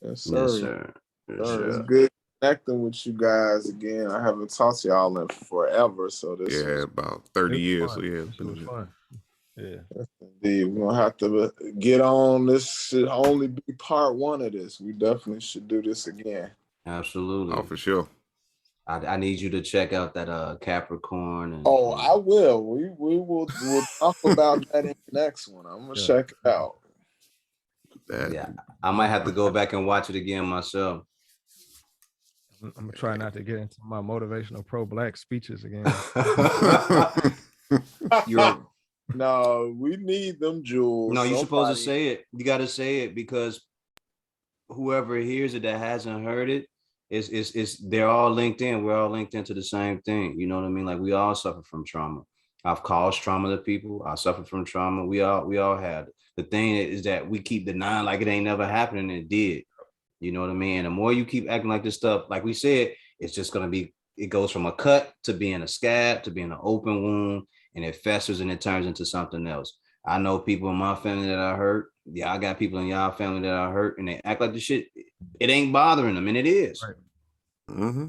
Yes, sir. Yes, sir. Yes, Sir, it's sir. good connecting with you guys again. I haven't talked to y'all in forever, so this Yeah, is about 30 years. So yeah, It was fun. Yeah. indeed. We're gonna have to get on. This should only be part one of this. We definitely should do this again. Absolutely. oh for sure. I need you to check out that Capricorn. And, Oh, I will. We'll talk about that in the next one. I'm gonna check it out. yeah, I might have to go back and watch it again myself. I'm gonna try not to get into my motivational pro-black speeches again. You're No, we need them jewels. no, you're supposed to Somebody- say it. You got to say it because whoever hears it that hasn't heard it is they're all linked in. We're all linked into the same thing. You know what I mean? Like we all suffer from trauma. I've caused trauma to people. I suffer from trauma. We all had it. The thing is that we keep denying like it ain't never happened and it did. You know what I mean? And the more you keep acting like this stuff, like we said, it's just gonna be. It goes from a cut to being a scab to being an open wound, and it festers and it turns into something else. I know people in my family that I hurt. Yeah, I got people in y'all family that I hurt, and they act like the shit. It ain't bothering them, and it is. Right. Mm-hmm.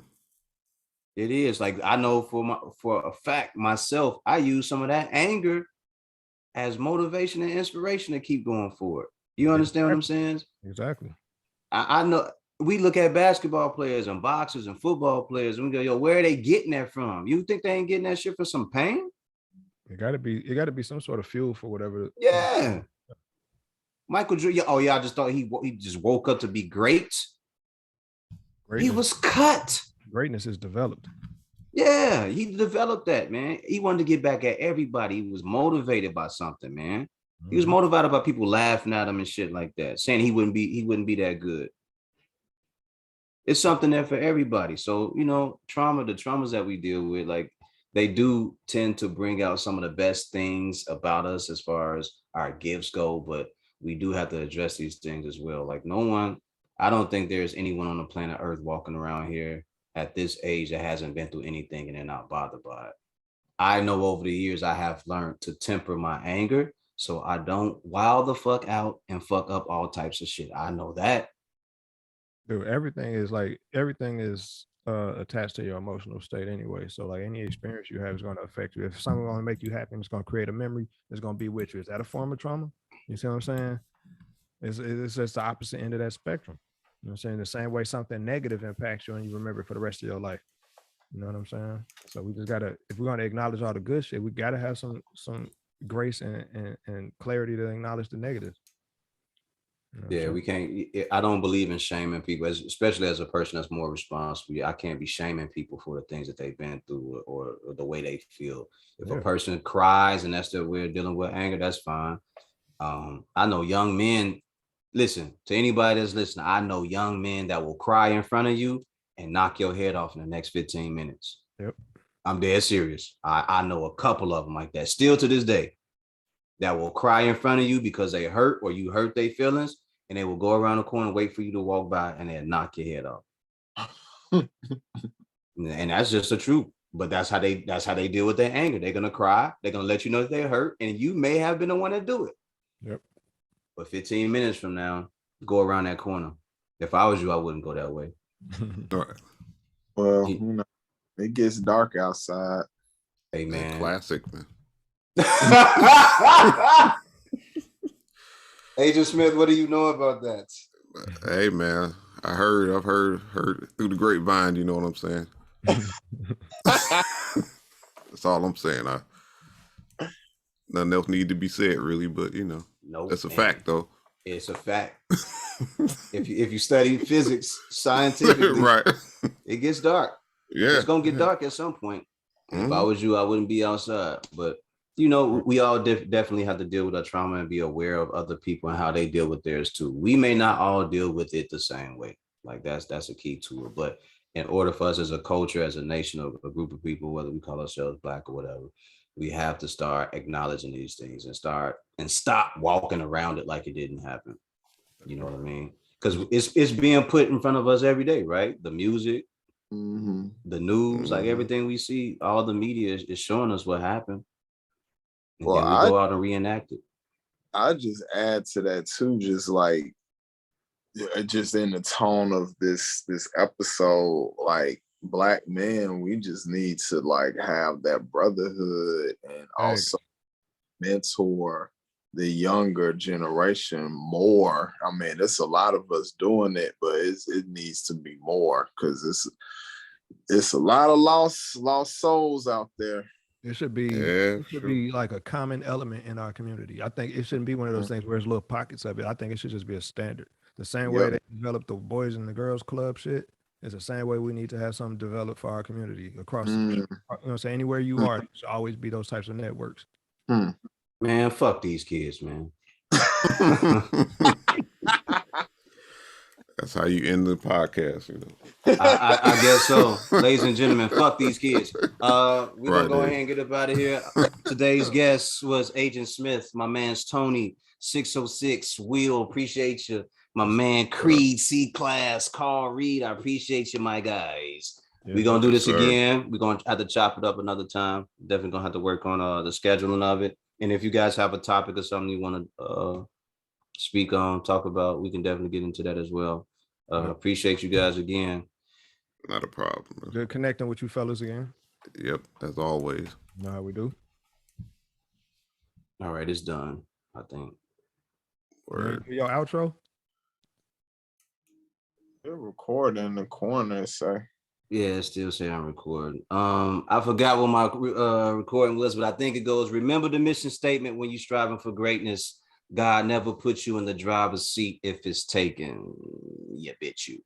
It is. Like I know for a fact myself, I use some of that anger as motivation and inspiration to keep going forward. You understand what I'm saying? Exactly. I know we look at basketball players and boxers and football players, and we go, yo, where are they getting that from? You think they ain't getting that shit for some pain? It gotta be some sort of fuel for whatever. Yeah. Michael Jordan. Oh yeah, I just thought he just woke up to be great. He was cut. Greatness is developed. Yeah, he developed that, man. He wanted to get back at everybody. He was motivated by something, man. He was motivated by people laughing at him and shit like that, saying he wouldn't be that good. It's something there for everybody. So, you know, the traumas that we deal with, like they do tend to bring out some of the best things about us as far as our gifts go, but we do have to address these things as well. Like I don't think there's anyone on the planet Earth walking around here at this age that hasn't been through anything and they're not bothered by it. I know over the years I have learned to temper my anger so I don't wild the fuck out and fuck up all types of shit. I know that. Dude, everything is attached to your emotional state anyway. So like any experience you have is going to affect you. If something's going to make you happy, it's going to create a memory. It's going to be with you. Is that a form of trauma? You see what I'm saying? It's just the opposite end of that spectrum. You know what I'm saying? The same way something negative impacts you and you remember it for the rest of your life. You know what I'm saying? So we just gotta, if we're gonna acknowledge all the good shit, we gotta have some grace and clarity to acknowledge the negatives. You know what I'm Yeah, saying? we can't. I don't believe in shaming people, especially as a person that's more responsible. I can't be shaming people for the things that they've been through or the way they feel. If a person cries and that's their way of dealing with anger, that's fine. I know young men. Listen to anybody that's listening. I know young men that will cry in front of you and knock your head off in the next 15 minutes. Yep. I'm dead serious. I know a couple of them like that still to this day that will cry in front of you because they hurt or you hurt their feelings, and they will go around the corner, wait for you to walk by, and they'll knock your head off. And that's just the truth. But that's how they deal with their anger. They're gonna cry. They're gonna let you know that they're hurt, and you may have been the one to do it. Yep. But 15 minutes from now, go around that corner. If I was you, I wouldn't go that way. All right. Well, you know, it gets dark outside. Hey Man, man. classic, man. Agent Smith, what do you know about that? Hey man, I've heard through the grapevine, you know what I'm saying? That's all I'm saying. Nothing else need to be said really, but you know, Nope. that's a fact though. It's a fact. if you study physics scientifically, Right. it gets dark. Yeah. It's gonna get dark at some point. If I Mhm. was you, I wouldn't be outside. But you know, we all definitely have to deal with our trauma and be aware of other people and how they deal with theirs too. We may not all deal with it the same way. Like that's a key to it. But in order for us as a culture, as a nation, or a group of people, whether we call ourselves Black or whatever, we have to start acknowledging these things and stop walking around it like it didn't happen. You know what I mean? Because it's being put in front of us every day, right? The music, Mhm. the news, like Mhm. everything we see, all the media is showing us what happened. And Well, then we go out and reenact it. I just add to that too, just like just in the tone of this episode, like Black men, we just need to like have that brotherhood and also mentor the younger generation more. I mean, it's a lot of us doing it, but it needs to be more because it's a lot of lost souls out there. It should be Yeah, it should sure. be like a common element in our community. I think it shouldn't be one of those things where there's little pockets of it. I think it should just be a standard. The same way Yep. they develop the boys and the girls club shit is the same way we need to have something developed for our community across the, Mm, you know what I'm saying? Anywhere you are, there should always be those types of networks. Man, fuck these kids, man. That's how you end the podcast, you know. I guess so. Ladies and gentlemen, fuck these kids. We're gonna go Right, ahead and get up out of here. Today's guest was Agent Smith, my man's Tony, 606, Will, appreciate you. My man Creed, C-Class, Carl Reed, I appreciate you, my guys. We're gonna do this Yes, sir. again. We're gonna have to chop it up another time. Definitely gonna have to work on the scheduling of it. And if you guys have a topic or something you want to speak on, talk about, we can definitely get into that as well. Appreciate you guys again. Not a problem. Man. Good connecting with you fellas again. Yep, as always. You know how we do. All right, it's done, I think. Word. Your outro? they're recording in the corner, so Yeah, still say I'm recording. I forgot what my recording was, but I think it goes, remember the mission statement when you're striving for greatness. God never puts you in the driver's seat if it's taken. Yeah, bitch you.